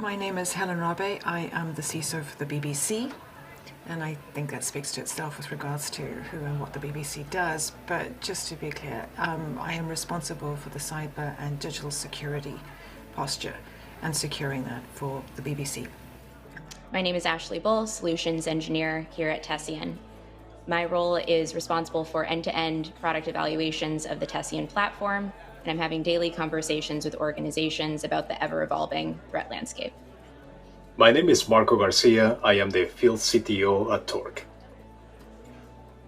my name is Helen Rabe. I am the CISO for the BBC, and I think that speaks to itself with regards to who and what the BBC does. But just to be clear, I am responsible for the cyber and digital security posture and securing that for the BBC. My name is Ashley Bull, Solutions Engineer here at Tessian. My role is responsible for end-to-end product evaluations of the Tessian platform, and I'm having daily conversations with organizations about the ever-evolving threat landscape. My name is Marco Garcia. I am the Field CTO at Torque.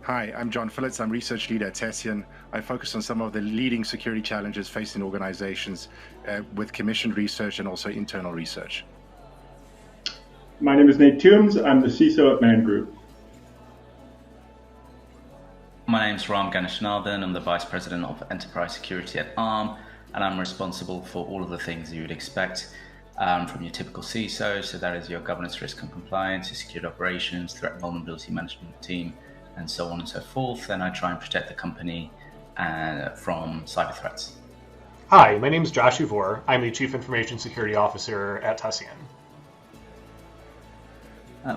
Hi, I'm John Phillips. I'm Research Leader at Tessian. I focus on some of the leading security challenges facing organizations with commissioned research and also internal research. My name is Nate Toombs. I'm the CISO at Man Group. My name is Ram Ganeshanardan. I'm the Vice President of Enterprise Security at ARM, and I'm responsible for all of the things you would expect from your typical CISO. So that is your governance, risk and compliance, your security operations, threat and vulnerability management team, and so on and so forth. And I try and protect the company from cyber threats. Hi, my name is Josh Uvor. I'm the Chief Information Security Officer at Tessian.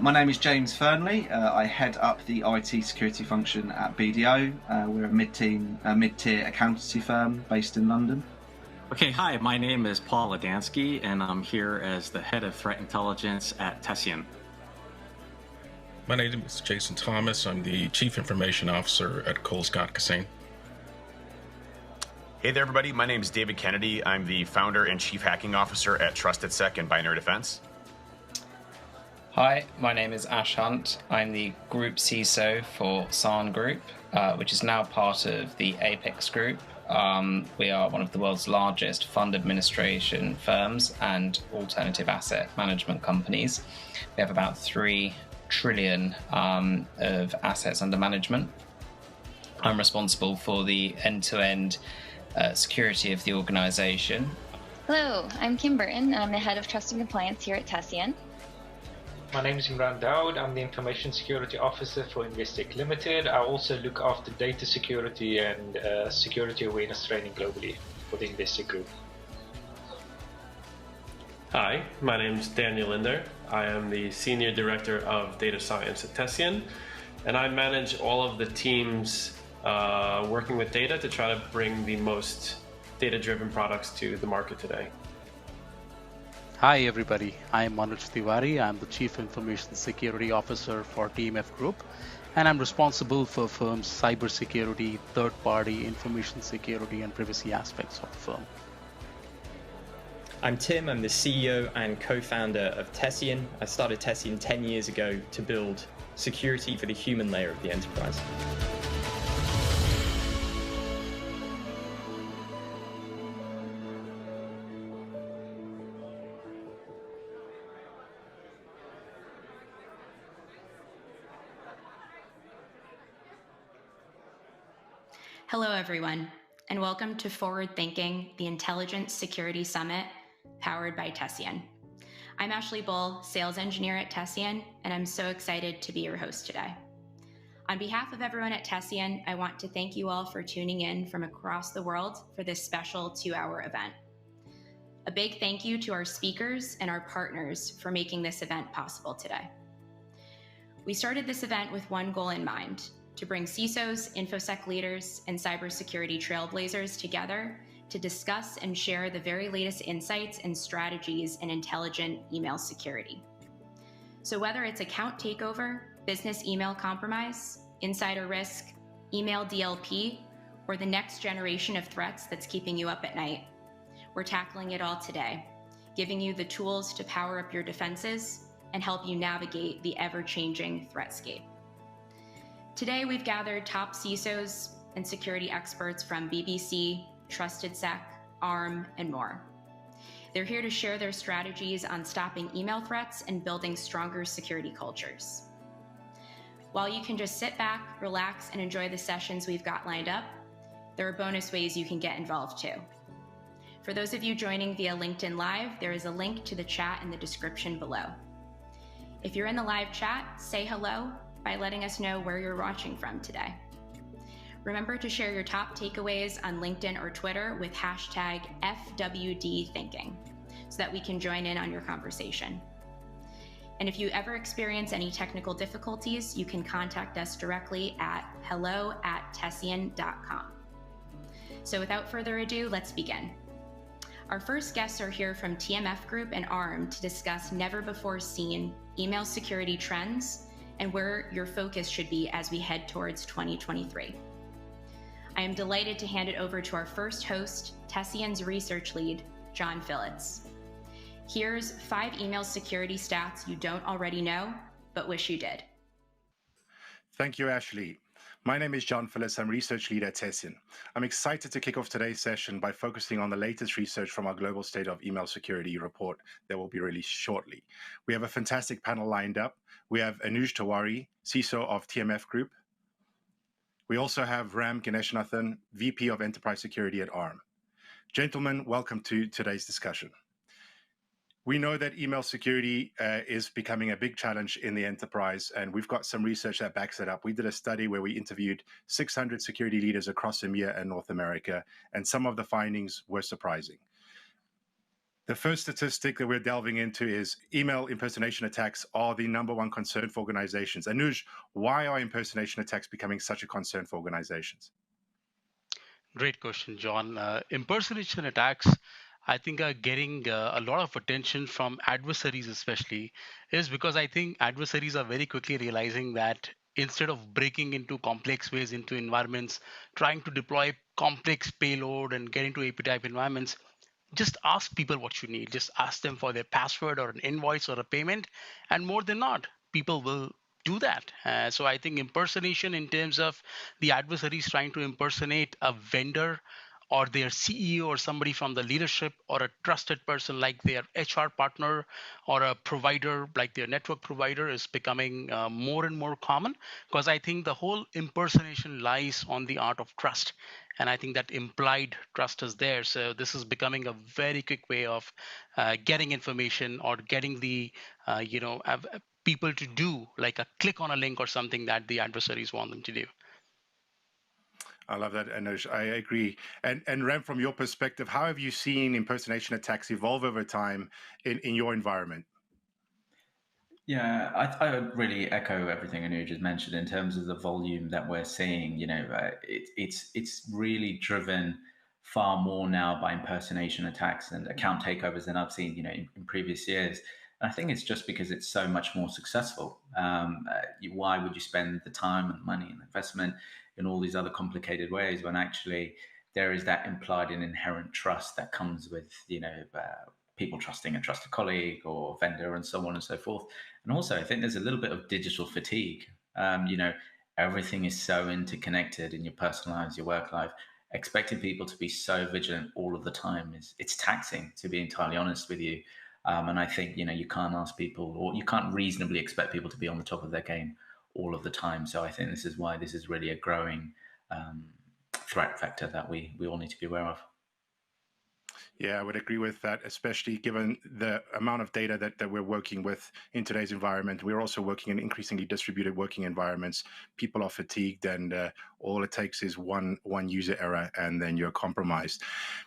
My name is James Fernley. I head up the IT security function at BDO. We're a mid-tier accountancy firm based in London. Okay, hi, my name is Paul Ladansky, and I'm here as the Head of Threat Intelligence at Tessian. My name is Jason Thomas. I'm the Chief Information Officer at Cole Scott Cassane. Hey there, everybody. My name is David Kennedy. I'm the Founder and Chief Hacking Officer at Trusted Sec and Binary Defense. Hi, my name is Ash Hunt. I'm the Group CISO for SAN Group, which is now part of the Apex Group. We are one of the world's largest fund administration firms and alternative asset management companies. We have about 3 trillion of assets under management. I'm responsible for the end-to-end security of the organization. Hello, I'm Kim Burton. I'm the Head of Trust and Compliance here at Tessian. My name is Imran Daoud. I'm the Information Security Officer for Investec Limited. I also look after data security and security awareness training globally for the Investec Group. Hi, my name is Daniel Linder. I am the Senior Director of Data Science at Tessian, and I manage all of the teams working with data to try to bring the most data-driven products to the market today. Hi everybody, I am Manoj Tiwari. I'm the Chief Information Security Officer for TMF Group, and I'm responsible for firm's cybersecurity, third-party information security, and privacy aspects of the firm. I'm Tim, I'm the CEO and co-founder of Tessian. I started Tessian 10 years ago to build security for the human layer of the enterprise. Hello, everyone, and welcome to Forward Thinking, the Intelligent Security Summit, powered by Tessian. I'm Ashley Bull, Sales Engineer at Tessian, and I'm so excited to be your host today. On behalf of everyone at Tessian, I want to thank you all for tuning in from across the world for this special 2-hour event. A big thank you to our speakers and our partners for making this event possible today. We started this event with one goal in mind: to bring CISOs, InfoSec leaders, and cybersecurity trailblazers together to discuss and share the very latest insights and strategies in intelligent email security. So whether it's account takeover, business email compromise, insider risk, email DLP, or the next generation of threats that's keeping you up at night, we're tackling it all today, giving you the tools to power up your defenses and help you navigate the ever-changing threatscape. Today, we've gathered top CISOs and security experts from BBC, Trusted Sec, ARM, and more. They're here to share their strategies on stopping email threats and building stronger security cultures. While you can just sit back, relax, and enjoy the sessions we've got lined up, there are bonus ways you can get involved too. For those of you joining via LinkedIn Live, there is a link to the chat in the description below. If you're in the live chat, say hello by letting us know where you're watching from today. Remember to share your top takeaways on LinkedIn or Twitter with hashtag FWDthinking so that we can join in on your conversation. And if you ever experience any technical difficulties, you can contact us directly at hello@tessian.com. So without further ado, let's begin. Our first guests are here from TMF Group and ARM to discuss never-before-seen email security trends and where your focus should be as we head towards 2023. I am delighted to hand it over to our first host, Tessian's research lead, John Phillips. Here's 5 email security stats you don't already know, but wish you did. Thank you, Ashley. My name is John Phillips. I'm research lead at Tessian. I'm excited to kick off today's session by focusing on the latest research from our Global State of Email Security report that will be released shortly. We have a fantastic panel lined up. We have Anuj Tiwari, CISO of TMF Group. We also have Ram Ganeshanathan, VP of Enterprise Security at ARM. Gentlemen, welcome to today's discussion. We know that email security is becoming a big challenge in the enterprise, and we've got some research that backs it up. We did a study where we interviewed 600 security leaders across EMEA and North America, and some of the findings were surprising. The first statistic that we're delving into is email impersonation attacks are the #1 concern for organizations. Anuj, why are impersonation attacks becoming such a concern for organizations? Great question, John. Impersonation attacks, I think, are getting a lot of attention from adversaries, especially, is because I think adversaries are very quickly realizing that instead of breaking into complex ways into environments, trying to deploy complex payload and get into AP type environments, just ask people what you need. Just ask them for their password or an invoice or a payment, and more than not, people will do that. So I think impersonation in terms of the adversaries trying to impersonate a vendor or their CEO or somebody from the leadership or a trusted person like their HR partner or a provider like their network provider is becoming more and more common, because I think the whole impersonation lies on the art of trust. And I think that implied trust is there. So this is becoming a very quick way of getting information or getting the, people to do like a click on a link or something that the adversaries want them to do. I love that, Anuj. I agree. And Ram, from your perspective, how have you seen impersonation attacks evolve over time in your environment? Yeah, I would really echo everything Anuj has mentioned in terms of the volume that we're seeing. It's really driven far more now by impersonation attacks and account takeovers than I've seen, in previous years. And I think it's just because it's so much more successful. Why would you spend the time and money and investment in all these other complicated ways when actually there is that implied and inherent trust that comes with, people trusting a trusted colleague or vendor and so on and so forth. And also, I think there's a little bit of digital fatigue. Everything is so interconnected in your personal lives, your work life. Expecting people to be so vigilant all of the time it's taxing, to be entirely honest with you. And I think, you can't ask people, or you can't reasonably expect people to be on the top of their game all of the time. So I think this is why this is really a growing threat vector that we all need to be aware of. Yeah, I would agree with that, especially given the amount of data that we're working with in today's environment. We're also working in increasingly distributed working environments. People are fatigued, and all it takes is one user error, and then you're compromised.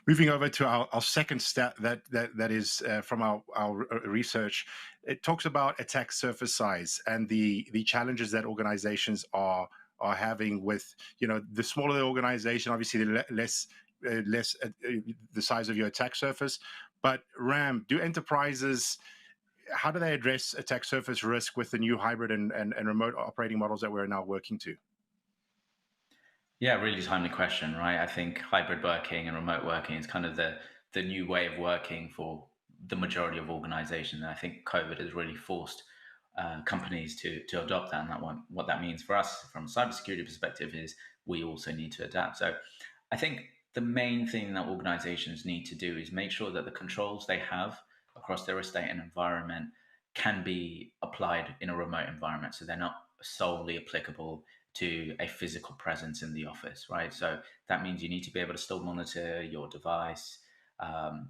Moving over to our second stat that is from our research, it talks about attack surface size and the challenges that organizations are having with, the smaller the organization, obviously the less the size of your attack surface. But Ram, how do they address attack surface risk with the new hybrid and remote operating models that we're now working to? Yeah, really timely question, right? I think hybrid working and remote working is kind of the new way of working for the majority of organizations. And I think COVID has really forced companies to adopt that. And what that means for us from a cybersecurity perspective is we also need to adapt. So I think the main thing that organizations need to do is make sure that the controls they have across their estate and environment can be applied in a remote environment. So they're not solely applicable to a physical presence in the office, right? So that means you need to be able to still monitor your device,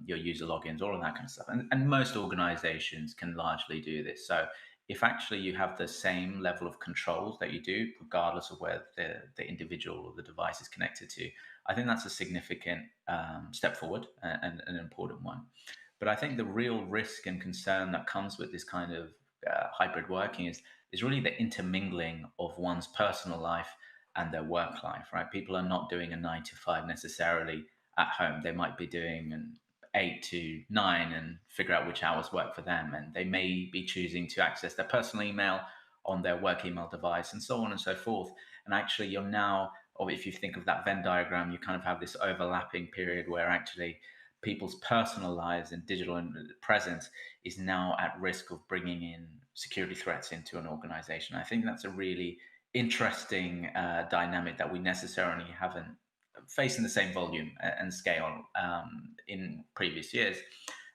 your user logins, all of that kind of stuff. And most organizations can largely do this. So if actually you have the same level of controls that you do, regardless of where the individual or the device is connected to, I think that's a significant step forward and an important one. But I think the real risk and concern that comes with this kind of hybrid working is really the intermingling of one's personal life and their work life, right? People are not doing a 9 to 5 necessarily at home. They might be doing an 8 to 9 and figure out which hours work for them. And they may be choosing to access their personal email on their work email device and so on and so forth. And actually, you're now, or if you think of that Venn diagram, you kind of have this overlapping period where actually people's personal lives and digital presence is now at risk of bringing in security threats into an organization. I think that's a really interesting dynamic that we necessarily haven't faced in the same volume and scale in previous years.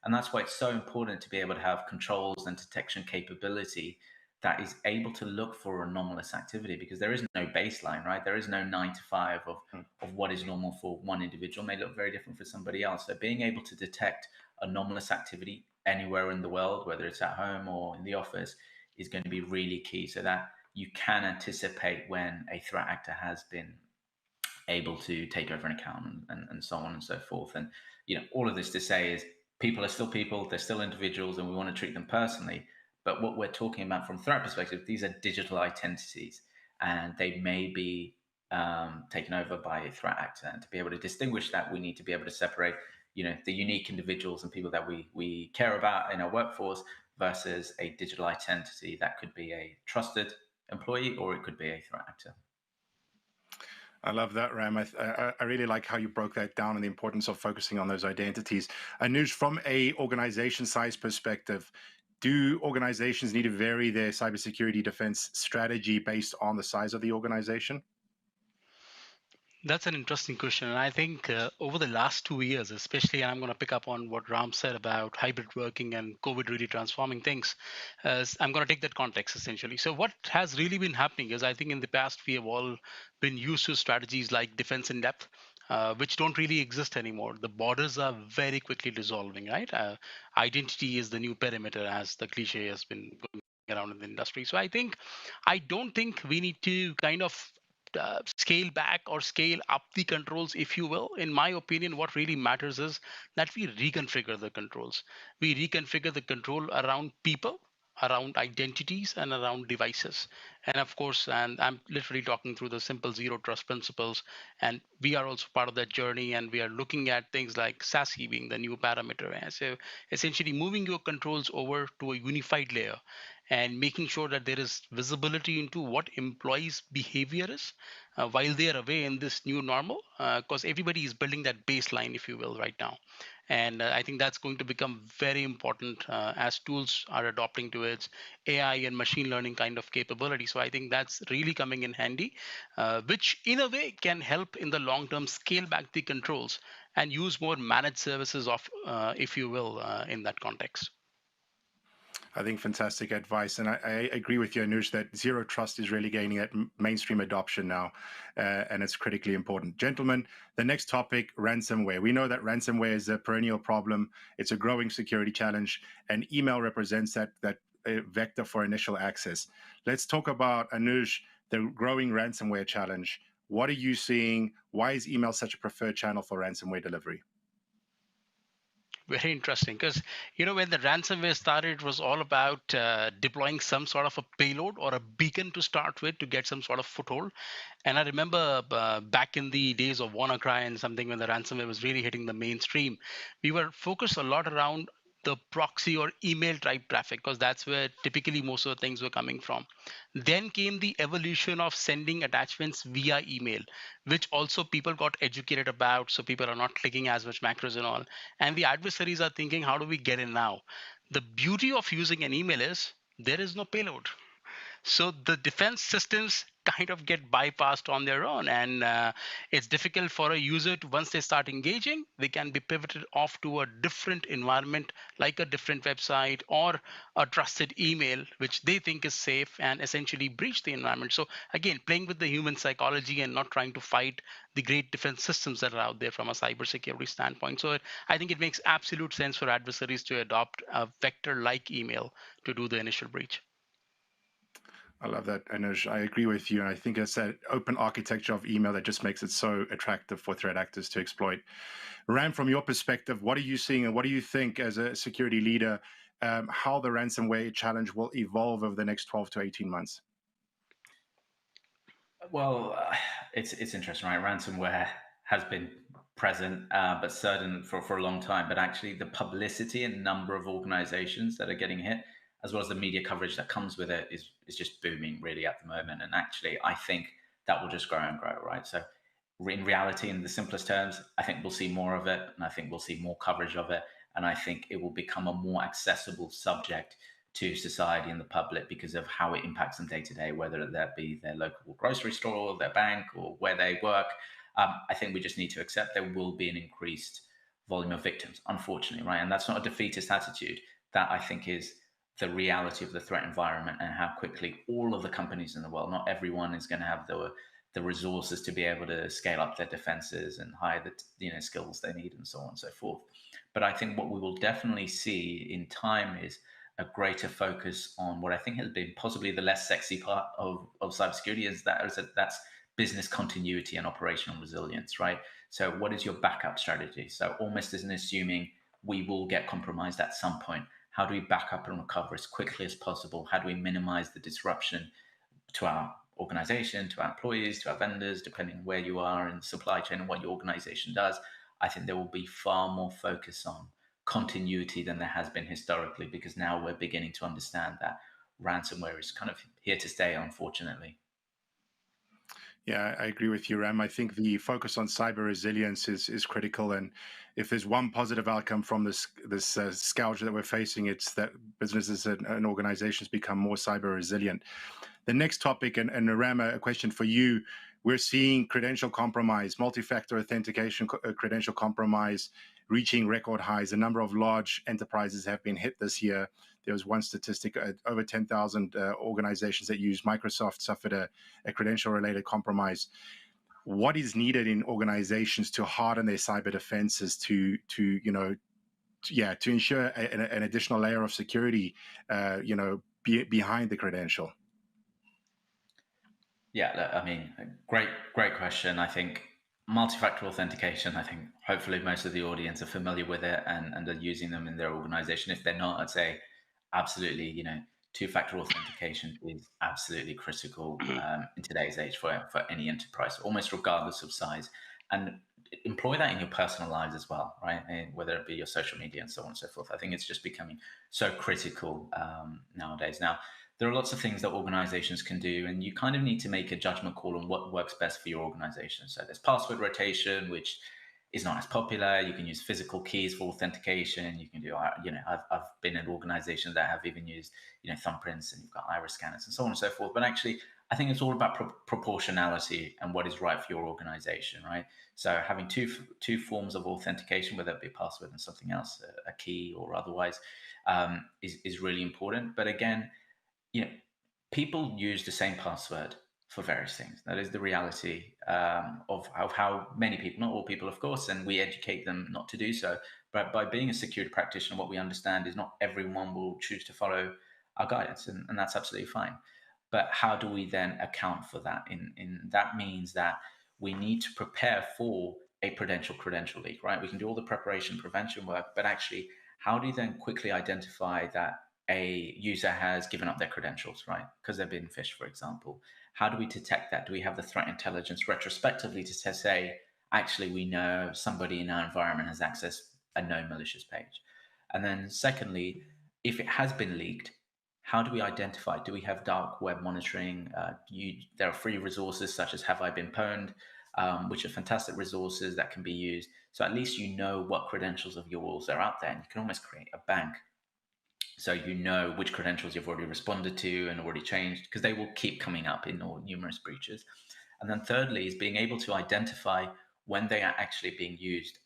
And that's why it's so important to be able to have controls and detection capability that is able to look for anomalous activity, because there is no baseline, right? There is no 9 to 5 of what is normal for one individual may look very different for somebody else. So being able to detect anomalous activity anywhere in the world, whether it's at home or in the office, is going to be really key, so that you can anticipate when a threat actor has been able to take over an account and so on and so forth. And all of this to say is people are still people, they're still individuals, and we want to treat them personally. But what we're talking about from threat perspective, these are digital identities, and they may be taken over by a threat actor. And to be able to distinguish that, we need to be able to separate, the unique individuals and people that we care about in our workforce versus a digital identity that could be a trusted employee or it could be a threat actor. I love that, Ram. I really like how you broke that down and the importance of focusing on those identities. Anuj, from a organization size perspective, do organizations need to vary their cybersecurity defense strategy based on the size of the organization? That's an interesting question. And I think over the last 2 years, especially, and I'm going to pick up on what Ram said about hybrid working and COVID really transforming things, I'm going to take that context essentially. So, what has really been happening is I think in the past, we have all been used to strategies like defense in depth. Which don't really exist anymore. The borders are very quickly dissolving, right? Identity is the new perimeter, as the cliche has been going around in the industry. So I don't think we need to kind of scale back or scale up the controls, if you will. In my opinion, what really matters is that we reconfigure the controls. We reconfigure the control around people, around identities, and around devices. And of course, and I'm literally talking through the simple zero trust principles. And we are also part of that journey. And we are looking at things like SASE being the new parameter. And so essentially moving your controls over to a unified layer and making sure that there is visibility into what employees' behavior is while they are away in this new normal, because everybody is building that baseline, if you will, right now. And I think that's going to become very important as tools are adopting to its AI and machine learning kind of capability. So I think that's really coming in handy, which in a way can help in the long term scale back the controls and use more managed services of, if you will, in that context. I think fantastic advice. And I agree with you, Anuj, that zero trust is really gaining that mainstream adoption now, and it's critically important. Gentlemen, the next topic, ransomware. We know that ransomware is a perennial problem. It's a growing security challenge, and email represents that vector for initial access. Let's talk about, Anuj, the growing ransomware challenge. What are you seeing? Why is email such a preferred channel for ransomware delivery? Very interesting, because when the ransomware started, it was all about deploying some sort of a payload or a beacon to start with to get some sort of foothold. And I remember back in the days of WannaCry and something, when the ransomware was really hitting the mainstream, we were focused a lot around the proxy or email type traffic, because that's where typically most of the things were coming from. Then came the evolution of sending attachments via email, which also people got educated about. So people are not clicking as much macros and all. And the adversaries are thinking, how do we get in now? The beauty of using an email is there is no payload. So the defense systems kind of get bypassed on their own, and it's difficult for a user to, once they start engaging, they can be pivoted off to a different environment, like a different website or a trusted email, which they think is safe, and essentially breach the environment. So again, playing with the human psychology and not trying to fight the great defense systems that are out there from a cybersecurity standpoint. So I think it makes absolute sense for adversaries to adopt a vector like email to do the initial breach. I love that, Anuj. I agree with you. And I think it's that open architecture of email that just makes it so attractive for threat actors to exploit. Ram, from your perspective, what are you seeing and what do you think as a security leader, how the ransomware challenge will evolve over the next 12 to 18 months? Well, it's interesting, right? Ransomware has been present, but certain for a long time. But actually, the publicity and number of organizations that are getting hit, as well as the media coverage that comes with it, is just booming really at the moment. And actually, I think that will just grow and grow, right? So, in reality, in the simplest terms, I think we'll see more of it, and I think we'll see more coverage of it, and I think it will become a more accessible subject to society and the public because of how it impacts them day to day, whether that be their local grocery store, their bank, or where they work. I think we just need to accept there will be an increased volume of victims, unfortunately, right? And that's not a defeatist attitude. That I think is the reality of the threat environment and how quickly all of the companies in the world, not everyone is going to have the resources to be able to scale up their defenses and hire the skills they need and so on and so forth. But I think what we will definitely see in time is a greater focus on what I think has been possibly the less sexy part of cybersecurity that's business continuity and operational resilience, right? So what is your backup strategy? So almost as an assuming we will get compromised at some point, how do we back up and recover as quickly as possible? How do we minimize the disruption to our organization, to our employees, to our vendors, depending where you are in the supply chain and what your organization does? I think there will be far more focus on continuity than there has been historically, because now we're beginning to understand that ransomware is kind of here to stay, unfortunately. Yeah, I agree with you, Ram. I think the focus on cyber resilience is critical, and if there's one positive outcome from this scourge that we're facing, it's that businesses and organizations become more cyber resilient. The next topic, and Ram, a question for you. We're seeing credential compromise, multi-factor authentication, credential compromise reaching record highs. A number of large enterprises have been hit this year. There was one statistic, over 10,000 organizations that use Microsoft suffered a credential-related compromise. What is needed in organizations to harden their cyber defenses to ensure an additional layer of security, behind the credential? Yeah, I mean, great question. I think multi-factor authentication, I think hopefully most of the audience are familiar with it and are using them in their organization. If they're not, I'd say absolutely, two-factor authentication is absolutely critical in today's age for any enterprise, almost regardless of size. And employ that in your personal lives as well, right? And whether it be your social media and so on and so forth. I think it's just becoming so critical nowadays. Now, there are lots of things that organizations can do, and you kind of need to make a judgment call on what works best for your organization. So there's password rotation, which is not as popular. You can use physical keys for authentication. You can do, I've been in organizations that have even used, thumbprints, and you've got iris scanners and so on and so forth. But actually, I think it's all about proportionality and what is right for your organization, right? So having two forms of authentication, whether it be password and something else, a key or otherwise, is really important. But again, people use the same password for various things. That is the reality of how many people, not all people, of course, and we educate them not to do so. But by being a security practitioner, what we understand is not everyone will choose to follow our guidance, and that's absolutely fine. But how do we then account for that? In that means that we need to prepare for a credential leak, right? We can do all the preparation prevention work, but actually, how do you then quickly identify that a user has given up their credentials, right? Because they've been phished, for example. How do we detect that? Do we have the threat intelligence retrospectively to say, actually, we know somebody in our environment has accessed a known malicious page? And then secondly, if it has been leaked, how do we identify? Do we have dark web monitoring? There are free resources such as Have I Been Pwned, which are fantastic resources that can be used. So at least you know what credentials of yours are out there, and you can almost create a bank. So you know which credentials you've already responded to and already changed, because they will keep coming up in all numerous breaches. And then thirdly is being able to identify when they are actually being used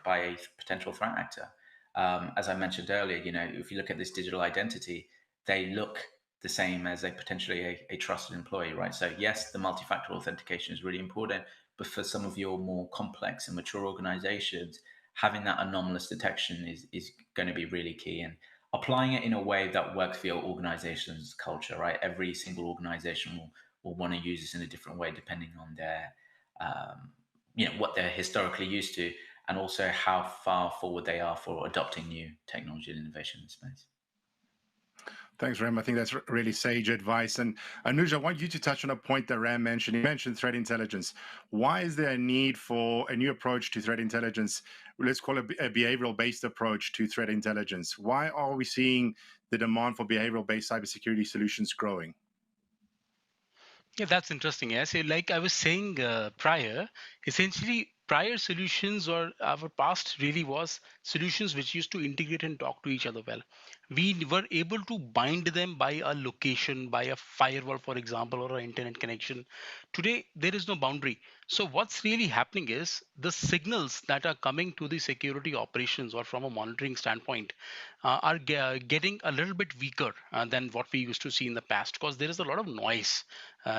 by a potential threat actor. As I mentioned earlier, if you look at this digital identity, they look the same as potentially a trusted employee, right? So yes, the multi-factor authentication is really important, but for some of your more complex and mature organizations, having that anomalous detection is going to be really key. And applying it in a way that works for your organization's culture, right? Every single organization will want to use this in a different way depending on their, what they're historically used to, and also how far forward they are for adopting new technology and innovation in the space. Thanks, Ram. I think that's really sage advice. And Anuj, I want you to touch on a point that Ram mentioned. He mentioned threat intelligence. Why is there a need for a new approach to threat intelligence? Let's call it a behavioral-based approach to threat intelligence. Why are we seeing the demand for behavioral-based cybersecurity solutions growing? Yeah, that's interesting. Yeah, so like I was saying prior, essentially prior solutions or our past really was solutions which used to integrate and talk to each other well. We were able to bind them by a location, by a firewall, for example, or an internet connection. Today, there is no boundary. So what's really happening is the signals that are coming to the security operations or from a monitoring standpoint are getting a little bit weaker than what we used to see in the past because there is a lot of noise.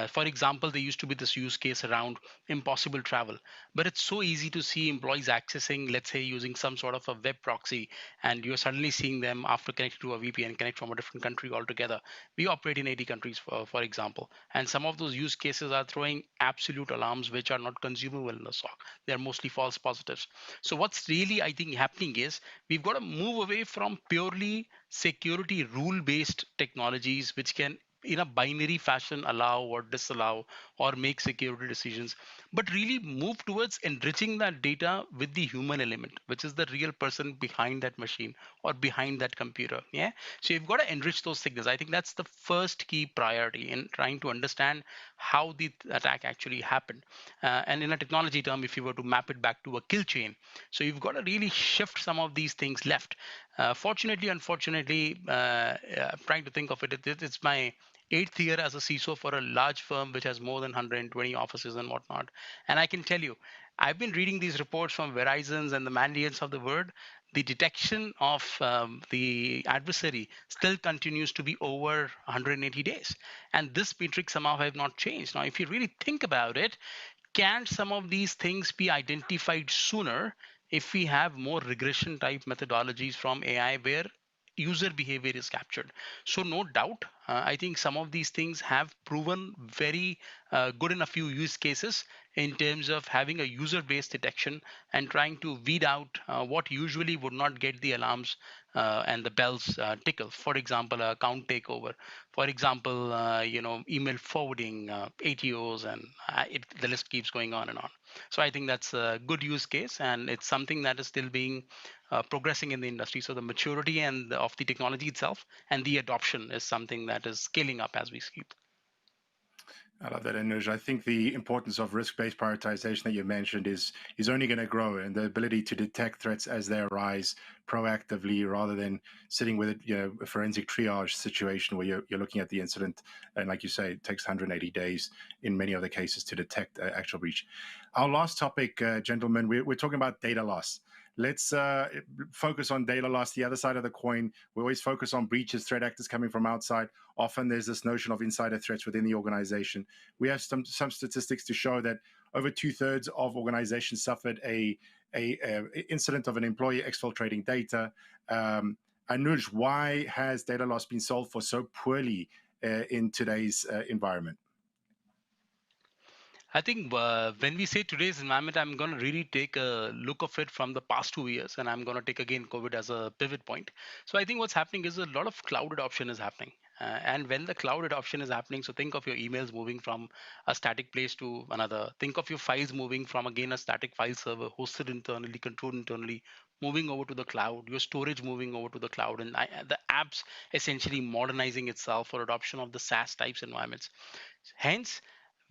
For example, there used to be this use case around impossible travel, but it's so easy to see employees accessing, let's say, using some sort of a web proxy, and you're suddenly seeing them after connecting to a VPN connect from a different country altogether. We operate in 80 countries, for example, and some of those use cases are throwing absolute alarms which are not consumable in the SOC. They're mostly false positives. So what's really, I think, happening is we've got to move away from purely security rule-based technologies, which can in a binary fashion allow or disallow or make security decisions, but really move towards enriching that data with the human element, which is the real person behind that machine or behind that computer. Yeah, so you've got to enrich those signals. I think that's the first key priority in trying to understand how the attack actually happened. And in a technology term, if you were to map it back to a kill chain, so you've got to really shift some of these things left. Fortunately, unfortunately, I'm trying to think of it. It's my eighth year as a CISO for a large firm which has more than 120 offices and whatnot. And I can tell you, I've been reading these reports from Verizon's and the Mandiants of the world. The detection of the adversary still continues to be over 180 days. And this metric somehow have not changed. Now, if you really think about it, can some of these things be identified sooner if we have more regression type methodologies from AI where user behavior is captured? So no doubt, I think some of these things have proven very good in a few use cases in terms of having a user-based detection and trying to weed out what usually would not get the alarms and the bells tickle. For example, account takeover. For example, email forwarding, ATOs, and the list keeps going on and on. So I think that's a good use case, and it's something that is still being progressing in the industry. So the maturity and of the technology itself and the adoption is something that is scaling up as we speak. I love that, Anuj. I think the importance of risk-based prioritization that you mentioned is only going to grow, and the ability to detect threats as they arise proactively rather than sitting with it, a forensic triage situation where you're looking at the incident, and like you say, it takes 180 days in many of the cases to detect actual breach. Our last topic, gentlemen, we're talking about data loss. Let's focus on data loss, the other side of the coin. We always focus on breaches, threat actors coming from outside. Often there's this notion of insider threats within the organization. We have some statistics to show that over 2/3 of organizations suffered a incident of an employee exfiltrating data. Anuj, why has data loss been solved for so poorly in today's environment? I think when we say today's environment, I'm going to really take a look of it from the past 2 years, and I'm going to take again COVID as a pivot point. So I think what's happening is a lot of cloud adoption is happening. And when the cloud adoption is happening, so think of your emails moving from a static place to another. Think of your files moving from, again, a static file server hosted internally, controlled internally, moving over to the cloud, your storage moving over to the cloud, and the apps essentially modernizing itself for adoption of the SaaS types environments. Hence,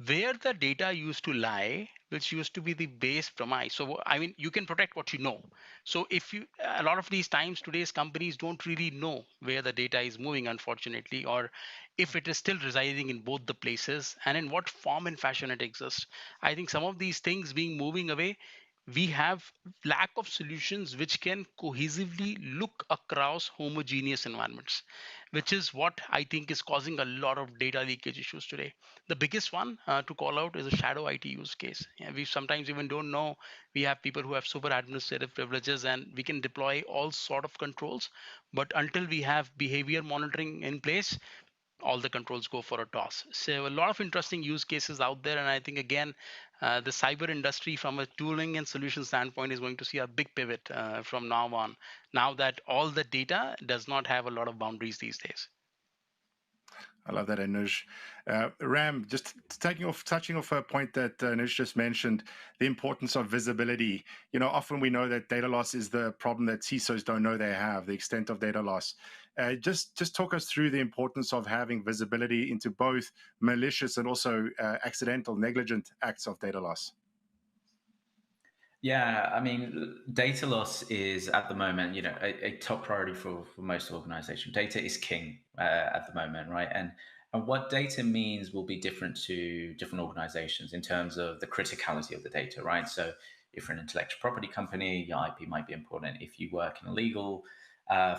where the data used to lie, which used to be the base premise. So, I mean, you can protect what you know. So, if you, a lot of these times, today's companies don't really know where the data is moving, unfortunately, or if it is still residing in both the places and in what form and fashion it exists. I think some of these things being moving away we have lack of solutions which can cohesively look across homogeneous environments, which is what I think is causing a lot of data leakage issues today. The biggest one to call out is a shadow IT use case. Yeah, we sometimes even don't know we have people who have super administrative privileges and we can deploy all sort of controls, but until we have behavior monitoring in place, all the controls go for a toss. So a lot of interesting use cases out there, and I think again, the cyber industry from a tooling and solution standpoint is going to see a big pivot from now on. Now that all the data does not have a lot of boundaries these days. I love that, Anuj. Ram, just touching off a point that Anuj just mentioned, the importance of visibility. Often we know that data loss is the problem that CISOs don't know they have, the extent of data loss. Just talk us through the importance of having visibility into both malicious and also accidental, negligent acts of data loss. Yeah, I mean, data loss is at the moment, a top priority for most organizations. Data is king at the moment, right? And what data means will be different to different organizations in terms of the criticality of the data, right? So if you're an intellectual property company, your IP might be important. If you work in a legal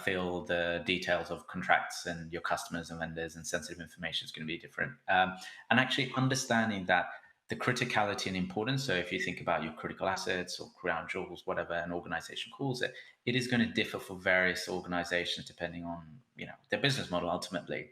field, the details of contracts and your customers and vendors and sensitive information is going to be different. And actually understanding that the criticality and importance. So if you think about your critical assets or crown jewels, whatever an organization calls it, it is going to differ for various organizations depending on their business model ultimately.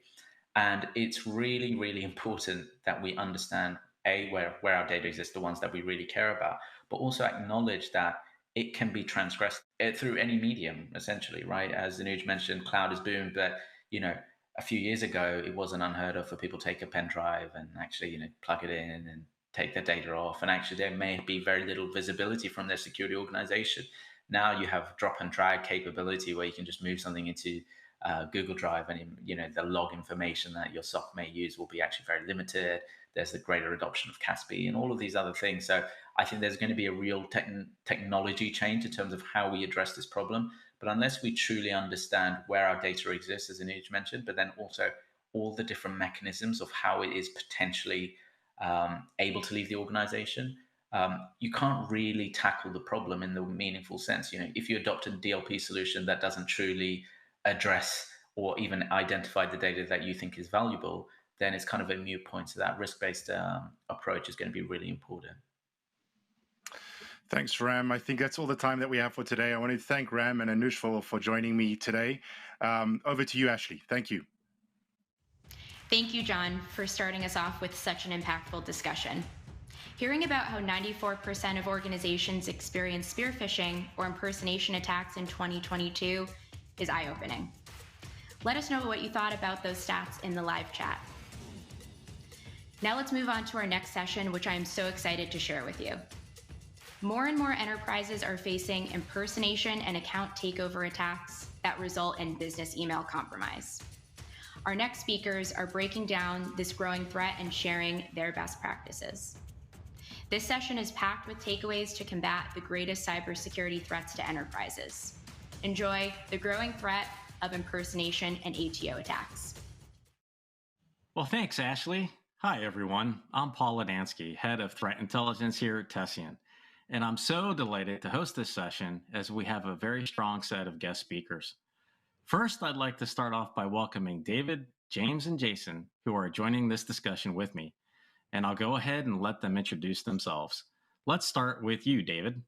And it's really, really important that we understand where our data exists, the ones that we really care about, but also acknowledge that it can be transgressed through any medium, essentially, right? As Anuj mentioned, cloud is boom, but a few years ago, it wasn't unheard of for people to take a pen drive and actually, plug it in and take their data off. And actually, there may be very little visibility from their security organization. Now you have drop and drag capability where you can just move something into Google Drive, and the log information that your SOC may use will be actually very limited. There's the greater adoption of CASB and all of these other things. So I think there's going to be a real technology change in terms of how we address this problem. But unless we truly understand where our data exists, as Anuj mentioned, but then also all the different mechanisms of how it is potentially able to leave the organization, you can't really tackle the problem in the meaningful sense. If you adopt a DLP solution that doesn't truly address or even identify the data that you think is valuable, then it's kind of a moot point. So that risk-based approach is going to be really important. Thanks, Ram. I think that's all the time that we have for today. I want to thank Ram and Anuj for joining me today. Over to you, Ashley. Thank you. Thank you, John, for starting us off with such an impactful discussion. Hearing about how 94% of organizations experienced spear phishing or impersonation attacks in 2022 is eye-opening. Let us know what you thought about those stats in the live chat. Now let's move on to our next session, which I am so excited to share with you. More and more enterprises are facing impersonation and account takeover attacks that result in business email compromise. Our next speakers are breaking down this growing threat and sharing their best practices. This session is packed with takeaways to combat the greatest cybersecurity threats to enterprises. Enjoy the growing threat of impersonation and ATO attacks. Well, thanks, Ashley. Hi, everyone. I'm Paul Ladansky, Head of Threat Intelligence here at Tessian. And I'm so delighted to host this session as we have a very strong set of guest speakers. First, I'd like to start off by welcoming David, James, and Jason, who are joining this discussion with me. And I'll go ahead and let them introduce themselves. Let's start with you, David.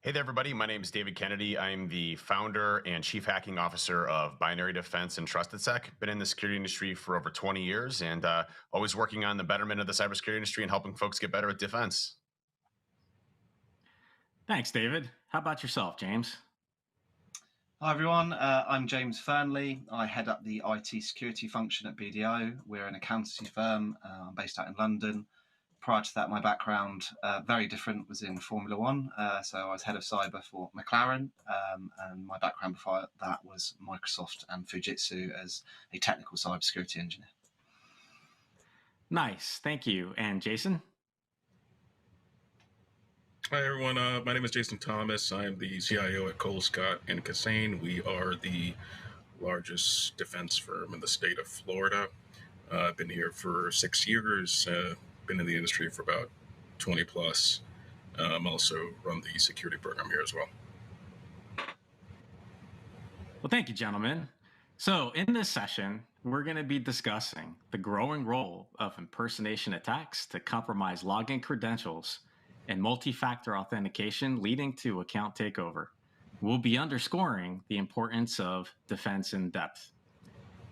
Hey there, everybody. My name is David Kennedy. I'm the founder and chief hacking officer of Binary Defense and TrustedSec. Been in the security industry for over 20 years and always working on the betterment of the cybersecurity industry and helping folks get better at defense. Thanks, David. How about yourself, James? Hi, everyone. I'm James Fernley. I head up the IT security function at BDO. We're an accountancy firm. I'm based out in London. Prior to that, my background, very different, was in Formula One. So I was head of cyber for McLaren. And my background before that was Microsoft and Fujitsu as a technical cybersecurity engineer. Nice. Thank you. And Jason? Hi, everyone. My name is Jason Thomas. I'm the CIO at Cole, Scott & Cassane. We are the largest defense firm in the state of Florida. I've been here for 6 years, been in the industry for about 20 plus. Also run the security program here as well. Well, thank you, gentlemen. So in this session, we're going to be discussing the growing role of impersonation attacks to compromise login credentials and multi-factor authentication leading to account takeover. We'll be underscoring the importance of defense in depth.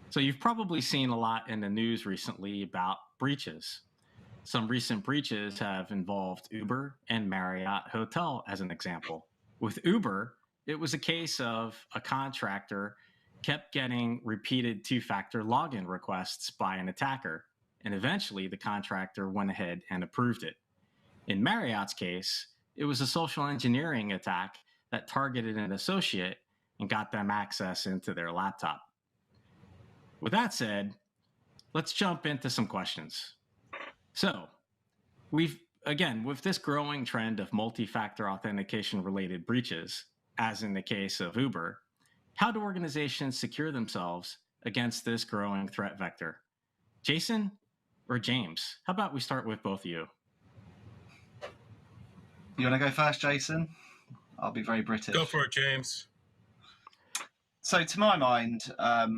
So you've probably seen a lot in the news recently about breaches. Some recent breaches have involved Uber and Marriott Hotel as an example. With Uber, it was a case of a contractor kept getting repeated two-factor login requests by an attacker, and eventually the contractor went ahead and approved it. In Marriott's case, it was a social engineering attack that targeted an associate and got them access into their laptop. With that said, let's jump into some questions. So, with this growing trend of multi-factor authentication related breaches, as in the case of Uber, how do organizations secure themselves against this growing threat vector? Jason or James? How about we start with both of you? You want to go first, Jason? I'll be very British. Go for it, James. So to my mind,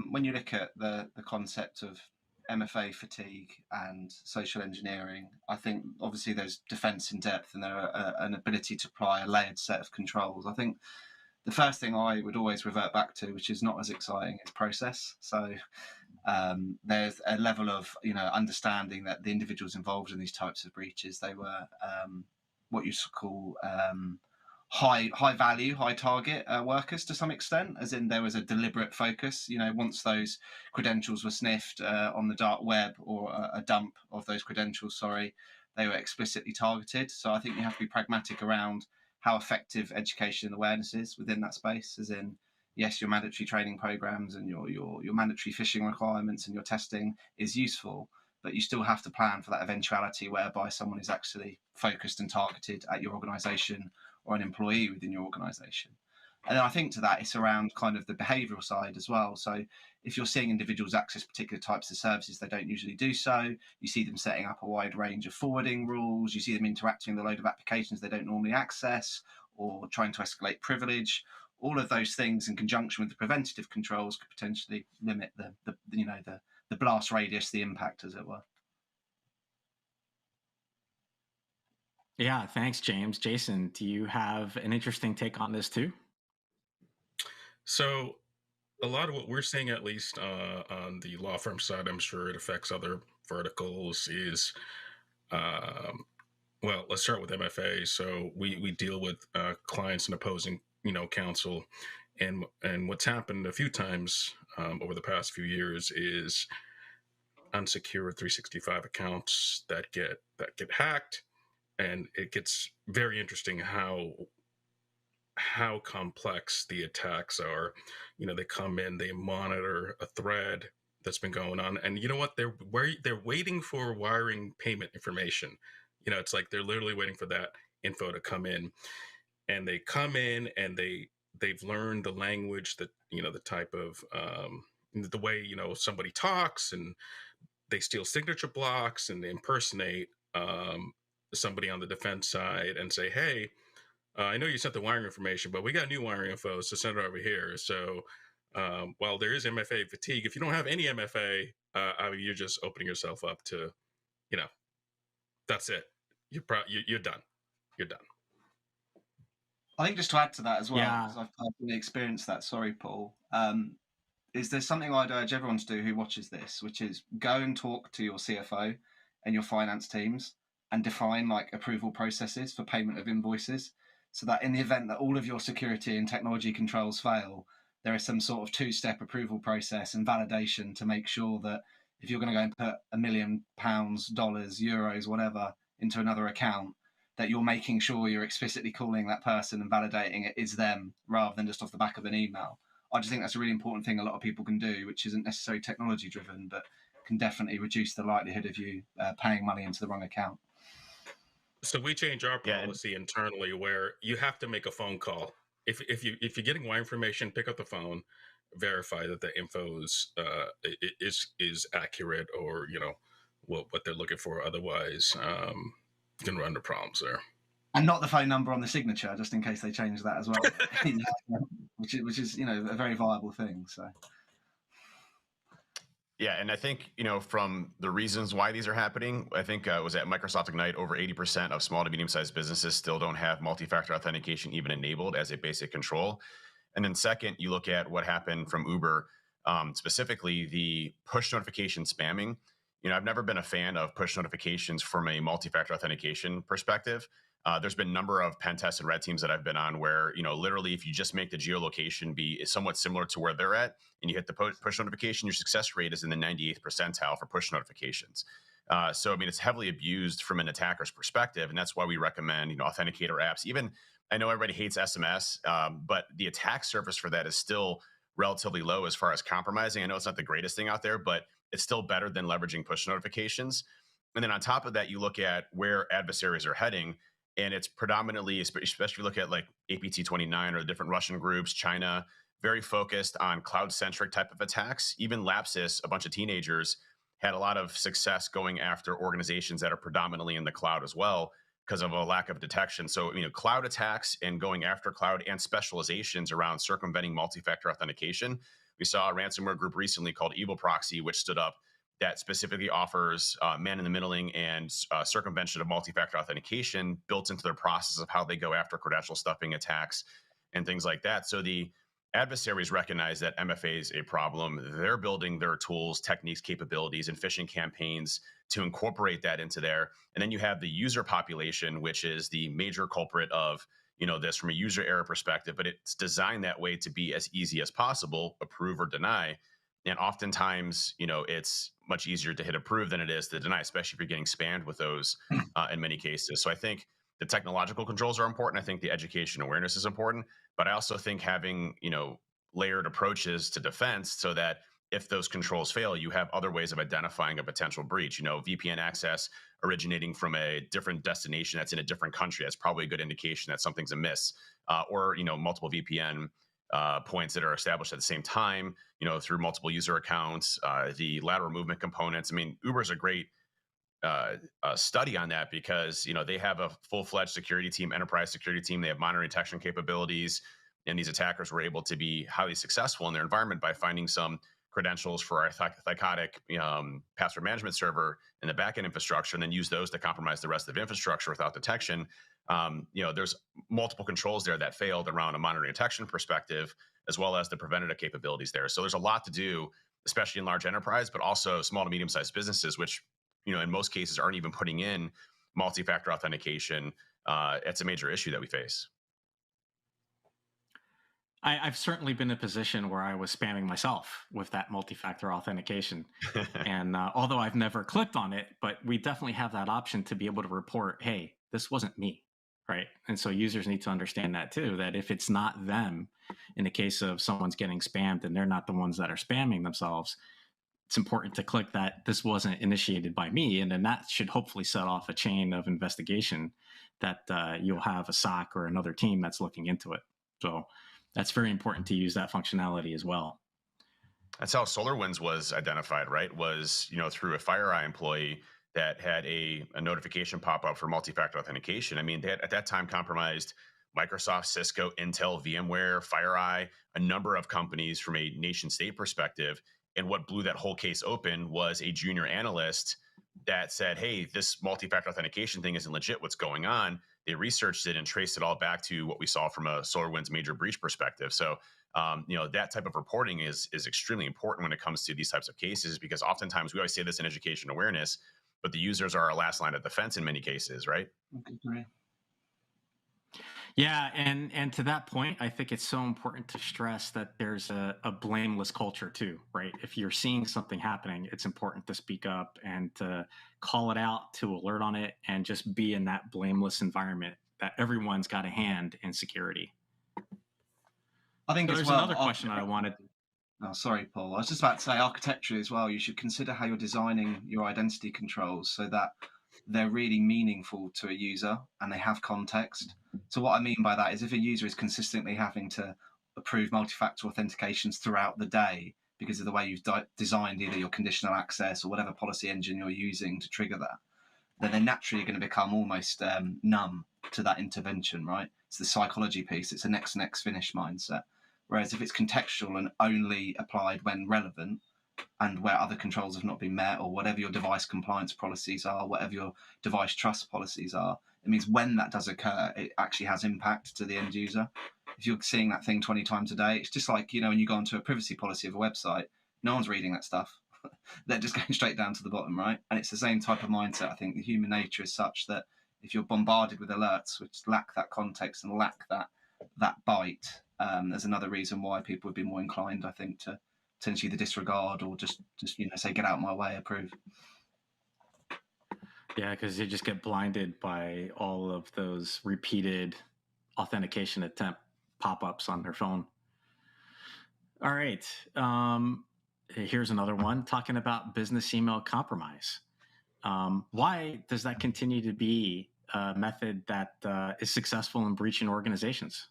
when you look at the concept of MFA fatigue and social engineering, I think obviously there's defense in depth and there are an ability to apply a layered set of controls. I think the first thing I would always revert back to, which is not as exciting, is process. So there's a level of understanding that the individuals involved in these types of breaches, they were what you call high value, high target workers to some extent, as in there was a deliberate focus. Once those credentials were sniffed on the dark web, or a dump of those credentials, they were explicitly targeted. So I think you have to be pragmatic around how effective education and awareness is within that space, as in, yes, your mandatory training programs and your mandatory phishing requirements and your testing is useful, but you still have to plan for that eventuality whereby someone is actually focused and targeted at your organization or an employee within your organization. And then I think to that, it's around kind of the behavioral side as well. So if you're seeing individuals access particular types of services they don't usually do so, you see them setting up a wide range of forwarding rules, you see them interacting with a load of applications they don't normally access, or trying to escalate privilege. All of those things in conjunction with the preventative controls could potentially limit the blast radius, the impact, as it were. Yeah, thanks, James. Jason, do you have an interesting take on this too? So a lot of what we're seeing, at least on the law firm side, I'm sure it affects other verticals, is, well, let's start with MFA. So we deal with clients and opposing, counsel. And what's happened a few times over the past few years is unsecured 365 accounts that get hacked. And it gets very interesting how complex the attacks are. They come in, they monitor a thread that's been going on, and you know what? They're waiting for wiring payment information. It's like they're literally waiting for that info to come in, and they come in and they've learned the language, that the type of the way somebody talks, and they steal signature blocks and they impersonate somebody on the defense side and say, hey, I know you sent the wiring information, but we got new wiring info, so send it over here. So while there is MFA fatigue, if you don't have any MFA, you're just opening yourself up to, that's it. You're done. You're done. I think just to add to that as well, because I've personally experienced that, sorry, Paul, is there something I'd urge everyone to do who watches this, which is go and talk to your CFO and your finance teams and define approval processes for payment of invoices, so that in the event that all of your security and technology controls fail, there is some sort of two-step approval process and validation to make sure that if you're going to go and put £1 million, dollars, euros, whatever, into another account, that you're making sure you're explicitly calling that person and validating it is them, rather than just off the back of an email. I just think that's a really important thing a lot of people can do, which isn't necessarily technology driven, but can definitely reduce the likelihood of you paying money into the wrong account. So we change our policy internally, where you have to make a phone call. If you're getting wire information, pick up the phone, verify that the info is accurate, or what they're looking for. Otherwise, you can run into problems there. And not the phone number on the signature, just in case they change that as well. which is a very viable thing. So. Yeah, and I think, from the reasons why these are happening, I think it was at Microsoft Ignite, over 80% of small to medium-sized businesses still don't have multi-factor authentication even enabled as a basic control. And then second, you look at what happened from Uber, specifically the push notification spamming. I've never been a fan of push notifications from a multi-factor authentication perspective. There's been a number of pen tests and red teams that I've been on where, literally if you just make the geolocation be somewhat similar to where they're at and you hit the push notification, your success rate is in the 98th percentile for push notifications. So, I mean, it's heavily abused from an attacker's perspective. And that's why we recommend, authenticator apps. Even, I know everybody hates SMS, but the attack surface for that is still relatively low as far as compromising. I know it's not the greatest thing out there, but it's still better than leveraging push notifications. And then on top of that, you look at where adversaries are heading. And it's predominantly, especially if you look at like APT29 or the different Russian groups, China, very focused on cloud-centric type of attacks. Even Lapsus, a bunch of teenagers, had a lot of success going after organizations that are predominantly in the cloud as well because of a lack of detection. So, cloud attacks and going after cloud and specializations around circumventing multi-factor authentication. We saw a ransomware group recently called Evil Proxy, which stood up that specifically offers man-in-the-middling and circumvention of multi-factor authentication built into their process of how they go after credential stuffing attacks and things like that. So the adversaries recognize that MFA is a problem. They're building their tools, techniques, capabilities, and phishing campaigns to incorporate that into there. And then you have the user population, which is the major culprit of this from a user error perspective, but it's designed that way to be as easy as possible, approve or deny. And oftentimes, it's much easier to hit approve than it is to deny, especially if you're getting spammed with those in many cases. So I think the technological controls are important. I think the education awareness is important, but I also think having, layered approaches to defense so that if those controls fail, you have other ways of identifying a potential breach. VPN access originating from a different destination that's in a different country. That's probably a good indication that something's amiss. Or multiple VPN points that are established at the same time, through multiple user accounts, the lateral movement components. I mean, Uber is a great study on that because, they have a full-fledged security team, enterprise security team. They have monitoring detection capabilities, and these attackers were able to be highly successful in their environment by finding some credentials for our Thycotic password management server in the backend infrastructure, and then use those to compromise the rest of the infrastructure without detection. There's multiple controls there that failed around a monitoring detection perspective, as well as the preventative capabilities there. So there's a lot to do, especially in large enterprise, but also small to medium-sized businesses, which, in most cases aren't even putting in multi-factor authentication. It's a major issue that we face. I've certainly been in a position where I was spamming myself with that multi-factor authentication. And although I've never clicked on it, but we definitely have that option to be able to report, hey, this wasn't me, right? And so users need to understand that too, that if it's not them, in the case of someone's getting spammed and they're not the ones that are spamming themselves, it's important to click that this wasn't initiated by me. And then that should hopefully set off a chain of investigation that you'll have a SOC or another team that's looking into it. So that's very important to use that functionality as well. That's how SolarWinds was identified, right? Was, through a FireEye employee that had a notification pop up for multi-factor authentication. I mean, they had at that time compromised Microsoft, Cisco, Intel, VMware, FireEye, a number of companies from a nation state perspective. And what blew that whole case open was a junior analyst that said, hey, this multi-factor authentication thing isn't legit. What's going on? They researched it and traced it all back to what we saw from a SolarWinds major breach perspective. So, that type of reporting is extremely important when it comes to these types of cases, because oftentimes we always say this in education awareness, but the users are our last line of defense in many cases, right? Okay. Yeah, and to that point, I think it's so important to stress that there's a blameless culture too, right? If you're seeing something happening, it's important to speak up and to call it out, to alert on it, and just be in that blameless environment that everyone's got a hand in security. I think so there's another question I wanted. Oh, sorry, Paul. I was just about to say architecturally as well, you should consider how you're designing your identity controls so that they're really meaningful to a user and they have context. So what I mean by that is if a user is consistently having to approve multi-factor authentications throughout the day because of the way you've designed either your conditional access or whatever policy engine you're using to trigger that, then they're naturally going to become almost numb to that intervention, right? It's the psychology piece. It's a next finish mindset. Whereas if it's contextual and only applied when relevant, and where other controls have not been met, or whatever your device compliance policies are, whatever your device trust policies are, it means when that does occur, it actually has impact to the end user. If you're seeing that thing 20 times a day, it's just like, when you go onto a privacy policy of a website, no one's reading that stuff. They're just going straight down to the bottom, right? And it's the same type of mindset. I think the human nature is such that if you're bombarded with alerts which lack that context and lack that bite, there's another reason why people would be more inclined, I think, to potentially the disregard or just say, get out of my way, approve. Yeah, because you just get blinded by all of those repeated authentication attempt pop-ups on their phone. All right. Here's another one talking about business email compromise. Why does that continue to be a method that is successful in breaching organizations?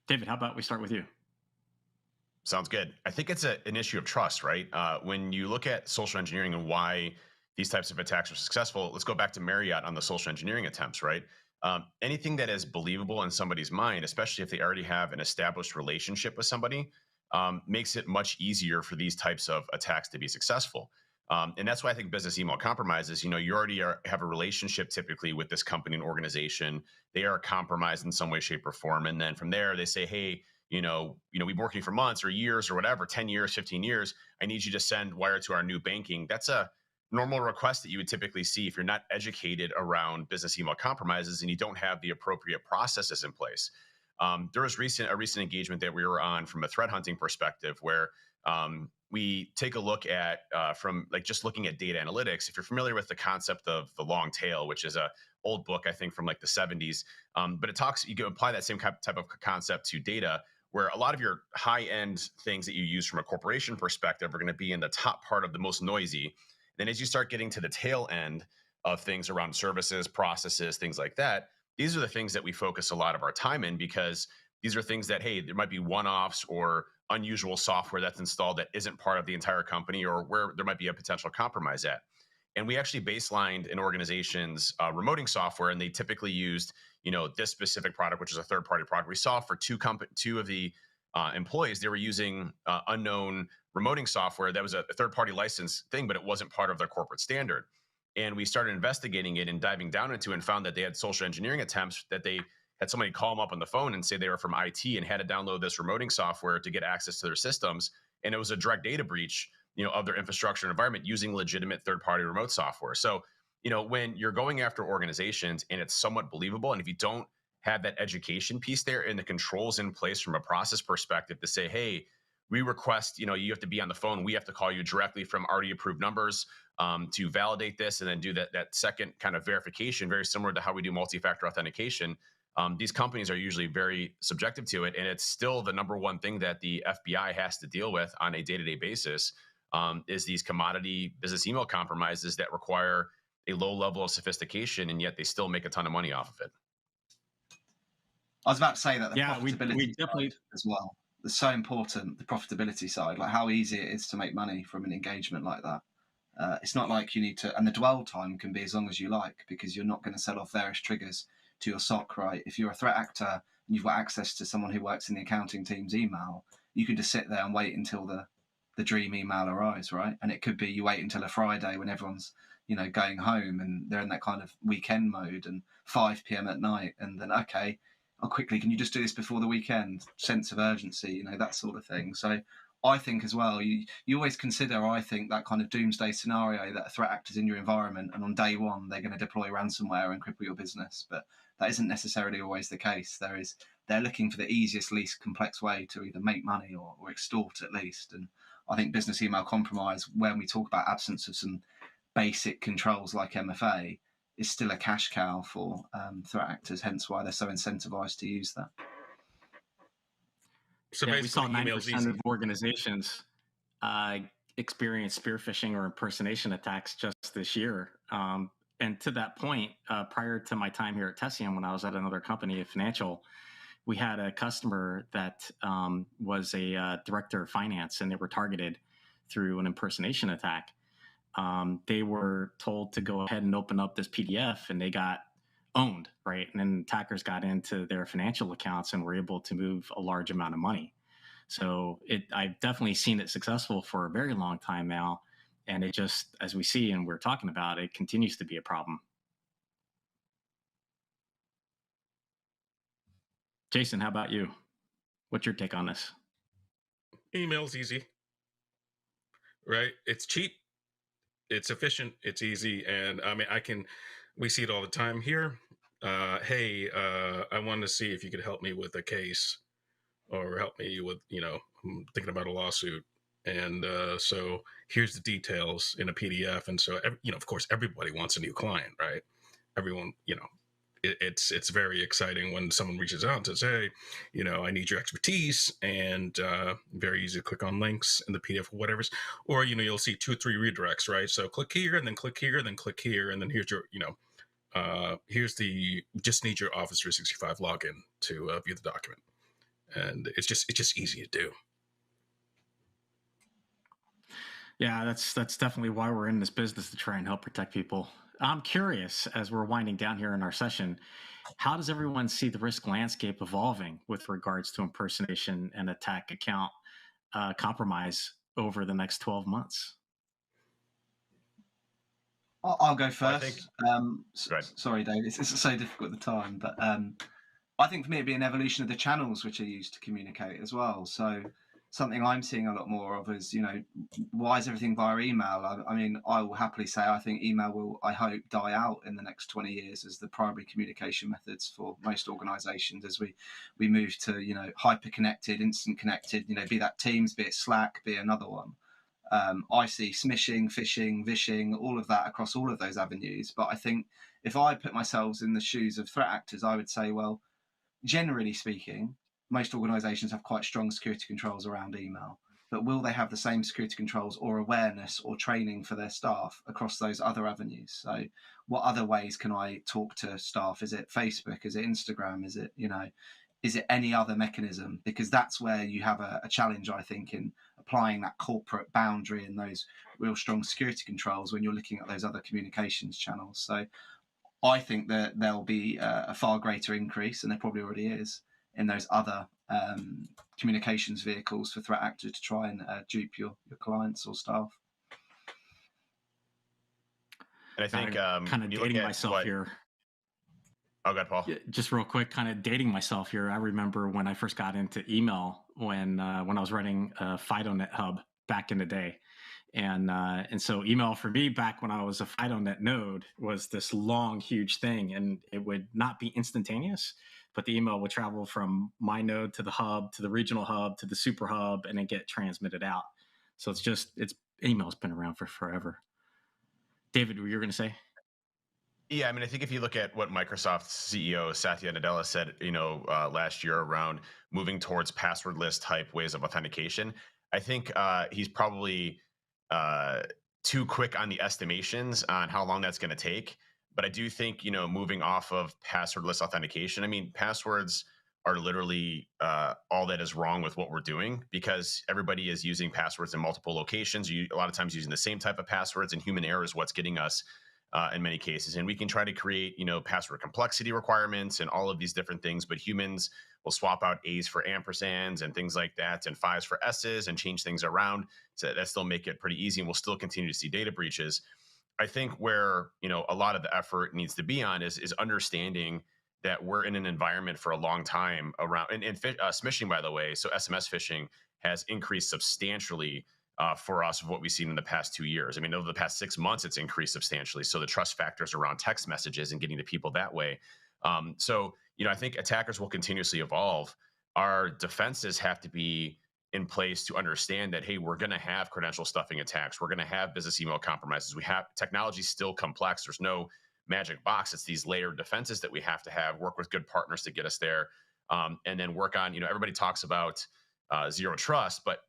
David, how about we start with you? Sounds good. I think it's an issue of trust, right? When you look at social engineering and why these types of attacks are successful, let's go back to Marriott on the social engineering attempts, right? Anything that is believable in somebody's mind, especially if they already have an established relationship with somebody, makes it much easier for these types of attacks to be successful. And that's why I think business email compromise is, you already have a relationship typically with this company and organization. They are compromised in some way, shape, or form. And then from there, they say, hey, we've been working for months or years or whatever, 10 years, 15 years. I need you to send wire to our new banking. That's a normal request that you would typically see if you're not educated around business email compromises and you don't have the appropriate processes in place. There was a recent engagement that we were on from a threat hunting perspective where we take a look at from just looking at data analytics. If you're familiar with the concept of the long tail, which is a old book, I think from the 70s, but it talks, you can apply that same type of concept to data, where a lot of your high-end things that you use from a corporation perspective are going to be in the top part of the most noisy. Then as you start getting to the tail end of things around services, processes, things like that, these are the things that we focus a lot of our time in, because these are things that, hey, there might be one-offs or unusual software that's installed that isn't part of the entire company, or where there might be a potential compromise at. And we actually baselined an organization's remoting software, and they typically used, this specific product, which is a third-party product. We saw for two of the employees, they were using unknown remoting software that was a third-party license thing, but it wasn't part of their corporate standard. And we started investigating it and diving down into it and found that they had social engineering attempts, that they had somebody call them up on the phone and say they were from IT and had to download this remoting software to get access to their systems. And it was a direct data breach, of their infrastructure and environment using legitimate third-party remote software. So, when you're going after organizations and it's somewhat believable, and if you don't have that education piece there and the controls in place from a process perspective to say, hey, we request, you have to be on the phone. We have to call you directly from already approved numbers to validate this, and then do that second kind of verification, very similar to how we do multi-factor authentication. These companies are usually very subjective to it, and it's still the number one thing that the FBI has to deal with on a day-to-day basis, is these commodity business email compromises that require a low level of sophistication, and yet they still make a ton of money off of it. I was about to say that the profitability side as well. It's so important, the profitability side, like how easy it is to make money from an engagement like that. It's not like you need to, and the dwell time can be as long as you like, because you're not going to sell off various triggers to your SOC, right? If you're a threat actor and you've got access to someone who works in the accounting team's email, you can just sit there and wait until the dream email arrives, right? And it could be you wait until a Friday when everyone's, going home and they're in that kind of weekend mode, and 5 p.m. at night, and then, okay, quickly, can you just do this before the weekend? Sense of urgency, that sort of thing. So I think as well, you always consider, I think, that kind of doomsday scenario that a threat actor's in your environment and on day one they're going to deploy ransomware and cripple your business. But that isn't necessarily always the case. They're looking for the easiest, least complex way to either make money or extort at least. And I think business email compromise, when we talk about absence of some basic controls like MFA, is still a cash cow for threat actors, hence why they're so incentivized to use that. So we saw 90% of organizations experience spear phishing or impersonation attacks just this year. And to that point, prior to my time here at Tessian, when I was at another company, a financial, we had a customer that was a director of finance, and they were targeted through an impersonation attack. they were told to go ahead and open up this PDF, and they got owned, right? And then attackers got into their financial accounts and were able to move a large amount of money. So I've definitely seen it successful for a very long time now. And it just, as we see and we're talking about, it continues to be a problem. Jason, how about you? What's your take on this? Email's easy, right? It's cheap, it's efficient, it's easy. And I mean, we see it all the time here. Hey, I wanted to see if you could help me with a case or help me with, I'm thinking about a lawsuit. And so here's the details in a PDF. And so, of course, everybody wants a new client, right? Everyone, it's very exciting when someone reaches out and says, hey, I need your expertise, and very easy to click on links in the PDF or whatever. Or, you'll see 2 or 3 redirects, right? So click here and then click here and then click here. And then here's your, just need your Office 365 login to view the document. And it's just easy to do. Yeah, that's definitely why we're in this business, to try and help protect people. I'm curious, as we're winding down here in our session, how does everyone see the risk landscape evolving with regards to impersonation and attack account compromise over the next 12 months? I'll go first. Sorry, Dave, it's so difficult at the time, but I think for me it'd be an evolution of the channels which are used to communicate as well. So something I'm seeing a lot more of is, why is everything via email? I mean, I will happily say I think email will, I hope, die out in the next 20 years as the primary communication methods for most organizations as we move to, hyper connected, instant connected, be that Teams, be it Slack, be it another one. I see smishing, phishing, vishing, all of that across all of those avenues. But I think if I put myself in the shoes of threat actors, I would say, well, generally speaking, most organizations have quite strong security controls around email, but will they have the same security controls or awareness or training for their staff across those other avenues? So what other ways can I talk to staff? Is it Facebook? Is it Instagram? Is it, is it any other mechanism? Because that's where you have a challenge, I think, in applying that corporate boundary and those real strong security controls when you're looking at those other communications channels. So I think that there'll be a far greater increase, and there probably already is, in those other communications vehicles for threat actors to try and dupe your clients or staff. And I think kind of dating myself here. Oh, God, Paul. Just real quick, kind of dating myself here. I remember when I first got into email when I was running a FidoNet hub back in the day. And so email for me back when I was a FidoNet node was this long, huge thing, and it would not be instantaneous, but the email would travel from my node to the hub, to the regional hub, to the super hub, and then get transmitted out. So email's been around for forever. David, what you were going to say? Yeah, I mean, I think if you look at what Microsoft's CEO Satya Nadella said, last year around moving towards passwordless type ways of authentication, I think he's probably too quick on the estimations on how long that's going to take. But I do think, moving off of passwordless authentication, I mean, passwords are literally all that is wrong with what we're doing, because everybody is using passwords in multiple locations. A lot of times using the same type of passwords, and human error is what's getting us in many cases. And we can try to create, password complexity requirements and all of these different things, but humans will swap out A's for ampersands and things like that, and 5s for S's, and change things around. So that still make it pretty easy, and we'll still continue to see data breaches. I think where, a lot of the effort needs to be on is understanding that we're in an environment for a long time around, and smishing, by the way. So SMS phishing has increased substantially for us of what we've seen in the past 2 years. I mean, over the past 6 months, it's increased substantially. So the trust factors around text messages and getting to people that way. So, I think attackers will continuously evolve. Our defenses have to be in place to understand that, hey, we're going to have credential stuffing attacks. We're going to have business email compromises. We have technology still complex. There's no magic box. It's these layered defenses that we have to have, work with good partners to get us there. And then work on, everybody talks about zero trust, but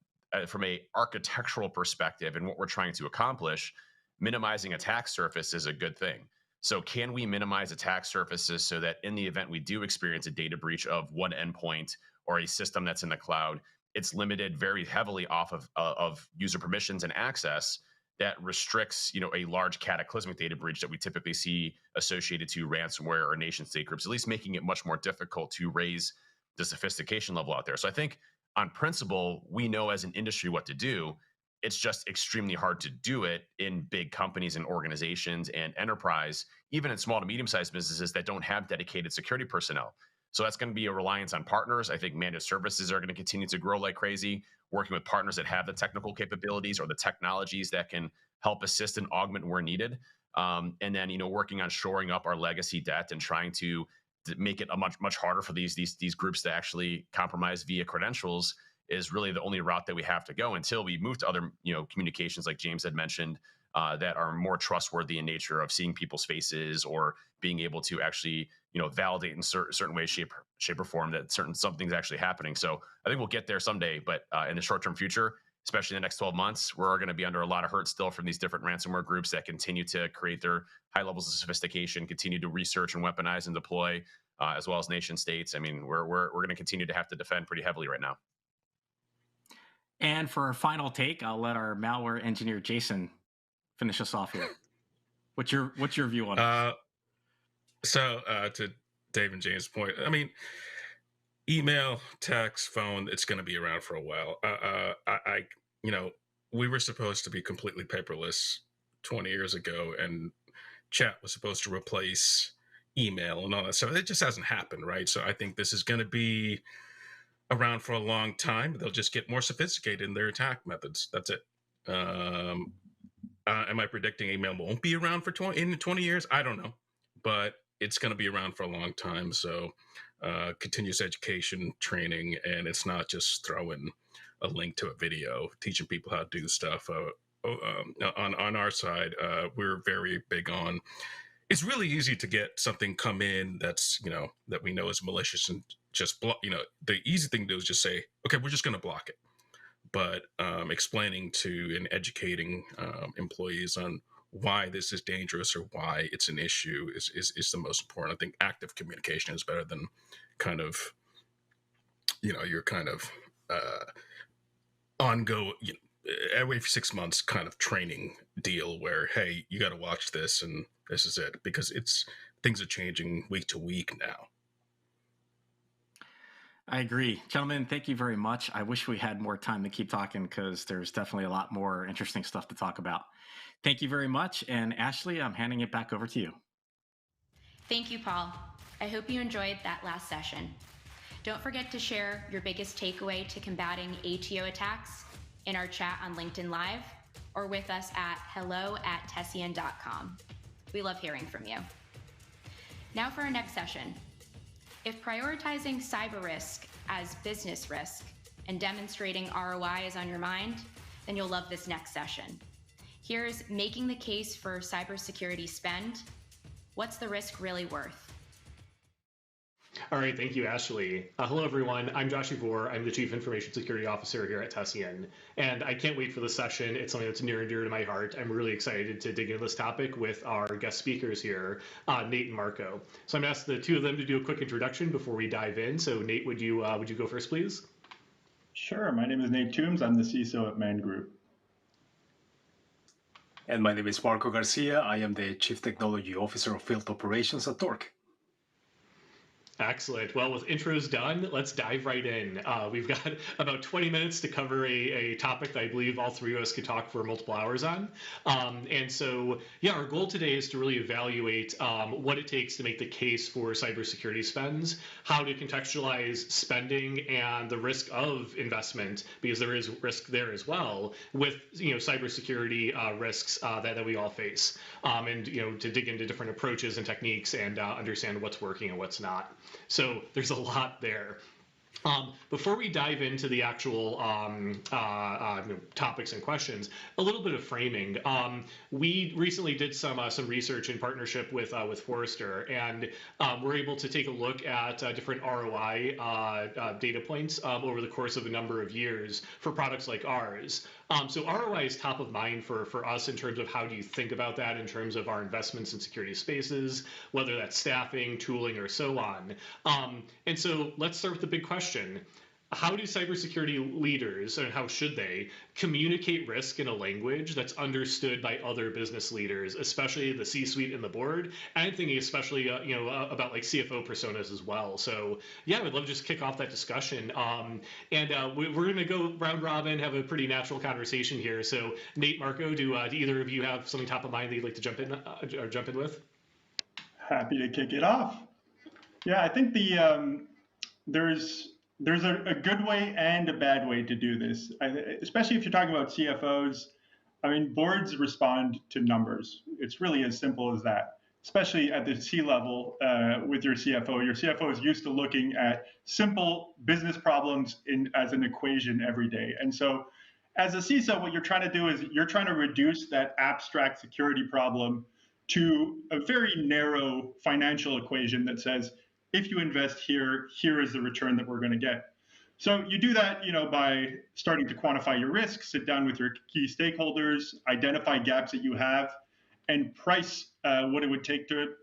from a architectural perspective and what we're trying to accomplish, minimizing attack surface is a good thing. So can we minimize attack surfaces so that in the event we do experience a data breach of one endpoint or a system that's in the cloud, it's limited very heavily off of user permissions and access, that restricts, a large cataclysmic data breach that we typically see associated to ransomware or nation state groups, at least making it much more difficult to raise the sophistication level out there. So I think on principle, we know as an industry what to do. It's just extremely hard to do it in big companies and organizations and enterprise, even in small to medium-sized businesses that don't have dedicated security personnel. So that's going to be a reliance on partners. I think managed services are going to continue to grow like crazy, working with partners that have the technical capabilities or the technologies that can help assist and augment where needed. And then, working on shoring up our legacy debt and trying to make it a much harder for these groups to actually compromise via credentials is really the only route that we have to go until we move to other, communications like James had mentioned, that are more trustworthy in nature of seeing people's faces or being able to actually, validate in certain ways, shape or form that something's actually happening. So I think we'll get there someday, but in the short-term future, especially in the next 12 months, we're going to be under a lot of hurt still from these different ransomware groups that continue to create their high levels of sophistication, continue to research and weaponize and deploy, as well as nation states. I mean, we're going to continue to have to defend pretty heavily right now. And for our final take, I'll let our malware engineer Jason finish us off here. What's your view on it? So to Dave and James' point, I mean, email, text, phone, it's going to be around for a while. We were supposed to be completely paperless 20 years ago, and chat was supposed to replace email and all that stuff. It just hasn't happened, right? So I think this is going to be around for a long time. They'll just get more sophisticated in their attack methods. That's it. Am I predicting email won't be around for 20 years? I don't know, but it's going to be around for a long time. So continuous education, training, and it's not just throwing a link to a video, teaching people how to do stuff. On our side, we're very big on. It's really easy to get something come in that's that we know is malicious and just block. The easy thing to do is just say, okay, we're just going to block it. But explaining to and educating employees on why this is dangerous or why it's an issue is the most important. I think active communication is better than kind of your kind of ongoing every 6 months kind of training deal where, hey, you got to watch this and this is it, because things are changing week to week now. I agree. Gentlemen, thank you very much. I wish we had more time to keep talking because there's definitely a lot more interesting stuff to talk about. Thank you very much. And Ashley, I'm handing it back over to you. Thank you, Paul. I hope you enjoyed that last session. Don't forget to share your biggest takeaway to combating ATO attacks in our chat on LinkedIn Live or with us at hello@tessian.com. We love hearing from you. Now for our next session. If prioritizing cyber risk as business risk and demonstrating ROI is on your mind, then you'll love this next session. Here's making the case for cybersecurity spend. What's the risk really worth? All right, thank you, Ashley. Hello, everyone. I'm Josh Ivor. I'm the Chief Information Security Officer here at Tessian, and I can't wait for this session. It's something that's near and dear to my heart. I'm really excited to dig into this topic with our guest speakers here, Nate and Marco. So I'm going to ask the two of them to do a quick introduction before we dive in. So Nate, would you go first, please? Sure. My name is Nate Toombs. I'm the CISO at Man Group. And my name is Marco Garcia. I am the Chief Technology Officer of Field Operations at Torque. Excellent. Well, with intros done, let's dive right in. We've got about 20 minutes to cover a topic that I believe all three of us could talk for multiple hours on. And so, yeah, our goal today is to really evaluate what it takes to make the case for cybersecurity spends, how to contextualize spending and the risk of investment, because there is risk there as well, with cybersecurity risks that we all face, and to dig into different approaches and techniques and understand what's working and what's not. So there's a lot there. Before we dive into the actual topics and questions, a little bit of framing. We recently did some research in partnership with Forrester, and we're able to take a look at different ROI data points over the course of a number of years for products like ours. So ROI is top of mind for us in terms of how do you think about that in terms of our investments in security spaces, whether that's staffing, tooling, or so on. And so let's start with the big question. how do cybersecurity leaders, and how should they, communicate risk in a language that's understood by other business leaders, especially the C-suite and the board? And I'm thinking especially, about like CFO personas as well. So yeah, I would love to just kick off that discussion. We're going to go round robin, have a pretty natural conversation here. So Nate, Marco, do either of you have something top of mind that you'd like to jump in with? Happy to kick it off. Yeah, I think there's a good way and a bad way to do this, especially if you're talking about CFOs. I mean, boards respond to numbers. It's really as simple as that, especially at the C level with your CFO. Your CFO is used to looking at simple business problems as an equation every day. And so as a CISO, what you're trying to do is you're trying to reduce that abstract security problem to a very narrow financial equation that says, if you invest here, here is the return that we're going to get. So you do that, by starting to quantify your risks, sit down with your key stakeholders, identify gaps that you have, and price what it would take to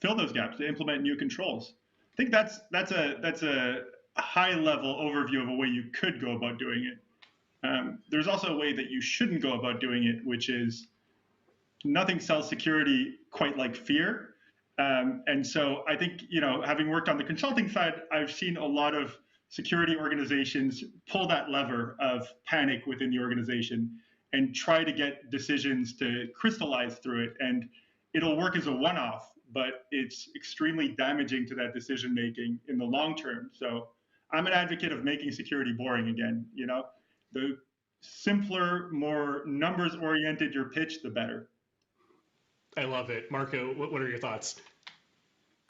fill those gaps, to implement new controls. I think that's a high-level overview of a way you could go about doing it. There's also a way that you shouldn't go about doing it, which is nothing sells security quite like fear. And so I think, having worked on the consulting side, I've seen a lot of security organizations pull that lever of panic within the organization and try to get decisions to crystallize through it. And it'll work as a one-off, but it's extremely damaging to that decision-making in the long term. So I'm an advocate of making security boring again. The simpler, more numbers-oriented your pitch, the better. I love it. Marco, what are your thoughts?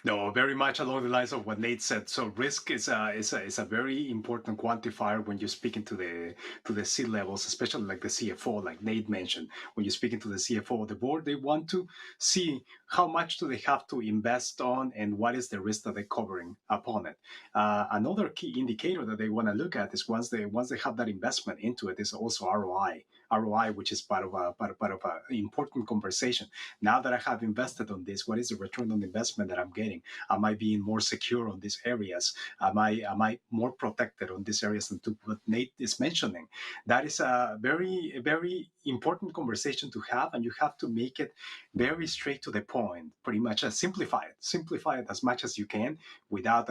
No, very much along the lines of what Nate said. So risk is a very important quantifier when you're speaking to the C levels, especially like the CFO, like Nate mentioned. When you're speaking to the CFO or the board, they want to see how much do they have to invest on and what is the risk that they're covering upon it. Another key indicator that they want to look at is once they have that investment into it is also ROI, which is part of an important conversation. Now that I have invested on this, what is the return on investment that I'm getting? Am I being more secure on these areas? Am I more protected on these areas? And to what Nate is mentioning, that is a very, very important conversation to have, and you have to make it very straight to the point. Pretty much simplify it as much as you can without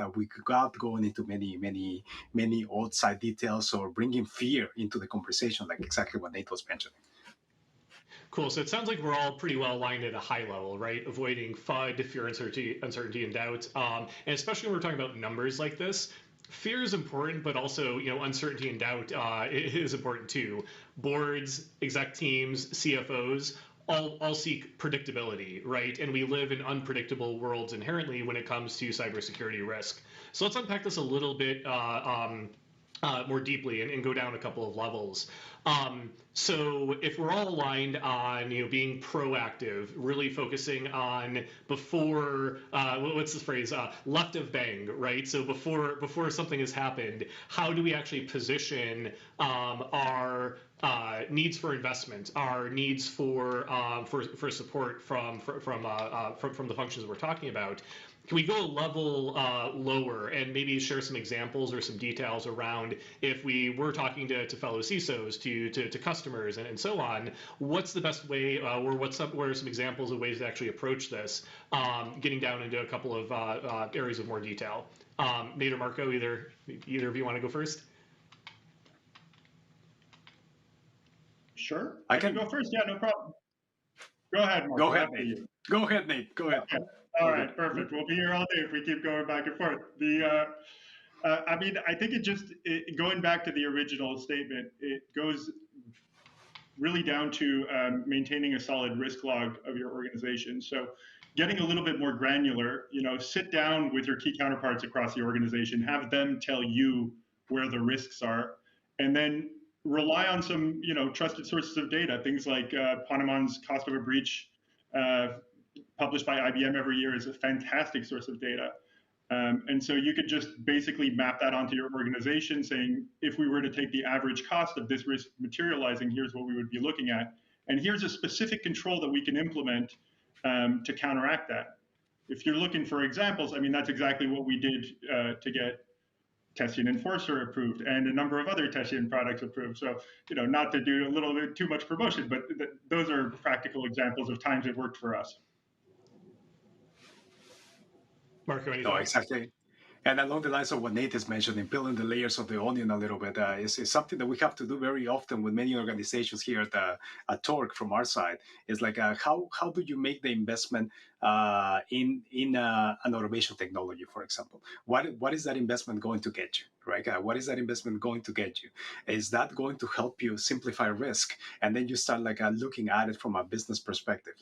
going into many outside details or bringing fear into the conversation, like exactly what Nate was mentioning. Cool. So it sounds like we're all pretty well aligned at a high level, right? Avoiding FUD, fear, uncertainty, and doubt. And especially when we're talking about numbers like this, fear is important, but also, uncertainty and doubt is important too. Boards, exec teams, CFOs all seek predictability, right? And we live in unpredictable worlds inherently when it comes to cybersecurity risk. So let's unpack this a little bit more deeply and go down a couple of levels. So if we're all aligned on being proactive, really focusing on before what's the phrase, left of bang, right? So before something has happened, how do we actually position our needs for investment, our needs for support from the functions we're talking about? Can we go a level lower and maybe share some examples or some details around if we were talking to fellow CISOs, to customers, and so on? What's the best way, or what are some examples of ways to actually approach this? Getting down into a couple of areas of more detail. Nate or Marco, either of you want to go first? Sure, I can go first. Yeah, no problem. Go ahead, Marco. Go ahead, Nate. Go ahead, Nate. Go ahead. Okay. All right, perfect. We'll be here all day if we keep going back and forth. I mean, I think going back to the original statement, it goes really down to maintaining a solid risk log of your organization. So getting a little bit more granular, sit down with your key counterparts across the organization, have them tell you where the risks are, and then rely on some, trusted sources of data, things like Ponemon's cost of a breach, published by IBM every year, is a fantastic source of data. And so you could just basically map that onto your organization, saying, if we were to take the average cost of this risk materializing, here's what we would be looking at. And here's a specific control that we can implement to counteract that. If you're looking for examples, I mean, that's exactly what we did to get Tessian Enforcer approved and a number of other Tessian products approved. So, not to do a little bit too much promotion, but those are practical examples of times it worked for us. Marco, any No, thoughts? exactly. And along the lines of what Nate is mentioning, peeling the layers of the onion a little bit, is something that we have to do very often with many organizations here at Torque from our side. Is like, how do you make the investment in an automation technology, for example? What is that investment going to get you, right? What is that investment going to get you? Is that going to help you simplify risk? And then you start looking at it from a business perspective.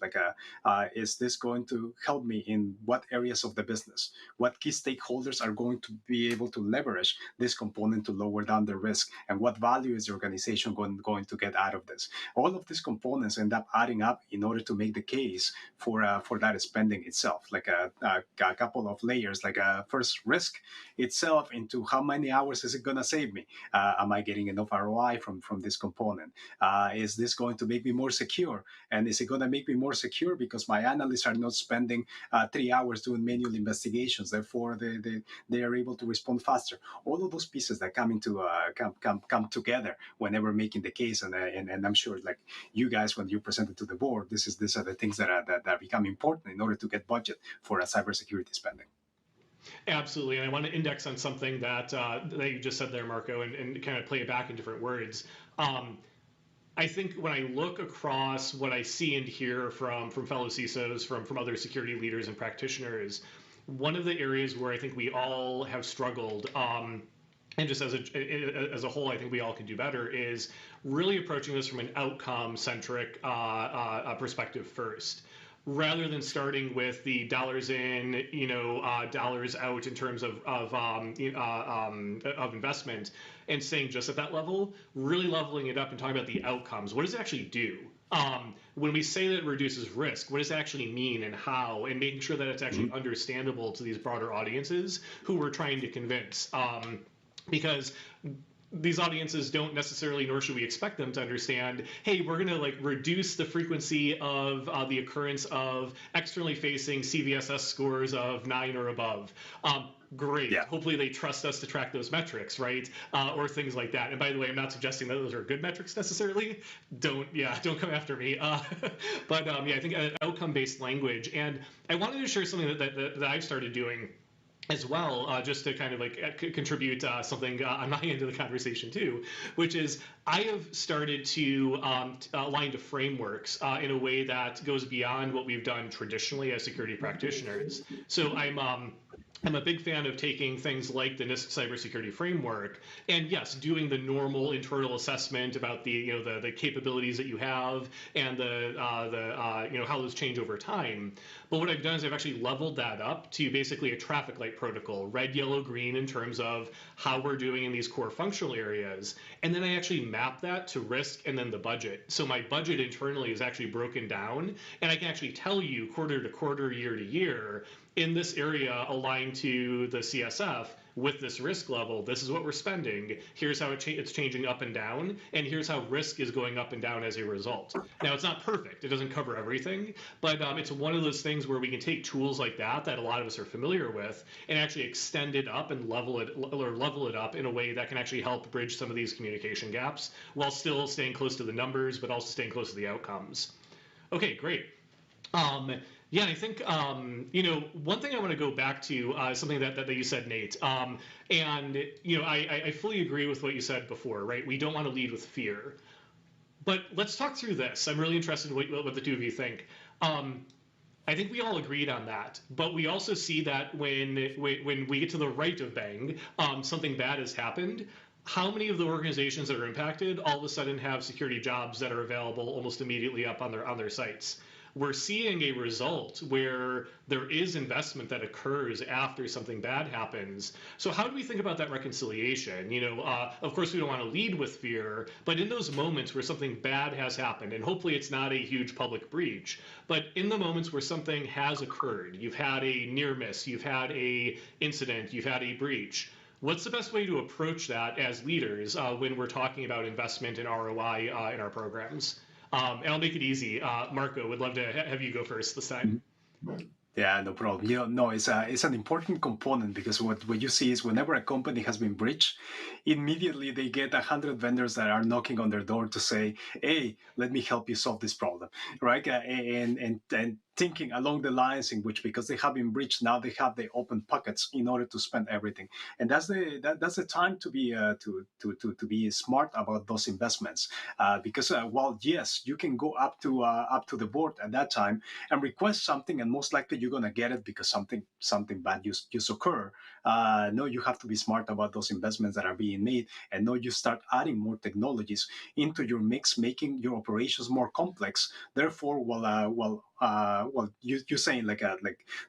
Is this going to help me in what areas of the business? What key stakeholders are going to be able to leverage this component to lower down the risk, and what value is the organization going to get out of this? All of these components end up adding up in order to make the case for that spending itself. Like a couple of layers, first risk itself into how many hours is it going to save me? Am I getting enough ROI from this component? Is this going to make me more secure? And is it going to make me more secure because my analysts are not spending 3 hours doing manual investigations, therefore they are able to respond faster? All of those pieces that come together whenever making the case, and I'm sure you guys, when you present it to the board, these are the things that become important in order to get budget for a cybersecurity spending. Absolutely, and I want to index on something that you just said there, Marco, and kind of play it back in different words. I think when I look across what I see and hear from fellow CISOs, from other security leaders and practitioners, one of the areas where I think we all have struggled, and just as a whole, I think we all can do better, is really approaching this from an outcome-centric perspective first, rather than starting with the dollars in, dollars out in terms of investment, and staying just at that level, really leveling it up and talking about the outcomes. What does it actually do? When we say that it reduces risk, what does it actually mean and how, and making sure that it's actually understandable to these broader audiences who we're trying to convince. Because these audiences don't necessarily, nor should we expect them to understand, hey, we're going to reduce the frequency of the occurrence of externally facing CVSS scores of 9 or above. Great. Yeah. Hopefully they trust us to track those metrics, right? Or things like that. And by the way, I'm not suggesting that those are good metrics necessarily. Don't come after me. But I think outcome-based language. And I wanted to share something that I've started doing as well, just to kind of contribute something on my end of the conversation too, which is I have started to align to frameworks in a way that goes beyond what we've done traditionally as security practitioners. So I'm a big fan of taking things like the NIST cybersecurity framework and, yes, doing the normal internal assessment about the capabilities that you have and how those change over time. But what I've done is I've actually leveled that up to basically a traffic light protocol, red, yellow, green, in terms of how we're doing in these core functional areas. And then I actually map that to risk and then the budget. So my budget internally is actually broken down, and I can actually tell you quarter to quarter, year to year, in this area aligned to the CSF with this risk level, this is what we're spending. Here's how it's changing up and down, and here's how risk is going up and down as a result. Now, it's not perfect. It doesn't cover everything, but it's one of those things where we can take tools like that a lot of us are familiar with and actually extend it up and level it up in a way that can actually help bridge some of these communication gaps while still staying close to the numbers, but also staying close to the outcomes. Okay, great. Yeah, I think, one thing I want to go back to something that you said, Nate, and, I fully agree with what you said before, right? We don't want to lead with fear. But let's talk through this. I'm really interested in what the two of you think. I think we all agreed on that, but we also see that when we get to the right of bang, something bad has happened. How many of the organizations that are impacted all of a sudden have security jobs that are available almost immediately up on their sites? We're seeing a result where there is investment that occurs after something bad happens. So how do we think about that reconciliation? Of course, we don't want to lead with fear, but in those moments where something bad has happened, and hopefully it's not a huge public breach, but in the moments where something has occurred, you've had a near miss, you've had a incident, you've had a breach, what's the best way to approach that as leaders when we're talking about investment and ROI in our programs? And I'll make it easy. Marco, would love to have you go first this time. Yeah, no problem. No, it's an important component because what you see is whenever a company has been breached, immediately they get 100 vendors that are knocking on their door to say, "Hey, let me help you solve this problem," right? And thinking along the lines in which because they have been breached, now they have the open pockets in order to spend everything, and that's the time to be to be smart about those investments because while yes, you can go up to the board at that time and request something, and most likely you're gonna get it because something bad just occur. No, you have to be smart about those investments that are being made, and no, you start adding more technologies into your mix, making your operations more complex. Therefore, well, you're saying like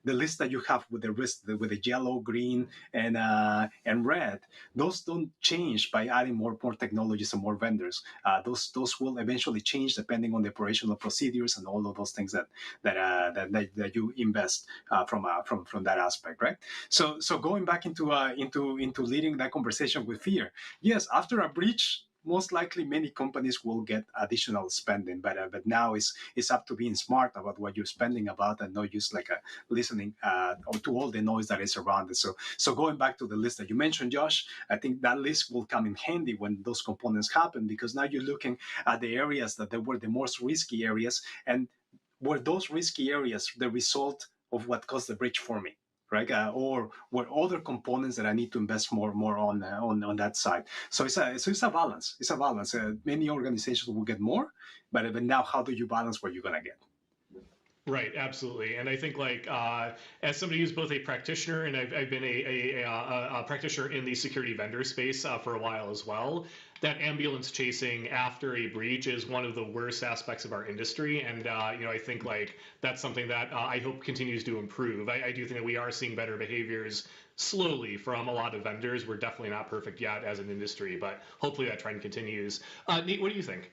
the list that you have with the risk with the yellow, green, and red, those don't change by adding more technologies and more vendors. Those will eventually change depending on the operational procedures and all of those things that you invest from that aspect, right? So going back into leading that conversation with fear. Yes, after a breach, most likely many companies will get additional spending, but now it's up to being smart about what you're spending about and not just like listening to all the noise that is around it. So going back to the list that you mentioned, Josh, I think that list will come in handy when those components happen because now you're looking at the areas that they were the most risky areas, and were those risky areas the result of what caused the breach for me, right? Or were other components that I need to invest more on that side? So it's a balance. It's a balance. Many organizations will get more, but now how do you balance what you're gonna get? Right, absolutely, and I think like as somebody who's both a practitioner and I've been a practitioner in the security vendor space for a while as well. That ambulance chasing after a breach is one of the worst aspects of our industry, and I think like that's something that I hope continues to improve. I do think that we are seeing better behaviors slowly from a lot of vendors. We're definitely not perfect yet as an industry, but hopefully that trend continues. Nate, what do you think?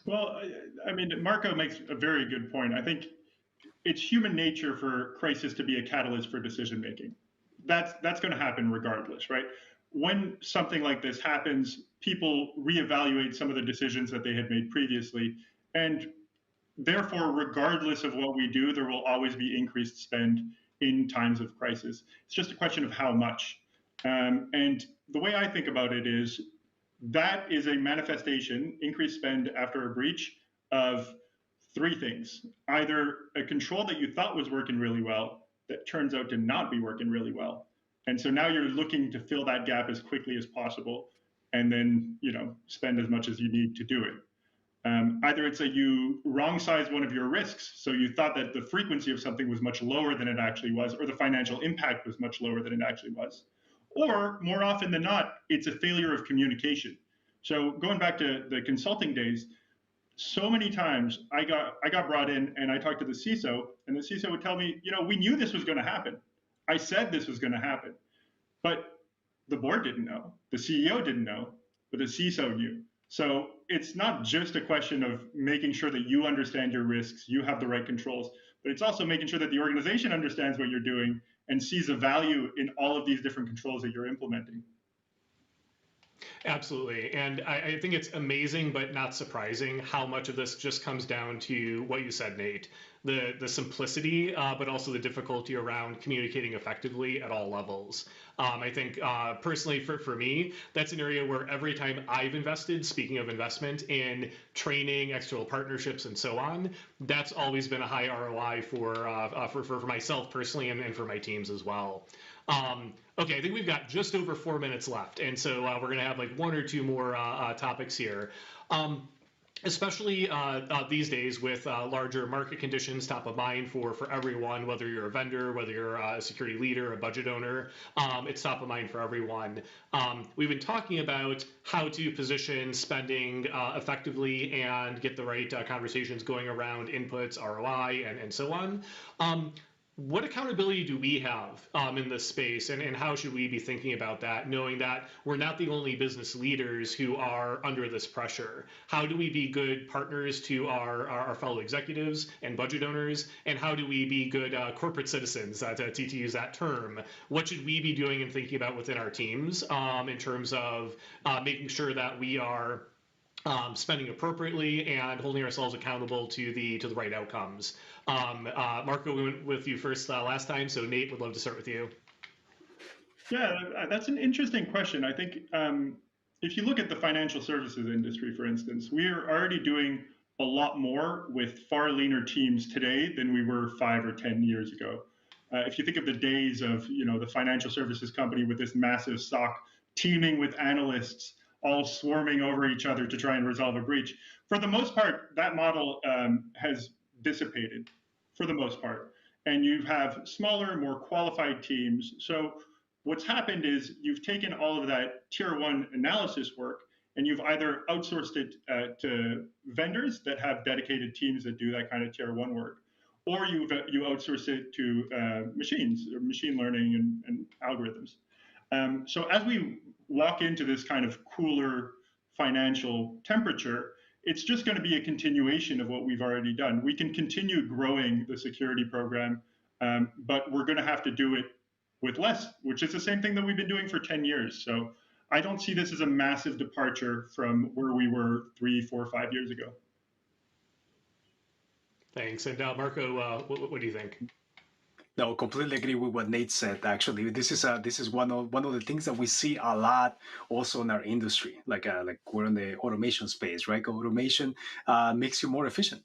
Well, I mean, Marco makes a very good point. I think it's human nature for crisis to be a catalyst for decision making. That's going to happen regardless, right? When something like this happens, people reevaluate some of the decisions that they had made previously, and therefore, regardless of what we do, there will always be increased spend in times of crisis. It's just a question of how much. And the way I think about it is that is a manifestation, increased spend after a breach, of three things. Either a control that you thought was working really well that turns out to not be working really well. And so now you're looking to fill that gap as quickly as possible and then, spend as much as you need to do it. Either it's that you wrong sized one of your risks, so you thought that the frequency of something was much lower than it actually was, or the financial impact was much lower than it actually was. Or more often than not, it's a failure of communication. So going back to the consulting days, so many times I got brought in and I talked to the CISO, and the CISO would tell me, we knew this was going to happen. I said this was going to happen, but the board didn't know, the CEO didn't know, but the CISO knew. So it's not just a question of making sure that you understand your risks, you have the right controls, but it's also making sure that the organization understands what you're doing and sees a value in all of these different controls that you're implementing. Absolutely. And I think it's amazing, but not surprising, how much of this just comes down to what you said, Nate, the simplicity, but also the difficulty around communicating effectively at all levels. I think personally for me, that's an area where every time I've invested, speaking of investment, in training, external partnerships, and so on, that's always been a high ROI for myself personally and for my teams as well. Okay, I think we've got just over 4 minutes left, and so we're going to have like one or two more topics here. Especially these days with larger market conditions top of mind for everyone, whether you're a vendor, whether you're a security leader, a budget owner, it's top of mind for everyone. We've been talking about how to position spending effectively and get the right conversations going around inputs, ROI, and so on. What accountability do we have in this space, and how should we be thinking about that, knowing that we're not the only business leaders who are under this pressure? How do we be good partners to our fellow executives and budget owners, and how do we be good corporate citizens, to use that term? What should we be doing and thinking about within our teams in terms of making sure that we are spending appropriately, and holding ourselves accountable to the right outcomes. Marco, we went with you first last time, so Nate, would love to start with you. Yeah, that's an interesting question. I think if you look at the financial services industry, for instance, we are already doing a lot more with far leaner teams today than we were 5 or 10 years ago. If you think of the days of the financial services company with this massive SOC teaming with analysts all swarming over each other to try and resolve a breach, for the most part, that model has dissipated for the most part. And you have smaller, more qualified teams. So what's happened is you've taken all of that tier one analysis work and you've either outsourced it to vendors that have dedicated teams that do that kind of tier one work, or you outsource it to machines, or machine learning and algorithms. So as we walk into this kind of cooler financial temperature, it's just going to be a continuation of what we've already done. We can continue growing the security program, but we're going to have to do it with less, which is the same thing that we've been doing for 10 years. So I don't see this as a massive departure from where we were 3, 4, 5 years ago. Thanks. And Marco, what do you think? No, completely agree with what Nate said. Actually, this is one of the things that we see a lot also in our industry. Like we're in the automation space, right? Automation makes you more efficient.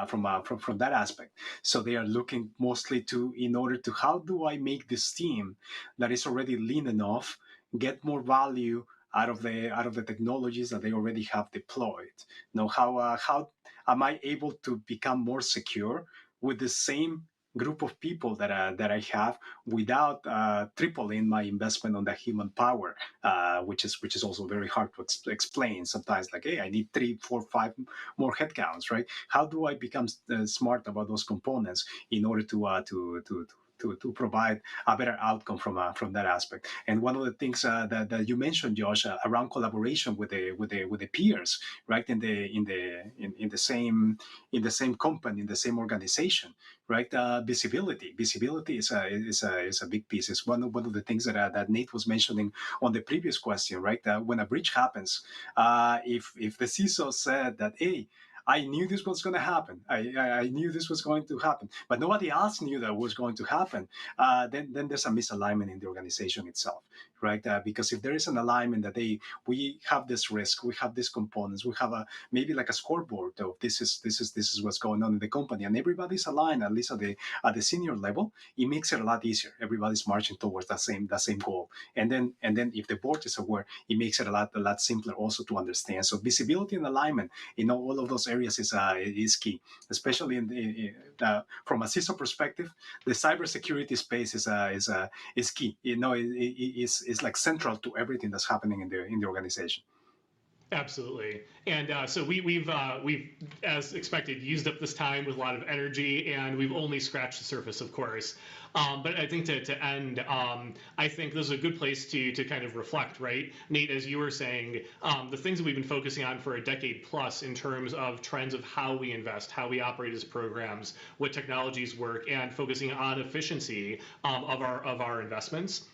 From that aspect, so they are looking mostly in order to how do I make this team that is already lean enough get more value out of the technologies that they already have deployed. How am I able to become more secure with the same group of people that I have without tripling my investment on the human power, which is also very hard to explain sometimes. Like, hey, I need 3, 4, 5 more headcounts, right? How do I become smart about those components in order to provide a better outcome from that aspect? And one of the things that you mentioned, Josh, around collaboration with the peers, right, in the same company, in the same organization, right? Visibility is a big piece. It's one of the things that Nate was mentioning on the previous question, right? When a breach happens, if the CISO said that, hey, I knew this was going to happen. I knew this was going to happen, but nobody else knew that was going to happen. Then there's a misalignment in the organization itself, right? Because if there is an alignment that we have this risk, we have these components, we have maybe like a scoreboard of this is what's going on in the company, and everybody's aligned at least at the senior level. It makes it a lot easier. Everybody's marching towards that same goal, and then if the board is aware, it makes it a lot simpler also to understand. So visibility and alignment in all of those areas is key, especially from a CISO perspective. The cybersecurity space is key. It's like central to everything that's happening in the organization. Absolutely. And so we've, as expected, used up this time with a lot of energy, and we've only scratched the surface, of course. But I think to end, I think this is a good place to kind of reflect, right? Nate, as you were saying, the things that we've been focusing on for a decade plus in terms of trends of how we invest, how we operate as programs, what technologies work, and focusing on efficiency of our investments.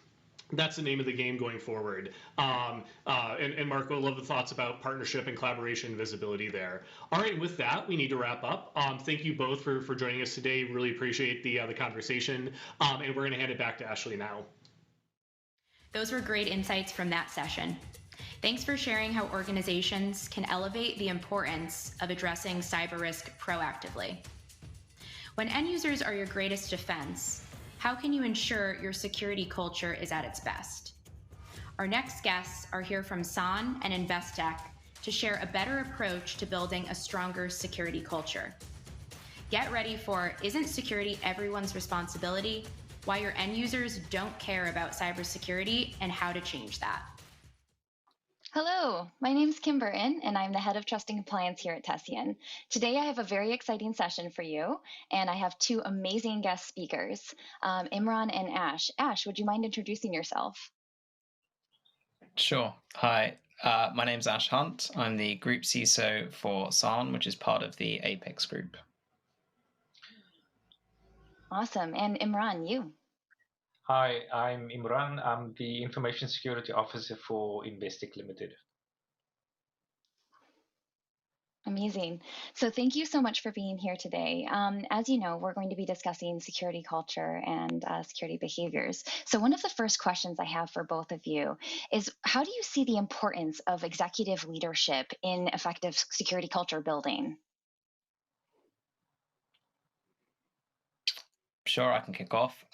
That's the name of the game going forward. And Marco, love the thoughts about partnership and collaboration, visibility there. All right, with that, we need to wrap up. Thank you both for joining us today. Really appreciate the conversation. And we're going to hand it back to Ashley now. Those were great insights from that session. Thanks for sharing how organizations can elevate the importance of addressing cyber risk proactively. When end users are your greatest defense, how can you ensure your security culture is at its best? Our next guests are here from SAN and Investec to share a better approach to building a stronger security culture. Get ready for Isn't Security Everyone's Responsibility? Why your end users don't care about cybersecurity and how to change that. Hello, my name is Kim Burton, and I'm the head of Trust and Compliance here at Tessian. Today, I have a very exciting session for you, and I have two amazing guest speakers, Imran and Ash. Ash, would you mind introducing yourself? Sure. Hi, my name's Ash Hunt. I'm the Group CISO for SAN, which is part of the Apex Group. Awesome. And Imran, you? Hi, I'm Imran. I'm the Information Security Officer for Investec Limited. Amazing. So thank you so much for being here today. As you know, we're going to be discussing security culture and security behaviors. So one of the first questions I have for both of you is, how do you see the importance of executive leadership in effective security culture building? Sure, I can kick off.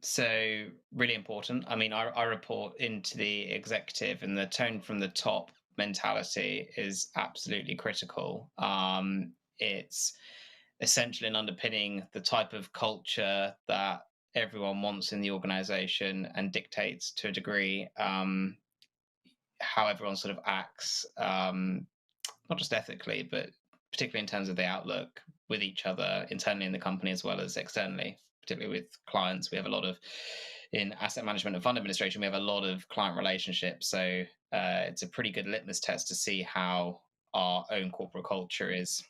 So really important. I mean, I report into the executive, and the tone from the top mentality is absolutely critical. It's essential in underpinning the type of culture that everyone wants in the organization and dictates to a degree how everyone sort of acts, not just ethically, but particularly in terms of the outlook with each other internally in the company as well as externally, particularly with clients. We have a lot of, in asset management and fund administration, we have a lot of client relationships. So it's a pretty good litmus test to see how our own corporate culture is,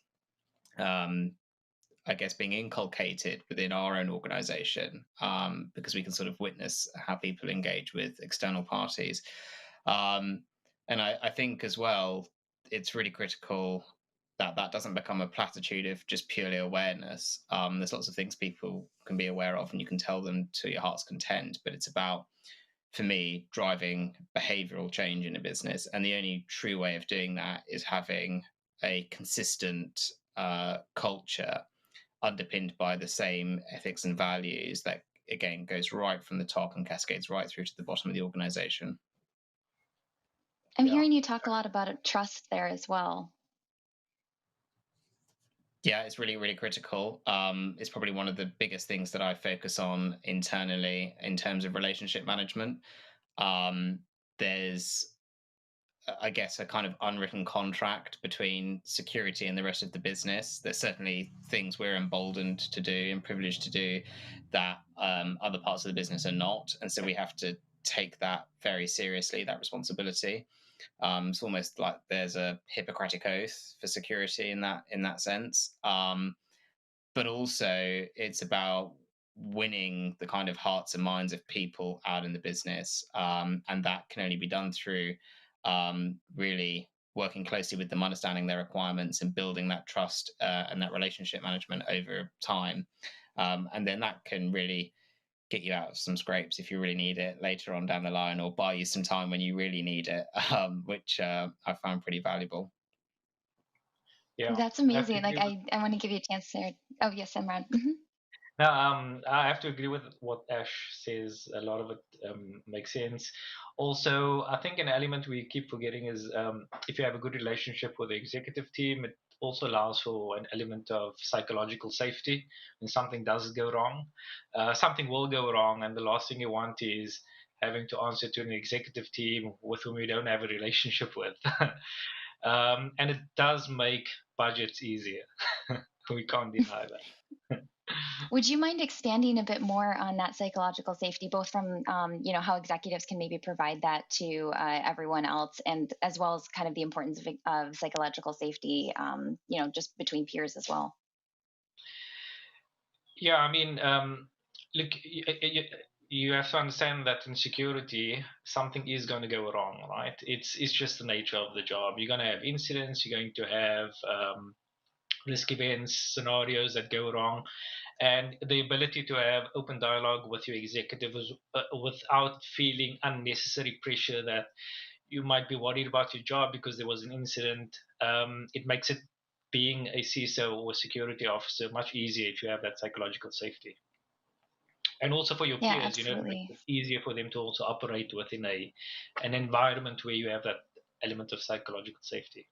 I guess, being inculcated within our own organization, because we can sort of witness how people engage with external parties. And I think as well, it's really critical that that doesn't become a platitude of just purely awareness. There's lots of things people can be aware of, and you can tell them to your heart's content, but it's about, for me, driving behavioral change in a business. And the only true way of doing that is having a consistent culture underpinned by the same ethics and values that, again, goes right from the top and cascades right through to the bottom of the organization. I'm hearing you talk a lot about trust there as well. Yeah, it's really, really critical. It's probably one of the biggest things that I focus on internally in terms of relationship management. There's, I guess, a kind of unwritten contract between security and the rest of the business. There's certainly things we're emboldened to do and privileged to do that other parts of the business are not. And so we have to take that very seriously, that responsibility. It's almost like there's a Hippocratic oath for security in that sense. But also it's about winning the kind of hearts and minds of people out in the business, and that can only be done through really working closely with them, understanding their requirements, and building that trust and that relationship management over time. And then that can really get you out of some scrapes if you really need it later on down the line, or buy you some time when you really need it, which I found pretty valuable. Yeah, That's amazing. Like, I want to give you a chance there. Oh, yes, Imran. Now, I have to agree with what Ash says. A lot of it makes sense. Also, I think an element we keep forgetting is if you have a good relationship with the executive team, it also allows for an element of psychological safety when something does go wrong. Something will go wrong, and the last thing you want is having to answer to an executive team with whom you don't have a relationship with. And it does make budgets easier. We can't deny that. Would you mind expanding a bit more on that psychological safety, both from how executives can maybe provide that to everyone else, and as well as kind of the importance of psychological safety, just between peers as well? Yeah, I mean, look, you have to understand that in security, something is going to go wrong, right? It's just the nature of the job. You're going to have incidents. You're going to have risk events, scenarios that go wrong, and the ability to have open dialogue with your executives without feeling unnecessary pressure that you might be worried about your job because there was an incident. It makes it, being a CISO or a security officer, much easier if you have that psychological safety. And also for your Yeah, peers, it makes absolutely. it easier for them to also operate within an environment where you have that element of psychological safety.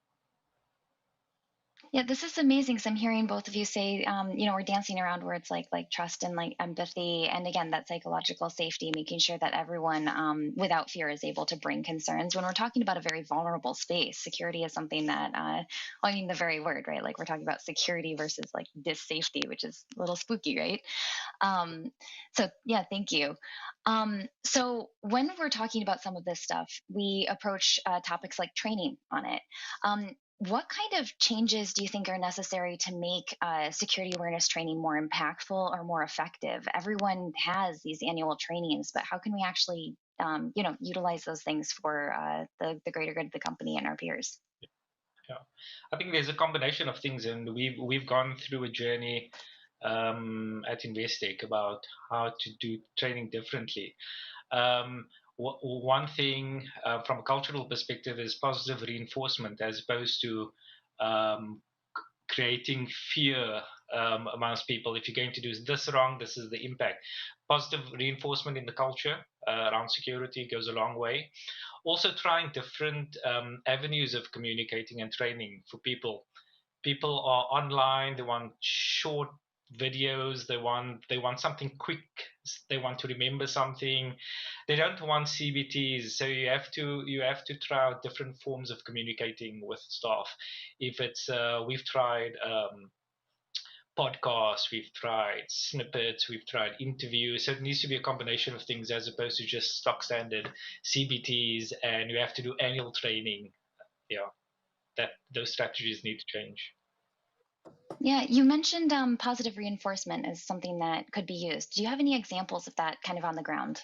Yeah, this is amazing. So I'm hearing both of you say, we're dancing around words like trust and like empathy, and again, that psychological safety, making sure that everyone, without fear, is able to bring concerns. When we're talking about a very vulnerable space, security is something that, I mean, the very word, right? Like, we're talking about security versus like safety, which is a little spooky, right? So yeah, thank you. So when we're talking about some of this stuff, we approach topics like training on it. What kind of changes do you think are necessary to make security awareness training more impactful or more effective? Everyone has these annual trainings, but how can we actually, utilize those things for the greater good of the company and our peers? Yeah, I think there's a combination of things, and we've gone through a journey at Investec about how to do training differently. One thing from a cultural perspective is positive reinforcement, as opposed to creating fear amongst people. If you're going to do this wrong, this is the impact. Positive reinforcement in the culture around security goes a long way. Also trying different avenues of communicating and training for people. People are online, they want short videos, they want something quick, they want to remember something, they don't want CBTs. So you have to try out different forms of communicating with staff. If it's we've tried podcasts, we've tried snippets, we've tried interviews. So it needs to be a combination of things, as opposed to just stock standard CBTs and you have to do annual training. Yeah, that those strategies need to change. Yeah, you mentioned positive reinforcement as something that could be used. Do you have any examples of that kind of on the ground?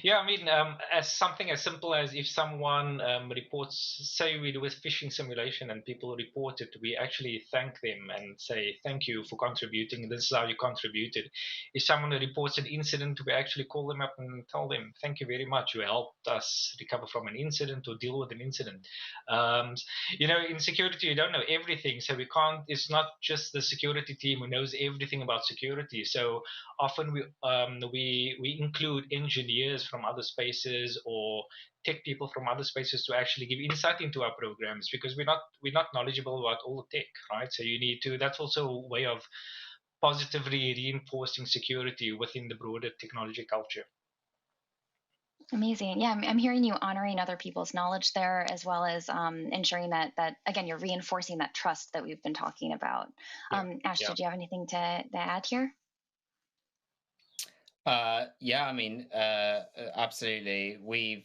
Yeah, I mean, as something as simple as if someone reports, say we do a phishing simulation and people report it, we actually thank them and say, thank you for contributing. This is how you contributed. If someone reports an incident, we actually call them up and tell them, thank you very much. You helped us recover from an incident or deal with an incident. In security, you don't know everything. So we can't, it's not just the security team who knows everything about security. So often we include engineers from other spaces or tech people from other spaces to actually give insight into our programs, because we're not knowledgeable about all the tech, right? So you need to, that's also a way of positively reinforcing security within the broader technology culture. Amazing. Yeah, I'm hearing you honoring other people's knowledge there, as well as ensuring that again, you're reinforcing that trust that we've been talking about. Ash, did you have anything to add here? Yeah, I mean, absolutely. We've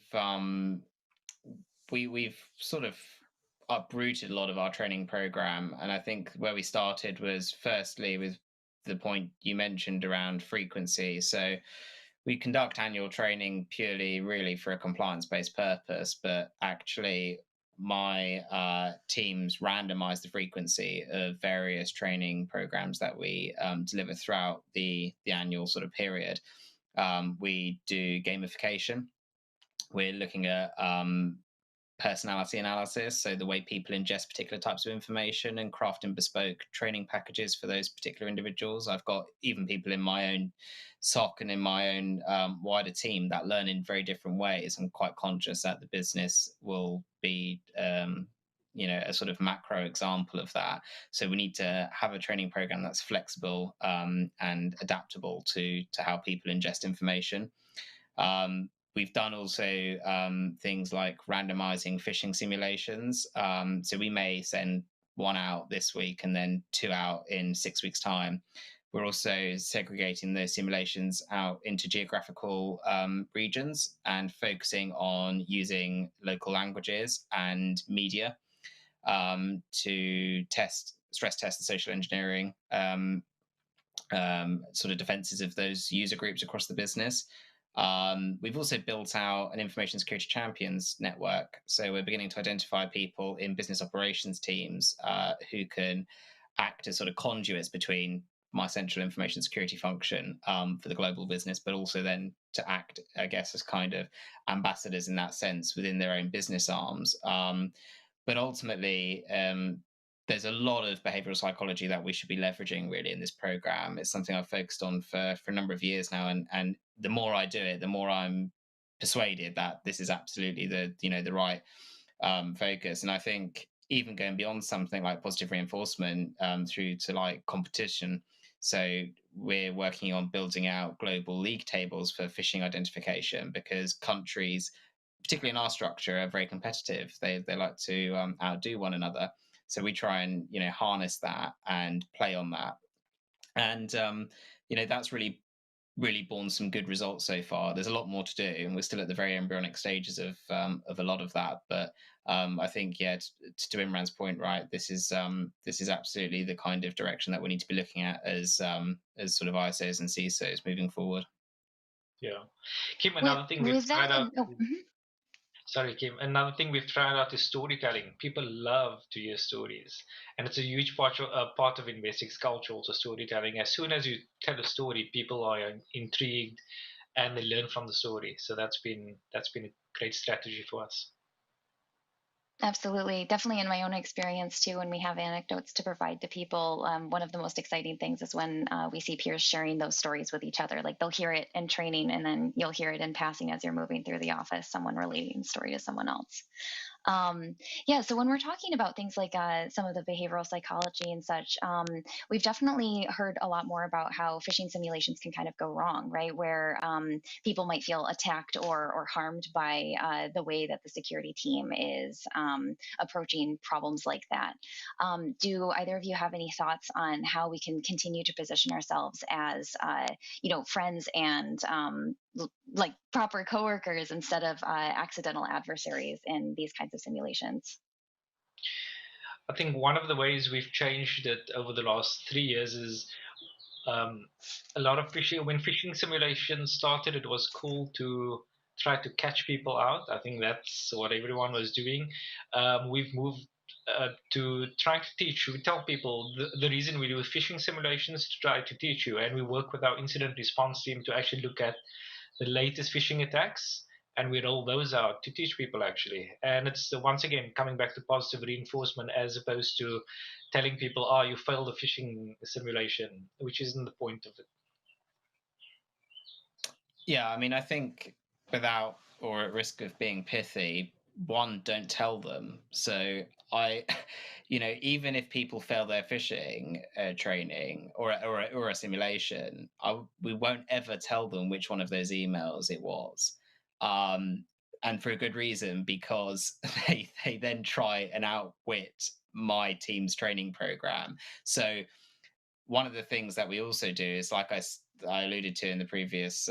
sort of uprooted a lot of our training program, and I think where we started was firstly with the point you mentioned around frequency. So we conduct annual training purely really for a compliance-based purpose, but actually my teams randomize the frequency of various training programs that we deliver throughout the annual sort of period. We do gamification. We're looking at personality analysis, so the way people ingest particular types of information, and crafting bespoke training packages for those particular individuals. I've got even people in my own SOC and in my own wider team that learn in very different ways. I'm quite conscious that the business will be a sort of macro example of that. So we need to have a training program that's flexible and adaptable to how people ingest information. We've done also things like randomizing phishing simulations. So we may send one out this week and then 2 out in 6 weeks' time. We're also segregating those simulations out into geographical regions and focusing on using local languages and media to stress test the social engineering sort of defenses of those user groups across the business. We've also built out an information security champions network. So we're beginning to identify people in business operations teams who can act as sort of conduits between my central information security function for the global business, but also then to act, I guess, as kind of ambassadors in that sense within their own business arms. But ultimately, there's a lot of behavioral psychology that we should be leveraging really in this program. It's something I've focused on for a number of years now, and the more I do it, the more I'm persuaded that this is absolutely the right focus. And I think even going beyond something like positive reinforcement through to like competition. So we're working on building out global league tables for phishing identification, because countries, particularly in our structure, are very competitive. They like to outdo one another. So we try and harness that and play on that, and that's really borne some good results so far. There's a lot more to do, and we're still at the very embryonic stages of a lot of that. But I think, to Imran's point, right, this is absolutely the kind of direction that we need to be looking at as sort of ISOs and CISOs moving forward. Yeah, Kim, another thing we've tried out. Sorry, Kim. Another thing we've tried out is storytelling. People love to hear stories, and it's a huge part of Investig's culture, also storytelling. As soon as you tell a story, people are intrigued and they learn from the story. So that's been a great strategy for us. Absolutely. Definitely in my own experience too, when we have anecdotes to provide to people, one of the most exciting things is when we see peers sharing those stories with each other. Like they'll hear it in training and then you'll hear it in passing as you're moving through the office, someone relating the story to someone else. Yeah, so when we're talking about things like some of the behavioral psychology and such, we've definitely heard a lot more about how phishing simulations can kind of go wrong, right? Where people might feel attacked or harmed by the way that the security team is approaching problems like that. Do either of you have any thoughts on how we can continue to position ourselves as, friends and like proper coworkers instead of accidental adversaries in these kinds of simulations? I think one of the ways we've changed it over the last 3 years is a lot of phishing. When phishing simulations started, it was cool to try to catch people out. I think that's what everyone was doing. We've moved to trying to teach. We tell people the reason we do phishing simulations to try to teach you, and we work with our incident response team to actually look at the latest phishing attacks, and we roll those out to teach people actually. And it's once again coming back to positive reinforcement as opposed to telling people, "Oh, you failed a phishing simulation," which isn't the point of it. Yeah, I mean, I think without or at risk of being pithy, one, don't tell them. So I, even if people fail their phishing training or a simulation, we won't ever tell them which one of those emails it was. And for a good reason, because they then try and outwit my team's training program. So one of the things that we also do is, like I alluded to in the previous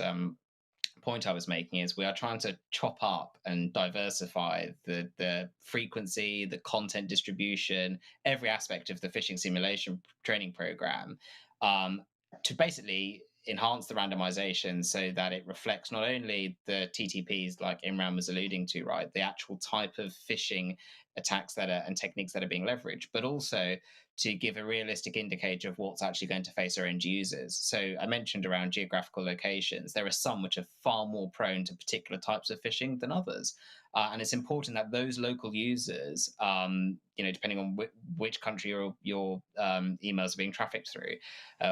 point I was making, is we are trying to chop up and diversify the frequency, the content distribution, every aspect of the phishing simulation training program, to basically enhance the randomization so that it reflects not only the TTPs like Imran was alluding to, right, the actual type of phishing attacks that are and techniques that are being leveraged, but also to give a realistic indicator of what's actually going to face our end users. So I mentioned around geographical locations. There are some which are far more prone to particular types of phishing than others. And it's important that those local users, depending on which country your emails are being trafficked through,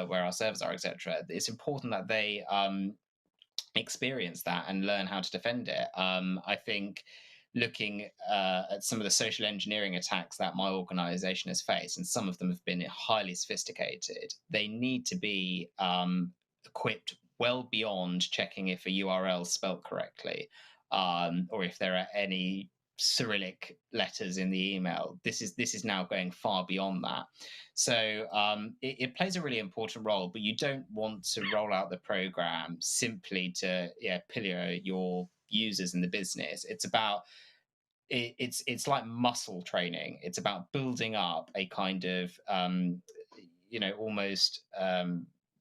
where our servers are, etc., it's important that they experience that and learn how to defend it. I think looking at some of the social engineering attacks that my organization has faced, and some of them have been highly sophisticated, they need to be equipped well beyond checking if a URL is spelled correctly, or if there are any Cyrillic letters in the email. This is now going far beyond that. So it plays a really important role, but you don't want to roll out the program simply to pillar your users in the business. It's about it's like muscle training. It's about building up a kind of almost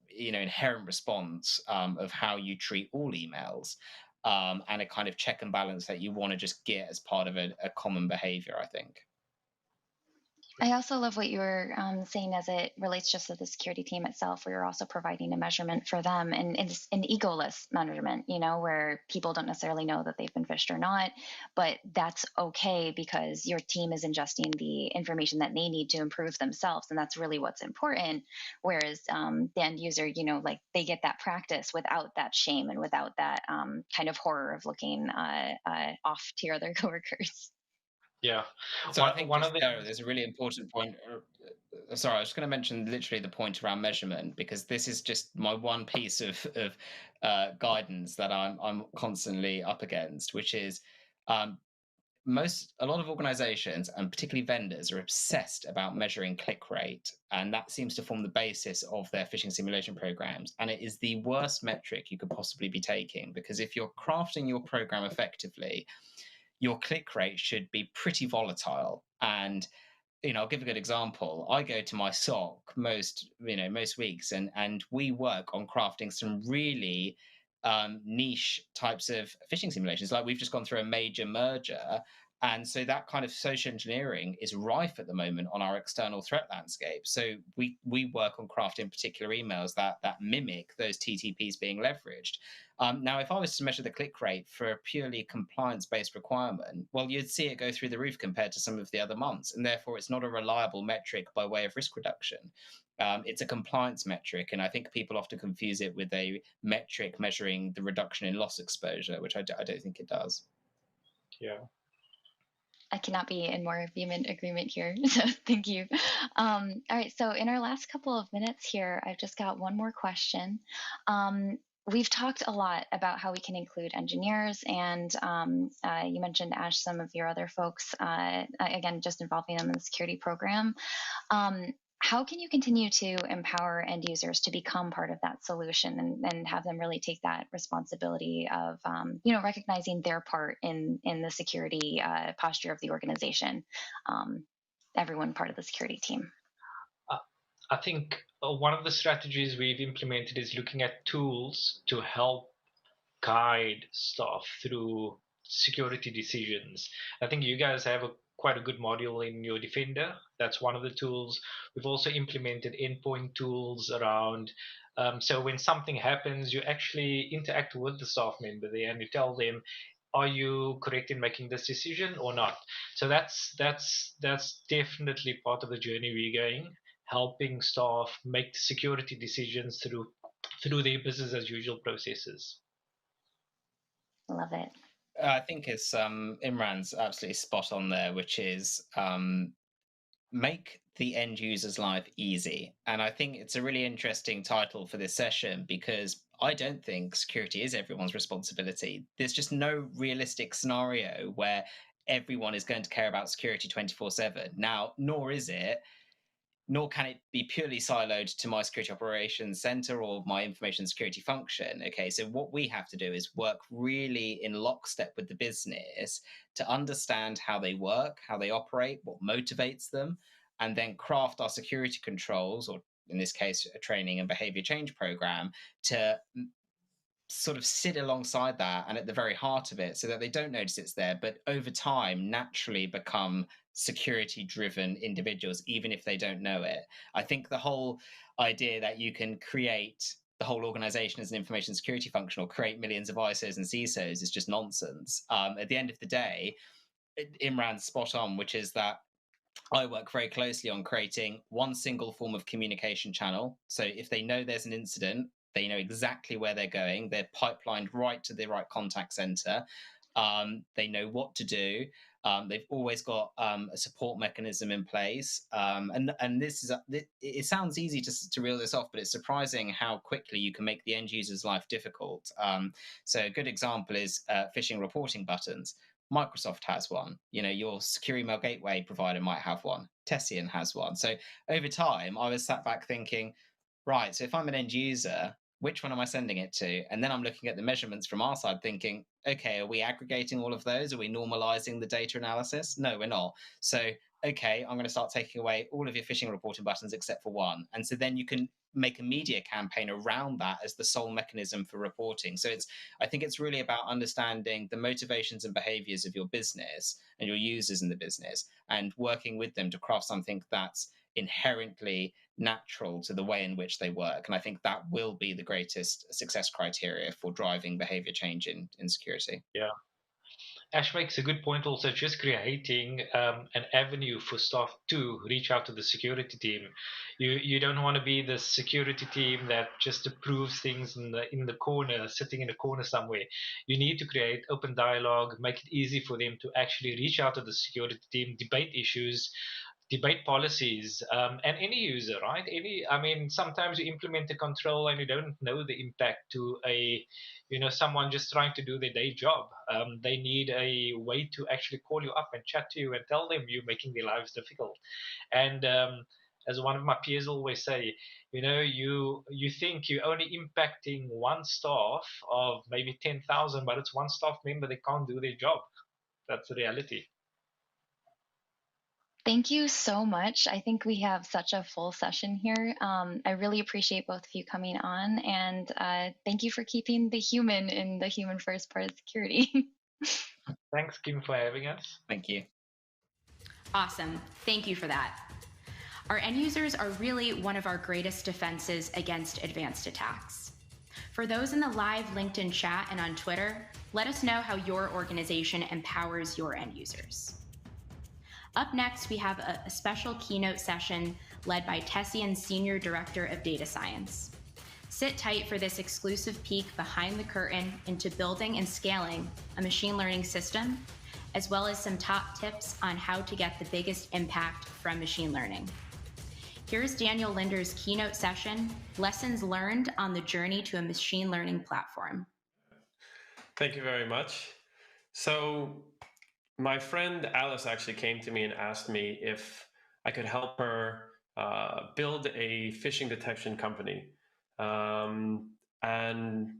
inherent response of how you treat all emails, and a kind of check and balance that you want to just get as part of a common behavior, I think. I also love what you were saying as it relates just to the security team itself, where you're also providing a measurement for them, and it's an egoless measurement, where people don't necessarily know that they've been phished or not, but that's okay because your team is ingesting the information that they need to improve themselves, and that's really what's important. Whereas the end user, like they get that practice without that shame and without that kind of horror of looking off to your other coworkers. Yeah. So I think there's a really important point. Sorry, I was going to mention literally the point around measurement, because this is just my one piece of guidance that I'm constantly up against, which is a lot of organizations, and particularly vendors, are obsessed about measuring click rate, and that seems to form the basis of their phishing simulation programs. And it is the worst metric you could possibly be taking, because if you're crafting your program effectively, your click rate should be pretty volatile. And I'll give a good example. I go to my SOC most weeks, and we work on crafting some really niche types of phishing simulations. Like we've just gone through a major merger, and so that kind of social engineering is rife at the moment on our external threat landscape. So we work on crafting particular emails that mimic those TTPs being leveraged. Now, if I was to measure the click rate for a purely compliance-based requirement, well, you'd see it go through the roof compared to some of the other months, and therefore it's not a reliable metric by way of risk reduction. It's a compliance metric, and I think people often confuse it with a metric measuring the reduction in loss exposure, which I don't think it does. Yeah. I cannot be in more vehement agreement here, so thank you. All right, so in our last couple of minutes here, I've just got one more question. We've talked a lot about how we can include engineers, and you mentioned, Ash, some of your other folks, again, just involving them in the security program. How can you continue to empower end users to become part of that solution and have them really take that responsibility of recognizing their part in the security posture of the organization, everyone part of the security team? I think one of the strategies we've implemented is looking at tools to help guide staff through security decisions. I think you guys have quite a good module in your Defender. That's one of the tools. We've also implemented endpoint tools around. So when something happens, you actually interact with the staff member there and you tell them, are you correct in making this decision or not? So that's definitely part of the journey we're going, helping staff make security decisions through their business as usual processes. Love it. I think it's Imran's absolutely spot on there, which is make the end user's life easy. And I think it's a really interesting title for this session because I don't think security is everyone's responsibility. There's just no realistic scenario where everyone is going to care about security 24/7. Now, nor can it be purely siloed to my security operations center or my information security function. Okay, so what we have to do is work really in lockstep with the business to understand how they work, how they operate, what motivates them, and then craft our security controls, or in this case, a training and behavior change program, to sort of sit alongside that and at the very heart of it so that they don't notice it's there, but over time naturally become security driven individuals, even if they don't know it. I think the whole idea that you can create the whole organization as an information security function or create millions of ISOs and CISOs is just nonsense. At the end of the day, Imran's spot on, which is that I work very closely on creating one single form of communication channel. So if they know there's an incident, they know exactly where they're going. They're pipelined right to the right contact center. They know what to do. They've always got a support mechanism in place. And this is it sounds easy to reel this off, but it's surprising how quickly you can make the end user's life difficult. So a good example is phishing reporting buttons. Microsoft has one. Your secure email gateway provider might have one. Tessian has one. So over time, I was sat back thinking, right, so if I'm an end user, which one am I sending it to? And then I'm looking at the measurements from our side thinking, okay, are we aggregating all of those? Are we normalizing the data analysis? No, we're not. So, okay, I'm going to start taking away all of your phishing reporting buttons except for one. And so then you can make a media campaign around that as the sole mechanism for reporting. So I think it's really about understanding the motivations and behaviors of your business and your users in the business and working with them to craft something that's inherently natural to the way in which they work. And I think that will be the greatest success criteria for driving behavior change in security. Yeah. Ash makes a good point also, just creating an avenue for staff to reach out to the security team. You don't want to be the security team that just approves things in the corner, sitting in a corner somewhere. You need to create open dialogue, make it easy for them to actually reach out to the security team, debate issues, debate policies, and any user, right? Sometimes you implement a control and you don't know the impact to someone just trying to do their day job. They need a way to actually call you up and chat to you and tell them you're making their lives difficult. And as one of my peers always say, you think you're only impacting one staff of maybe 10,000, but it's one staff member, they can't do their job. That's the reality. Thank you so much. I think we have such a full session here. I really appreciate both of you coming on, and thank you for keeping the human in the human first part of security. Thanks, Kim, for having us. Thank you. Awesome. Thank you for that. Our end users are really one of our greatest defenses against advanced attacks. For those in the live LinkedIn chat and on Twitter, let us know how your organization empowers your end users. Up next, we have a special keynote session led by Tessian's Senior Director of Data Science. Sit tight for this exclusive peek behind the curtain into building and scaling a machine learning system, as well as some top tips on how to get the biggest impact from machine learning. Here's Daniel Linder's keynote session, Lessons Learned on the Journey to a Machine Learning Platform. Thank you very much. So my friend Alice actually came to me and asked me if I could help her build a phishing detection company. And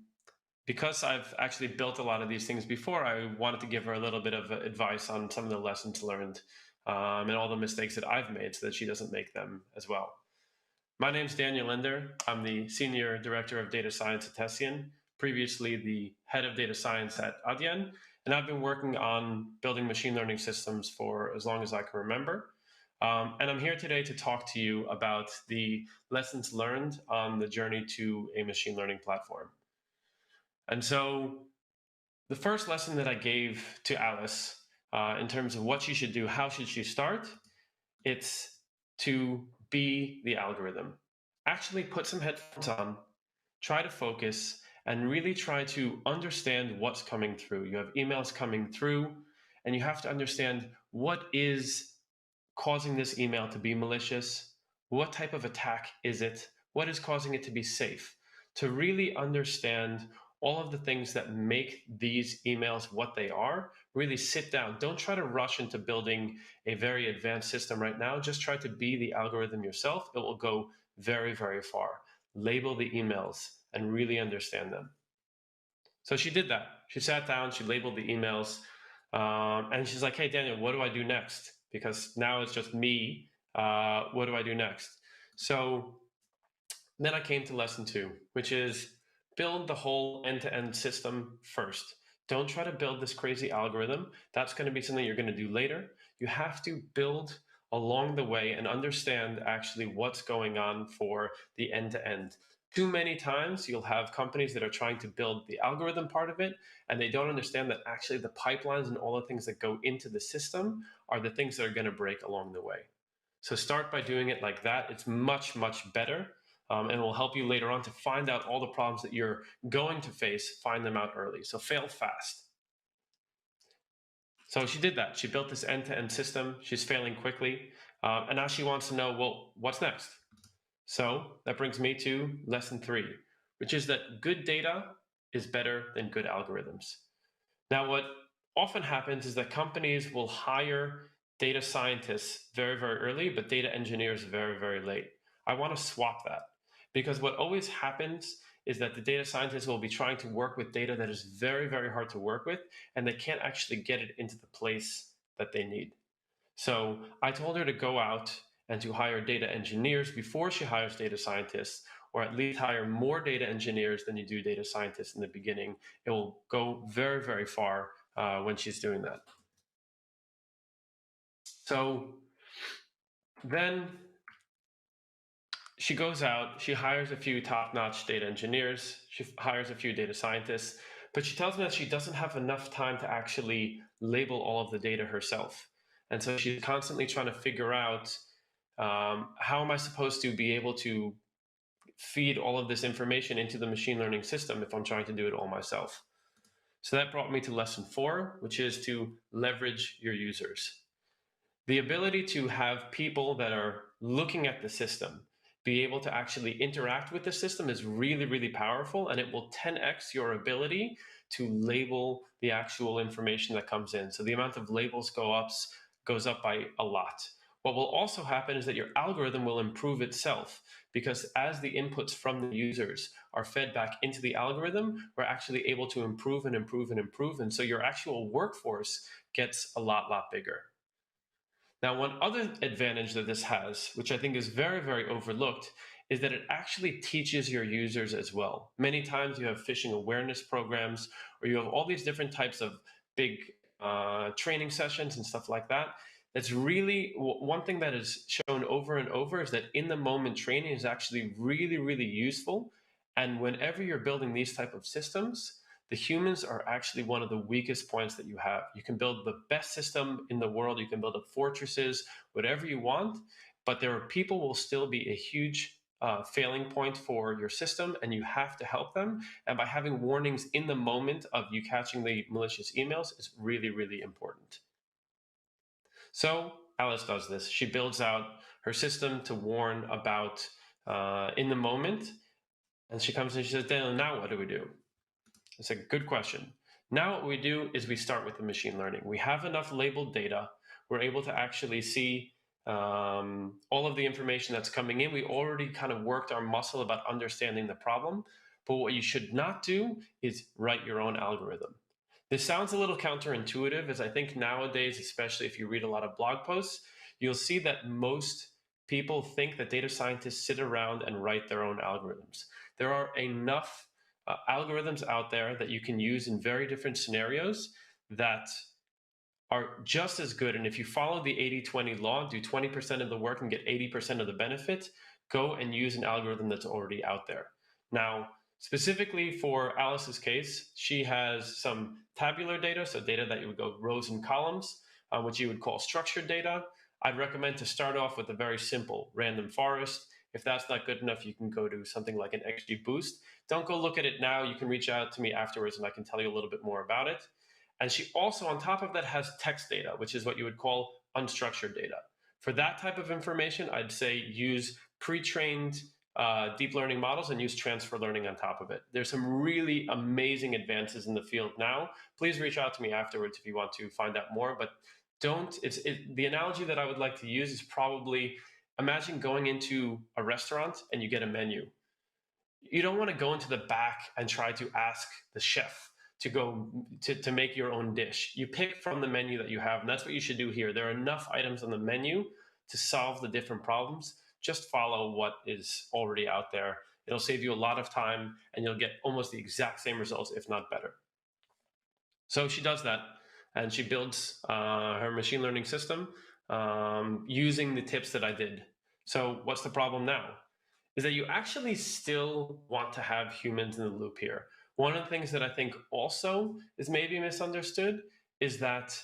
because I've actually built a lot of these things before, I wanted to give her a little bit of advice on some of the lessons learned and all the mistakes that I've made so that she doesn't make them as well. My name's Daniel Linder. I'm the Senior Director of Data Science at Tessian, previously the Head of Data Science at Adyen, and I've been working on building machine learning systems for as long as I can remember. And I'm here today to talk to you about the lessons learned on the journey to a machine learning platform. And so the first lesson that I gave to Alice in terms of what she should do, how should she start, it's to be the algorithm. Actually put some headphones on, try to focus, and really try to understand what's coming through. You have emails coming through, and you have to understand what is causing this email to be malicious, what type of attack is it, what is causing it to be safe. To really understand all of the things that make these emails what they are, really sit down. Don't try to rush into building a very advanced system right now. Just try to be the algorithm yourself. It will go very, very far. Label the emails and really understand them. So she did that. She sat down, she labeled the emails, and she's like, hey, Daniel, what do I do next? Because now it's just me. What do I do next? So then I came to lesson 2, which is build the whole end-to-end system first. Don't try to build this crazy algorithm. That's going to be something you're going to do later. You have to build along the way and understand actually what's going on for the end-to-end. Too many times you'll have companies that are trying to build the algorithm part of it, and they don't understand that actually the pipelines and all the things that go into the system are the things that are going to break along the way. So start by doing it like that. It's much, much better. And will help you later on to find out all the problems that you're going to face, find them out early. So fail fast. So she did that. She built this end-to-end system. She's failing quickly. And now she wants to know, well, what's next? So that brings me to lesson 3, which is that good data is better than good algorithms. Now, what often happens is that companies will hire data scientists very, very early, but data engineers very, very late. I want to swap that. Because what always happens is that the data scientists will be trying to work with data that is very, very hard to work with, and they can't actually get it into the place that they need. So I told her to go out and to hire data engineers before she hires data scientists, or at least hire more data engineers than you do data scientists in the beginning. It will go very, very far when she's doing that. So then she goes out, she hires a few top-notch data engineers, she hires a few data scientists, but she tells me that she doesn't have enough time to actually label all of the data herself. And so she's constantly trying to figure out how am I supposed to be able to feed all of this information into the machine learning system if I'm trying to do it all myself. So that brought me to lesson 4, which is to leverage your users. The ability to have people that are looking at the system be able to actually interact with the system is really, really powerful, and it will 10x your ability to label the actual information that comes in. So the amount of labels goes up by a lot. What will also happen is that your algorithm will improve itself, because as the inputs from the users are fed back into the algorithm, we're actually able to improve and improve and improve. And so your actual workforce gets a lot bigger. Now, one other advantage that this has, which I think is very, very overlooked, is that it actually teaches your users as well. Many times you have phishing awareness programs, or you have all these different types of big training sessions and stuff like that. That's really one thing that is shown over and over is that in the moment training is actually really, really useful. And whenever you're building these type of systems, the humans are actually one of the weakest points that you have. You can build the best system in the world, you can build up fortresses, whatever you want, but there are people will still be a huge failing point for your system, and you have to help them. And by having warnings in the moment of you catching the malicious emails is really, really important. So Alice does this. She builds out her system to warn about in the moment. And she comes and she says, Daniel, now what do we do? It's a good question. Now what we do is we start with the machine learning. We have enough labeled data. We're able to actually see all of the information that's coming in. We already kind of worked our muscle about understanding the problem. But what you should not do is write your own algorithm. This sounds a little counterintuitive, as I think nowadays, especially if you read a lot of blog posts, you'll see that most people think that data scientists sit around and write their own algorithms. There are enough algorithms out there that you can use in very different scenarios that are just as good. And if you follow the 80-20 law, do 20% of the work and get 80% of the benefit, go and use an algorithm that's already out there. Now, specifically for Alice's case, she has some tabular data, so data that you would go rows and columns, which you would call structured data. I'd recommend to start off with a very simple random forest. If that's not good enough, you can go to something like an XGBoost. Don't go look at it now. You can reach out to me afterwards and I can tell you a little bit more about it. And she also, on top of that, has text data, which is what you would call unstructured data. For that type of information, I'd say use pre-trained deep learning models and use transfer learning on top of it. There's some really amazing advances in the field now. Please reach out to me afterwards if you want to find out more, but the analogy that I would like to use is probably imagine going into a restaurant and you get a menu. You don't want to go into the back and try to ask the chef to make your own dish. You pick from the menu that you have, and that's what you should do here. There are enough items on the menu to solve the different problems. Just follow what is already out there. It'll save you a lot of time, and you'll get almost the exact same results, if not better. So she does that, and she builds her machine learning system using the tips that I did. So what's the problem now? Is that you actually still want to have humans in the loop here. One of the things that I think also is maybe misunderstood is that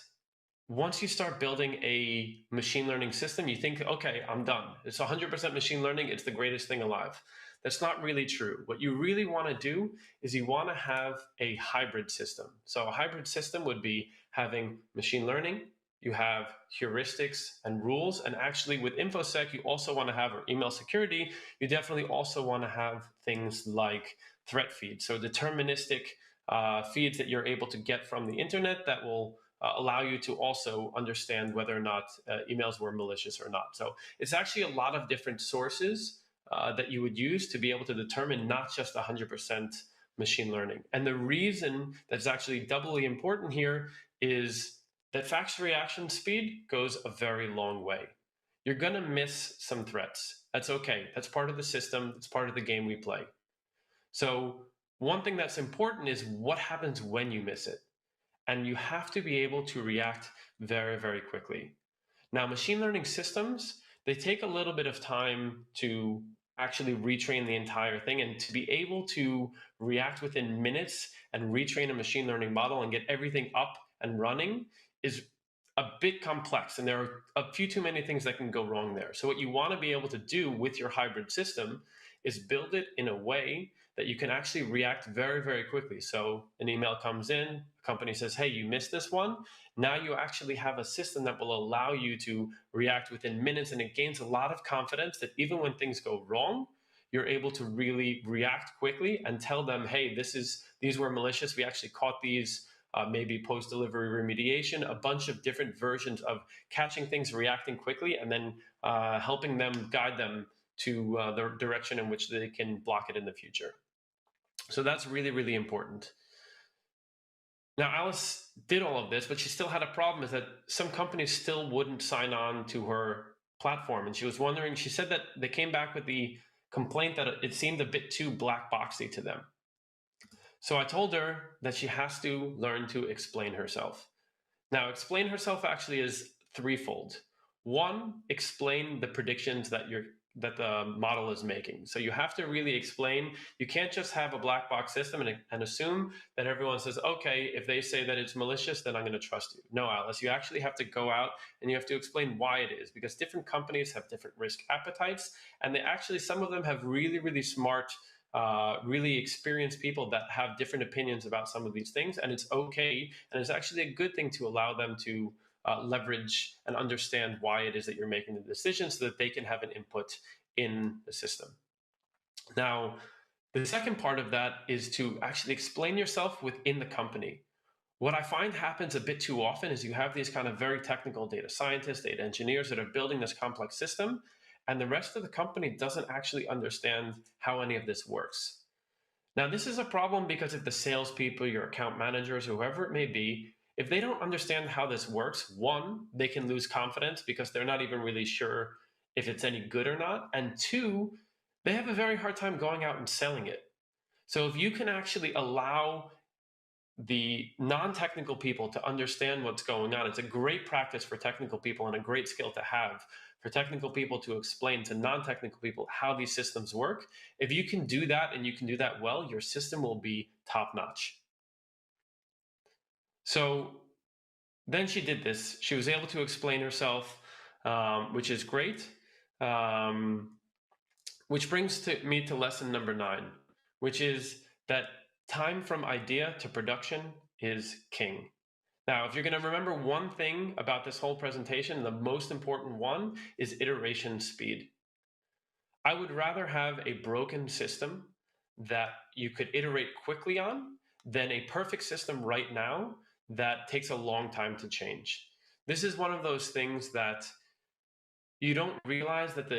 once you start building a machine learning system, you think, okay, I'm done. It's 100% machine learning. It's the greatest thing alive. That's not really true. What you really want to do is you want to have a hybrid system. So a hybrid system would be having machine learning, you have heuristics and rules, and actually with InfoSec, you also want to have, or email security, you definitely also want to have things like threat feeds, so deterministic feeds that you're able to get from the internet that will allow you to also understand whether or not emails were malicious or not. So it's actually a lot of different sources that you would use to be able to determine not just 100% machine learning. And the reason that's actually doubly important here is that fast reaction speed goes a very long way. You're going to miss some threats. That's okay. That's part of the system. It's part of the game we play. So one thing that's important is what happens when you miss it. And you have to be able to react very, very quickly. Now, machine learning systems, they take a little bit of time to actually retrain the entire thing, and to be able to react within minutes and retrain a machine learning model and get everything up and running is a bit complex, and there are a few too many things that can go wrong there. So what you want to be able to do with your hybrid system is build it in a way that you can actually react very, very quickly. So an email comes in, a company says, hey, you missed this one. Now you actually have a system that will allow you to react within minutes, and it gains a lot of confidence that even when things go wrong, you're able to really react quickly and tell them, hey, these were malicious. We actually caught these, maybe post-delivery remediation, a bunch of different versions of catching things, reacting quickly, and then helping them, guide them to the direction in which they can block it in the future. So that's really, really important. Now, Alice did all of this, but she still had a problem, is that some companies still wouldn't sign on to her platform. And she was wondering, she said that they came back with the complaint that it seemed a bit too black boxy to them. So I told her that she has to learn to explain herself. Now, explain herself actually is threefold. One, explain the predictions that the model is making. So you have to really explain. You can't just have a black box system and assume that everyone says, okay, if they say that it's malicious, then I'm going to trust you. No, Alice, you actually have to go out and you have to explain why it is, because different companies have different risk appetites, and they actually, some of them have really, really smart, really experienced people that have different opinions about some of these things, and it's okay, and it's actually a good thing to allow them to leverage and understand why it is that you're making the decision so that they can have an input in the system. Now, the second part of that is to actually explain yourself within the company. What I find happens a bit too often is you have these kind of very technical data scientists, data engineers that are building this complex system, and the rest of the company doesn't actually understand how any of this works. Now, this is a problem because if the salespeople, your account managers, whoever it may be, if they don't understand how this works, one, they can lose confidence because they're not even really sure if it's any good or not. And two, they have a very hard time going out and selling it. So if you can actually allow the non-technical people to understand what's going on, it's a great practice for technical people and a great skill to have for technical people to explain to non-technical people how these systems work. If you can do that and you can do that well, your system will be top-notch. So then she did this. She was able to explain herself, which is great. Which brings me to lesson number 9, which is that time from idea to production is king. Now, if you're going to remember one thing about this whole presentation, the most important one is iteration speed. I would rather have a broken system that you could iterate quickly on than a perfect system right now that takes a long time to change. This is one of those things that you don't realize that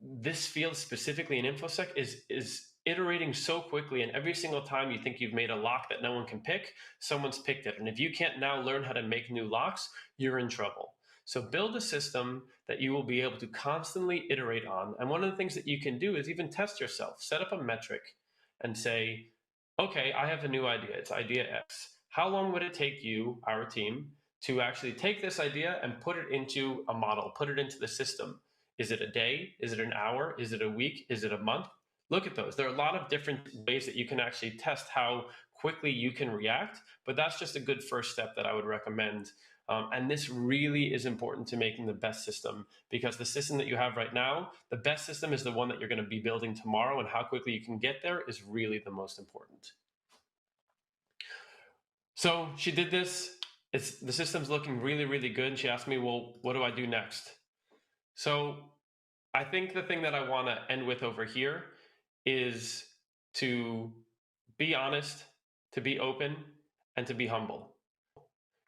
this field specifically in InfoSec is iterating so quickly, and every single time you think you've made a lock that no one can pick, someone's picked it. And if you can't now learn how to make new locks, you're in trouble. So build a system that you will be able to constantly iterate on. And one of the things that you can do is even test yourself. Set up a metric and say, okay, I have a new idea. It's idea X. How long would it take you, our team, to actually take this idea and put it into a model, put it into the system? Is it a day? Is it an hour? Is it a week? Is it a month? Look at those. There are a lot of different ways that you can actually test how quickly you can react, but that's just a good first step that I would recommend. And this really is important to making the best system, because the system that you have right now, the best system is the one that you're going to be building tomorrow, and how quickly you can get there is really the most important. So she did this. The system's looking really, really good. And she asked me, well, what do I do next? So I think the thing that I want to end with over here is to be honest, to be open, and to be humble.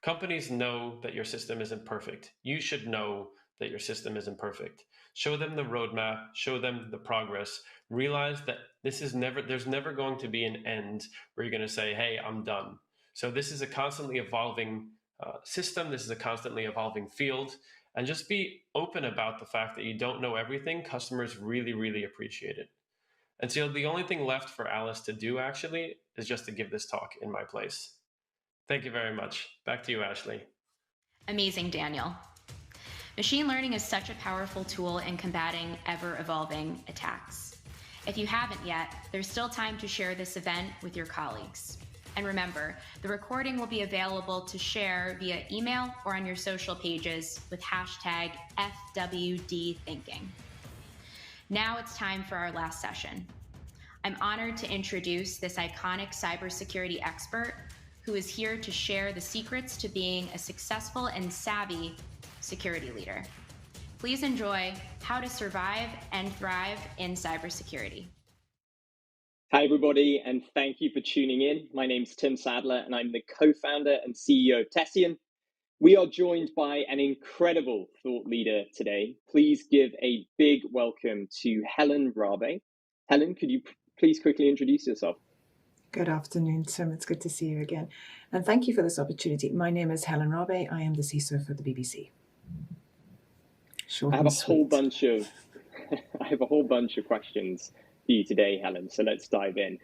Companies know that your system isn't perfect. You should know that your system isn't perfect. Show them the roadmap, show them the progress. Realize that there's never going to be an end where you're going to say, hey, I'm done. So this is a constantly evolving system. This is a constantly evolving field. And just be open about the fact that you don't know everything. Customers really, really appreciate it. And so the only thing left for Alice to do actually is just to give this talk in my place. Thank you very much. Back to you, Ashley. Amazing, Daniel. Machine learning is such a powerful tool in combating ever-evolving attacks. If you haven't yet, there's still time to share this event with your colleagues. And remember, the recording will be available to share via email or on your social pages with hashtag FWDthinking. Now it's time for our last session. I'm honored to introduce this iconic cybersecurity expert who is here to share the secrets to being a successful and savvy security leader. Please enjoy How to Survive and Thrive in Cybersecurity. Hi, everybody, and thank you for tuning in. My name's Tim Sadler, and I'm the co-founder and CEO of Tessian. We are joined by an incredible thought leader today. Please give a big welcome to Helen Rabe. Helen, could you please quickly introduce yourself? Good afternoon, Tim. It's good to see you again. And thank you for this opportunity. My name is Helen Rabe. I am the CISO for the BBC. Short I have and a whole sweet. bunch of I have a whole bunch of questions for you today, Helen. So let's dive in.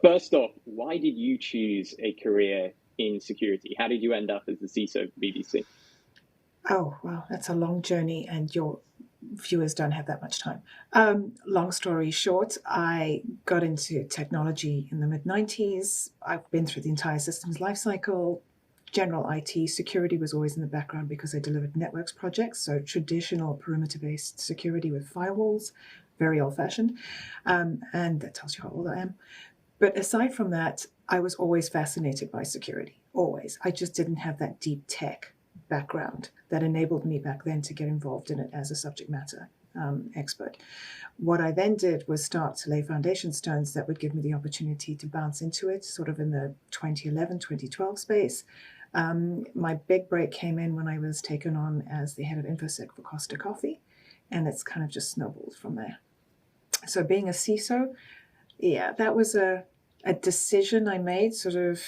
First off, why did you choose a career in security? How did you end up as the CISO of the BBC? Oh, well, that's a long journey, and your viewers don't have that much time. Long story short, I got into technology in the mid-90s. I've been through the entire systems lifecycle. General IT security was always in the background because I delivered networks projects, so traditional perimeter-based security with firewalls, very old-fashioned, and that tells you how old I am. But aside from that, I was always fascinated by security, always. I just didn't have that deep tech background that enabled me back then to get involved in it as a subject matter expert. What I then did was start to lay foundation stones that would give me the opportunity to bounce into it, sort of in the 2011, 2012 space. My big break came in when I was taken on as the head of InfoSec for Costa Coffee, and it's kind of just snowballed from there. So being a CISO, yeah, that was a decision I made sort of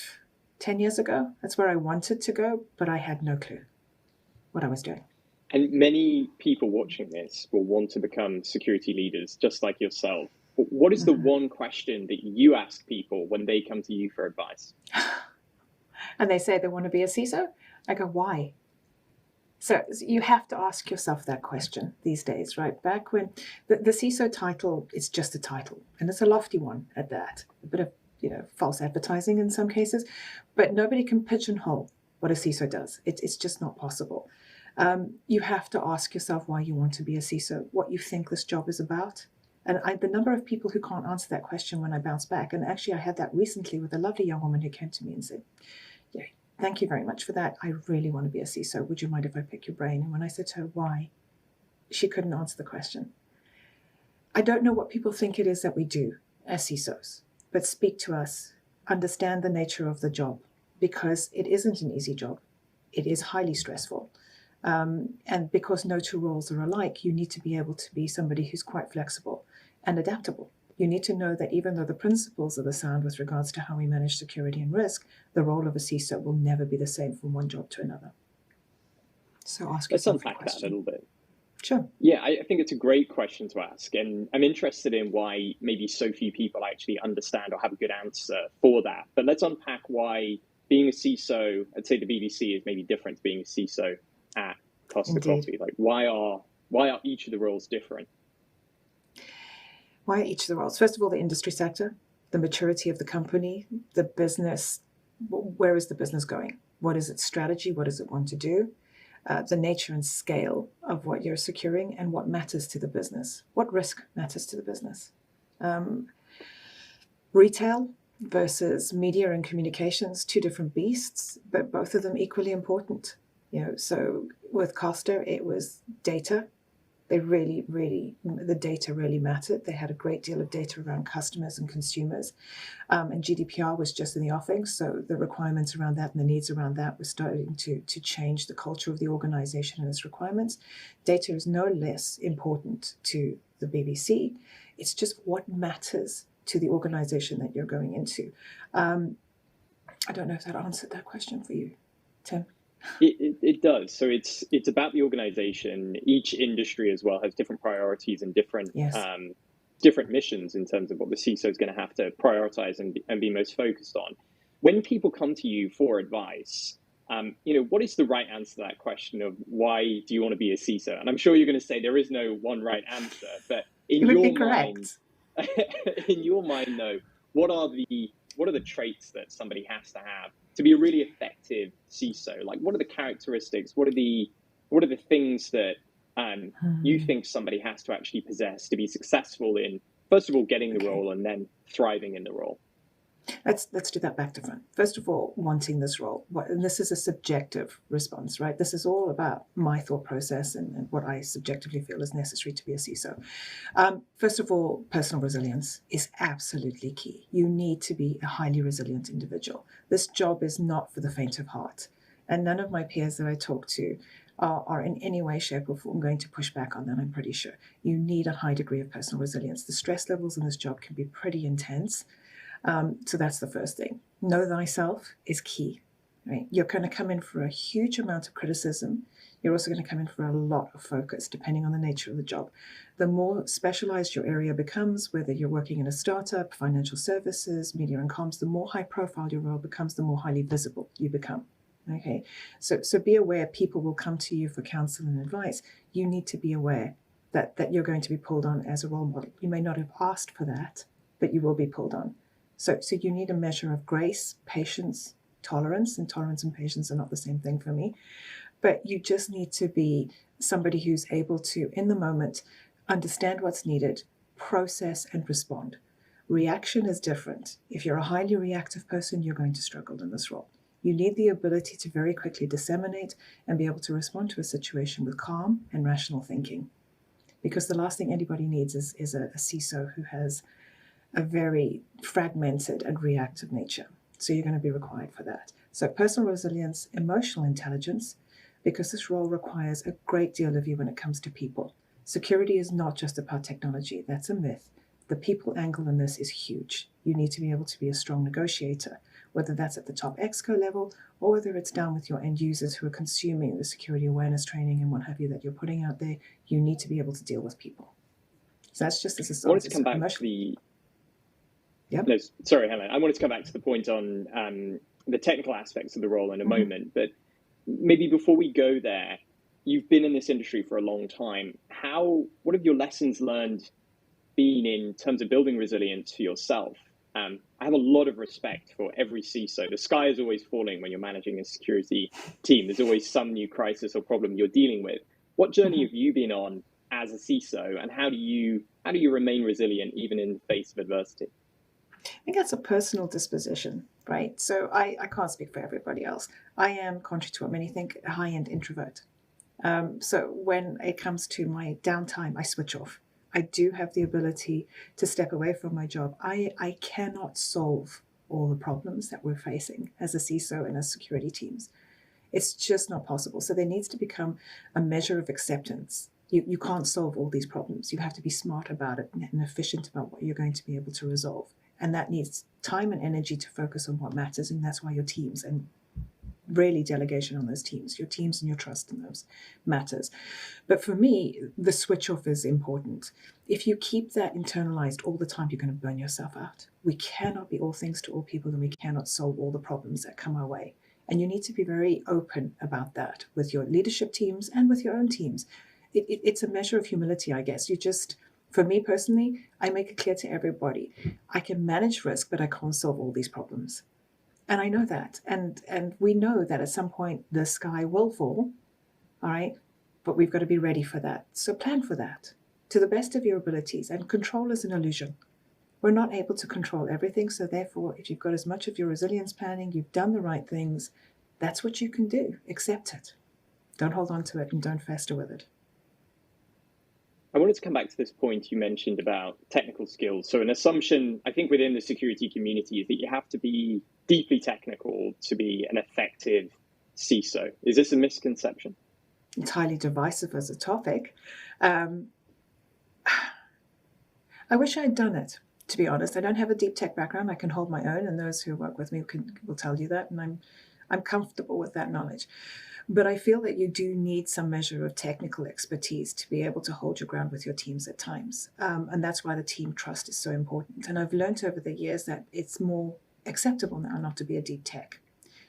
10 years ago. That's where I wanted to go, but I had no clue what I was doing. And many people watching this will want to become security leaders, just like yourself. What is the one question that you ask people when they come to you for advice? And they say they want to be a CISO. I go, why? So you have to ask yourself that question these days, right? Back when the CISO title is just a title, and it's a lofty one at that. A bit of false advertising in some cases, but nobody can pigeonhole what a CISO does. It's just not possible. You have to ask yourself why you want to be a CISO, what you think this job is about. And the number of people who can't answer that question when I bounce back, and actually I had that recently with a lovely young woman who came to me and said, yeah, thank you very much for that. I really want to be a CISO. Would you mind if I pick your brain? And when I said to her, why? She couldn't answer the question. I don't know what people think it is that we do as CISOs, but speak to us, understand the nature of the job, because it isn't an easy job. It is highly stressful. And because no two roles are alike, you need to be able to be somebody who's quite flexible and adaptable. You need to know that even though the principles are the sound with regards to how we manage security and risk, the role of a CISO will never be the same from one job to another. So ask yourself Let's unpack that a little bit. Sure. Yeah, I think it's a great question to ask. And I'm interested in why maybe so few people actually understand or have a good answer for that. But let's unpack why being a CISO, I'd say the BBC is maybe different to being a CISO at Costa Coffee. Like, why are each of the roles different? Why are each of the roles? First of all, the industry sector, the maturity of the company, the business. Where is the business going? What is its strategy? What does it want to do? The nature and scale of what you're securing and what matters to the business. What risk matters to the business? Retail versus media and communications, two different beasts, but both of them equally important. So with Costa, it was data. The data really mattered. They had a great deal of data around customers and consumers. And GDPR was just in the offing. So the requirements around that and the needs around that were starting to change the culture of the organization and its requirements. Data is no less important to the BBC. It's just what matters to the organization that you're going into. I don't know if that answered that question for you, Tim. It does. So it's about the organization. Each industry as well has different priorities and different different missions in terms of what the CISO is going to have to prioritize and be most focused on. When people come to you for advice, what is the right answer to that question of why do you want to be a CISO? And I'm sure you're going to say there is no one right answer, but in your mind, though, what are the traits that somebody has to have to be a really effective CISO? Like, what are the characteristics? What are the things that you think somebody has to actually possess to be successful in, first of all, getting the role and then thriving in the role? Let's do that back to front. First of all, wanting this role. And this is a subjective response, right? This is all about my thought process and what I subjectively feel is necessary to be a CISO. First of all, personal resilience is absolutely key. You need to be a highly resilient individual. This job is not for the faint of heart. And none of my peers that I talk to are in any way, shape, or form going to push back on that, I'm pretty sure. You need a high degree of personal resilience. The stress levels in this job can be pretty intense. So that's the first thing. Know thyself is key. Right? You're going to come in for a huge amount of criticism. You're also going to come in for a lot of focus, depending on the nature of the job. The more specialized your area becomes, whether you're working in a startup, financial services, media and comms, the more high profile your role becomes, the more highly visible you become. Okay, so be aware people will come to you for counsel and advice. You need to be aware that you're going to be pulled on as a role model. You may not have asked for that, but you will be pulled on. So you need a measure of grace, patience, tolerance, and tolerance and patience are not the same thing for me. But you just need to be somebody who's able to, in the moment, understand what's needed, process, and respond. Reaction is different. If you're a highly reactive person, you're going to struggle in this role. You need the ability to very quickly disseminate and be able to respond to a situation with calm and rational thinking. Because the last thing anybody needs is a CISO who has a very fragmented and reactive nature. So you're going to be required for that. So personal resilience, emotional intelligence, because this role requires a great deal of you when it comes to people. Security is not just about technology. That's a myth. The people angle in this is huge. You need to be able to be a strong negotiator, whether that's at the top exco level or whether it's down with your end users who are consuming the security awareness training and what have you that you're putting out there. You need to be able to deal with people. So that's just as a start. I wanted to come back to the... Yep. No, sorry, Helen. I wanted to come back to the point on the technical aspects of the role in a moment, but maybe before we go there, you've been in this industry for a long time. What have your lessons learned been in terms of building resilience for yourself? I have a lot of respect for every CISO. The sky is always falling when you're managing a security team. There's always some new crisis or problem you're dealing with. What journey have you been on as a CISO, and how do you remain resilient even in the face of adversity? I think that's a personal disposition, right? So I can't speak for everybody else. I am, contrary to what many think, a high-end introvert. So when it comes to my downtime, I switch off. I do have the ability to step away from my job. I cannot solve all the problems that we're facing as a CISO and as security teams. It's just not possible. So there needs to become a measure of acceptance. You can't solve all these problems. You have to be smart about it and efficient about what you're going to be able to resolve. And that needs time and energy to focus on what matters. And that's why your teams and really delegation on those teams, your teams and your trust in those matters. But for me, the switch off is important. If you keep that internalized all the time, you're going to burn yourself out. We cannot be all things to all people, and we cannot solve all the problems that come our way. And you need to be very open about that with your leadership teams and with your own teams. It's a measure of humility, I guess. For me personally, I make it clear to everybody, I can manage risk, but I can't solve all these problems. And I know that. And we know that at some point the sky will fall, all right? But we've got to be ready for that. So plan for that to the best of your abilities. And control is an illusion. We're not able to control everything. So therefore, if you've got as much of your resilience planning, you've done the right things, that's what you can do. Accept it. Don't hold on to it and don't fester with it. I wanted to come back to this point you mentioned about technical skills. So an assumption, I think, within the security community is that you have to be deeply technical to be an effective CISO. Is this a misconception? It's highly divisive as a topic. I wish I'd done it, to be honest. I don't have a deep tech background. I can hold my own, and those who work with me will tell you that, and I'm comfortable with that knowledge. But I feel that you do need some measure of technical expertise to be able to hold your ground with your teams at times. And that's why the team trust is so important. And I've learned over the years that it's more acceptable now not to be a deep tech,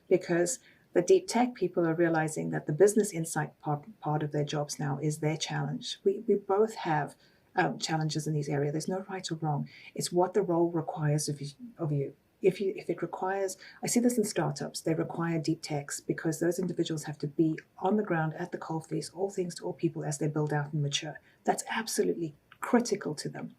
because the deep tech people are realizing that the business insight part of their jobs now is their challenge. We both have challenges in these areas. There's no right or wrong. It's what the role requires of you. If it requires, I see this in startups, they require deep techs because those individuals have to be on the ground at the coalface, all things to all people as they build out and mature. That's absolutely critical to them.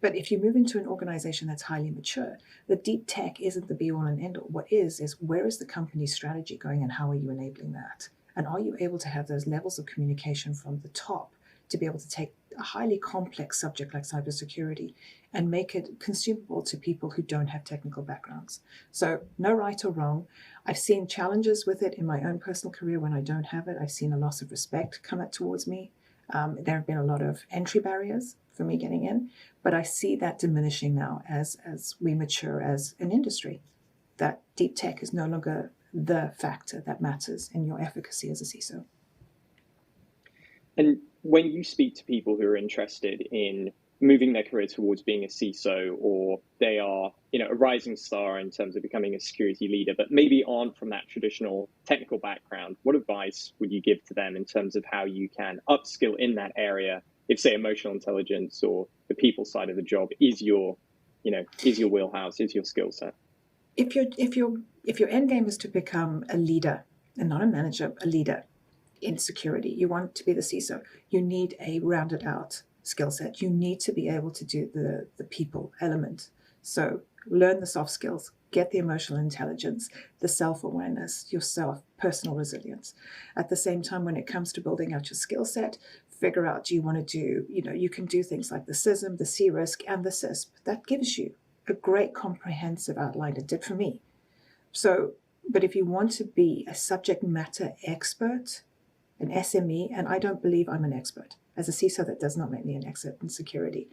But if you move into an organization that's highly mature, the deep tech isn't the be all and end all. What is where is the company's strategy going and how are you enabling that? And are you able to have those levels of communication from the top to be able to take a highly complex subject like cybersecurity and make it consumable to people who don't have technical backgrounds? So no right or wrong. I've seen challenges with it in my own personal career when I don't have it. I've seen a loss of respect come up towards me. There have been a lot of entry barriers for me getting in. But I see that diminishing now as we mature as an industry, that deep tech is no longer the factor that matters in your efficacy as a CISO. And when you speak to people who are interested in moving their career towards being a CISO, or they are, a rising star in terms of becoming a security leader, but maybe aren't from that traditional technical background, what advice would you give to them in terms of how you can upskill in that area if, say, emotional intelligence or the people side of the job is your wheelhouse, is your skill set? If your end game is to become a leader and not a manager, a leader in security, you want to be the CISO, you need a rounded out skill set. You need to be able to do the people element. So learn the soft skills, get the emotional intelligence, the self-awareness, yourself, personal resilience. At the same time, when it comes to building out your skill set, figure out, do you want to do, you can do things like the CISM, the C-RISC, and the CISP. That gives you a great comprehensive outline. It did for me. So, but if you want to be a subject matter expert, an SME, and I don't believe I'm an expert. As a CISO, that does not make me an expert in security.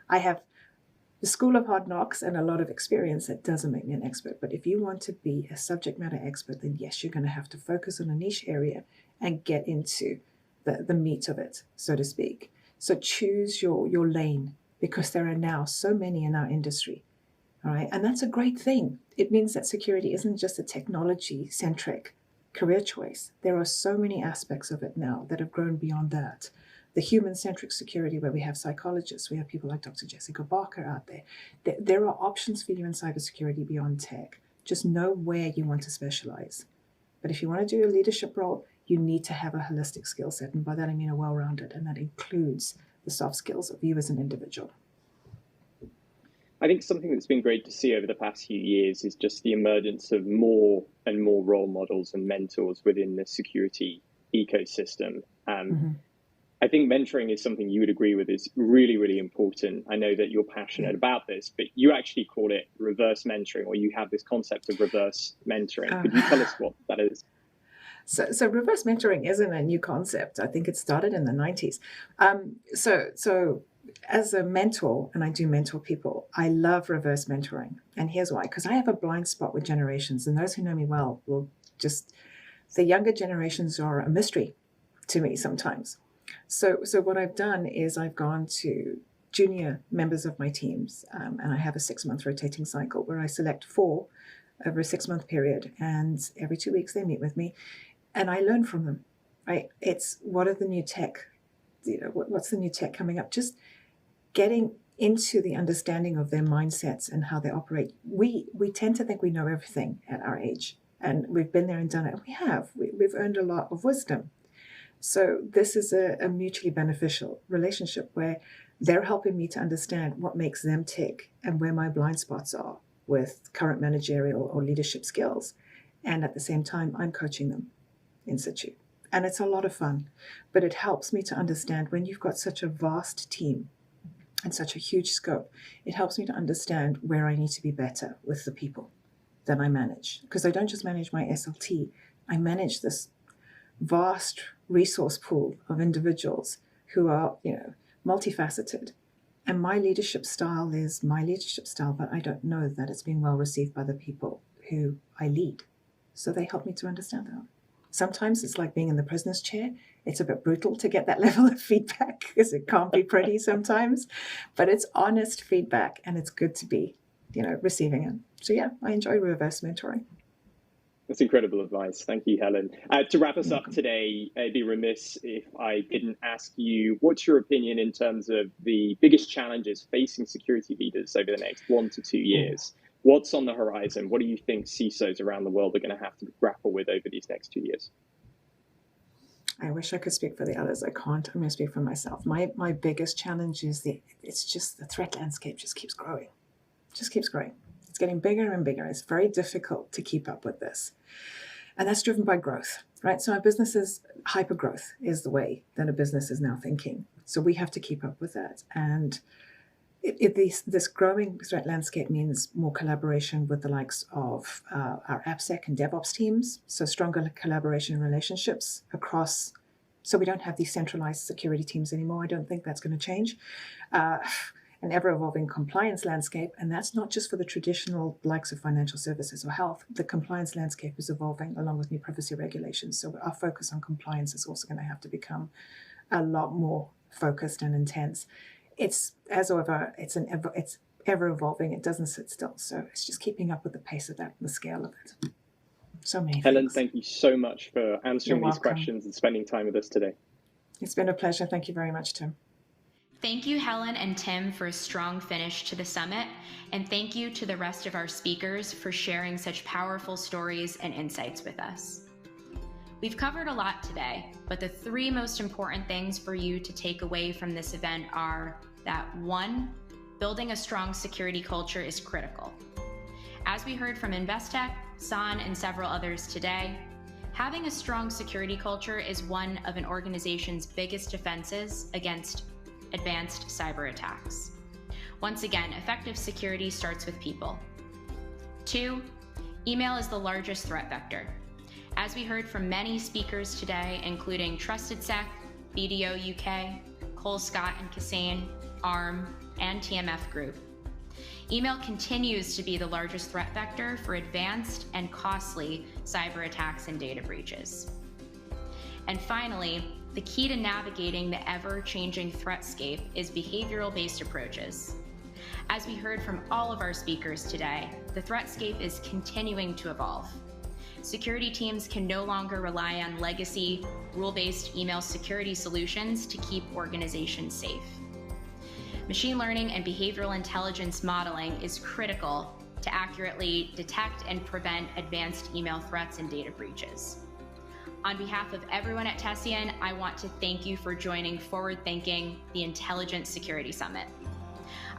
I have the school of hard knocks and a lot of experience. That doesn't make me an expert. But if you want to be a subject matter expert, then yes, you're going to have to focus on a niche area and get into the meat of it, so to speak. So choose your lane, because there are now so many in our industry. All right. And that's a great thing. It means that security isn't just a technology-centric career choice. There are so many aspects of it now that have grown beyond that. The human-centric security, where we have psychologists, we have people like Dr. Jessica Barker out there. There are options for you in cybersecurity beyond tech. Just know where you want to specialize. But if you want to do a leadership role, you need to have a holistic skill set. And by that, I mean a well-rounded, and that includes the soft skills of you as an individual. I think something that's been great to see over the past few years is just the emergence of more and more role models and mentors within the security ecosystem. I think mentoring is something you would agree with is really, really important. I know that you're passionate about this, but you actually call it reverse mentoring, or you have this concept of reverse mentoring. Could you tell us what that is? So reverse mentoring isn't a new concept. I think it started in the 90s. So as a mentor, and I do mentor people, I love reverse mentoring. And here's why. Because I have a blind spot with generations. And those who know me well will just, the younger generations are a mystery to me sometimes. So what I've done is I've gone to junior members of my teams, and I have a 6-month rotating cycle where I select 4 over a 6-month period. And every 2 weeks they meet with me and I learn from them, right? It's what are the new tech, what's the new tech coming up? Just getting into the understanding of their mindsets and how they operate. We tend to think we know everything at our age, and we've been there and done it. We have. We've earned a lot of wisdom. So this is a mutually beneficial relationship where they're helping me to understand what makes them tick and where my blind spots are with current managerial or leadership skills. And at the same time, I'm coaching them in situ. And it's a lot of fun, but it helps me to understand when you've got such a vast team and such a huge scope, it helps me to understand where I need to be better with the people that I manage. Because I don't just manage my SLT, I manage this vast resource pool of individuals who are, multifaceted. And my leadership style is my leadership style, but I don't know that it's being well received by the people who I lead. So they help me to understand that. Sometimes it's like being in the prisoner's chair. It's a bit brutal to get that level of feedback because it can't be pretty sometimes, but it's honest feedback and it's good to be, receiving it. So yeah, I enjoy reverse mentoring. That's incredible advice. Thank you, Helen. To wrap us up today, I'd be remiss if I didn't ask you, what's your opinion in terms of the biggest challenges facing security leaders over the next 1 to 2 years? What's on the horizon? What do you think CISOs around the world are going to have to grapple with over these next 2 years? I wish I could speak for the others. I can't. I'm going to speak for myself. My biggest challenge is it's just the threat landscape just keeps growing. Just keeps growing. It's getting bigger and bigger. It's very difficult to keep up with this. And that's driven by growth, right? So our businesses, hyper growth is the way that a business is now thinking. So we have to keep up with that. And this growing threat landscape means more collaboration with the likes of our AppSec and DevOps teams. So stronger collaboration and relationships across So we don't have these centralized security teams anymore. I don't think that's going to change. An ever-evolving compliance landscape, and that's not just for the traditional likes of financial services or health. The compliance landscape is evolving along with new privacy regulations. So our focus on compliance is also going to have to become a lot more focused and intense. It's ever evolving. It doesn't sit still. So it's just keeping up with the pace of that and the scale of it. So many Helen, things. thank you so much for answering You're these welcome. questions and spending time with us today. It's been a pleasure. Thank you very much, Tim. Thank you, Helen and Tim, for a strong finish to the summit, and thank you to the rest of our speakers for sharing such powerful stories and insights with us. We've covered a lot today, but the three most important things for you to take away from this event are that 1, building a strong security culture is critical. As we heard from Investec, San, and several others today, having a strong security culture is one of an organization's biggest defenses against advanced cyber attacks. Once again, effective security starts with people. 2, email is the largest threat vector. As we heard from many speakers today, including TrustedSec, BDO UK, Cole Scott and Kassane, ARM, and TMF Group, email continues to be the largest threat vector for advanced and costly cyber attacks and data breaches. And finally, the key to navigating the ever-changing threatscape is behavioral-based approaches. As we heard from all of our speakers today, the threatscape is continuing to evolve. Security teams can no longer rely on legacy, rule-based email security solutions to keep organizations safe. Machine learning and behavioral intelligence modeling is critical to accurately detect and prevent advanced email threats and data breaches. On behalf of everyone at Tessian, I want to thank you for joining Forward Thinking, the Intelligent Security Summit.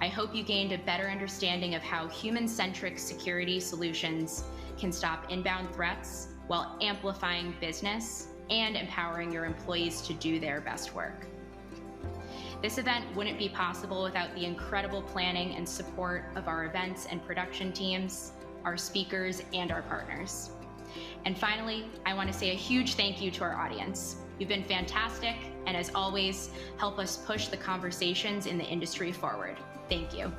I hope you gained a better understanding of how human-centric security solutions can stop inbound threats while amplifying business and empowering your employees to do their best work. This event wouldn't be possible without the incredible planning and support of our events and production teams, our speakers, and our partners. And finally, I want to say a huge thank you to our audience. You've been fantastic, and as always, help us push the conversations in the industry forward. Thank you.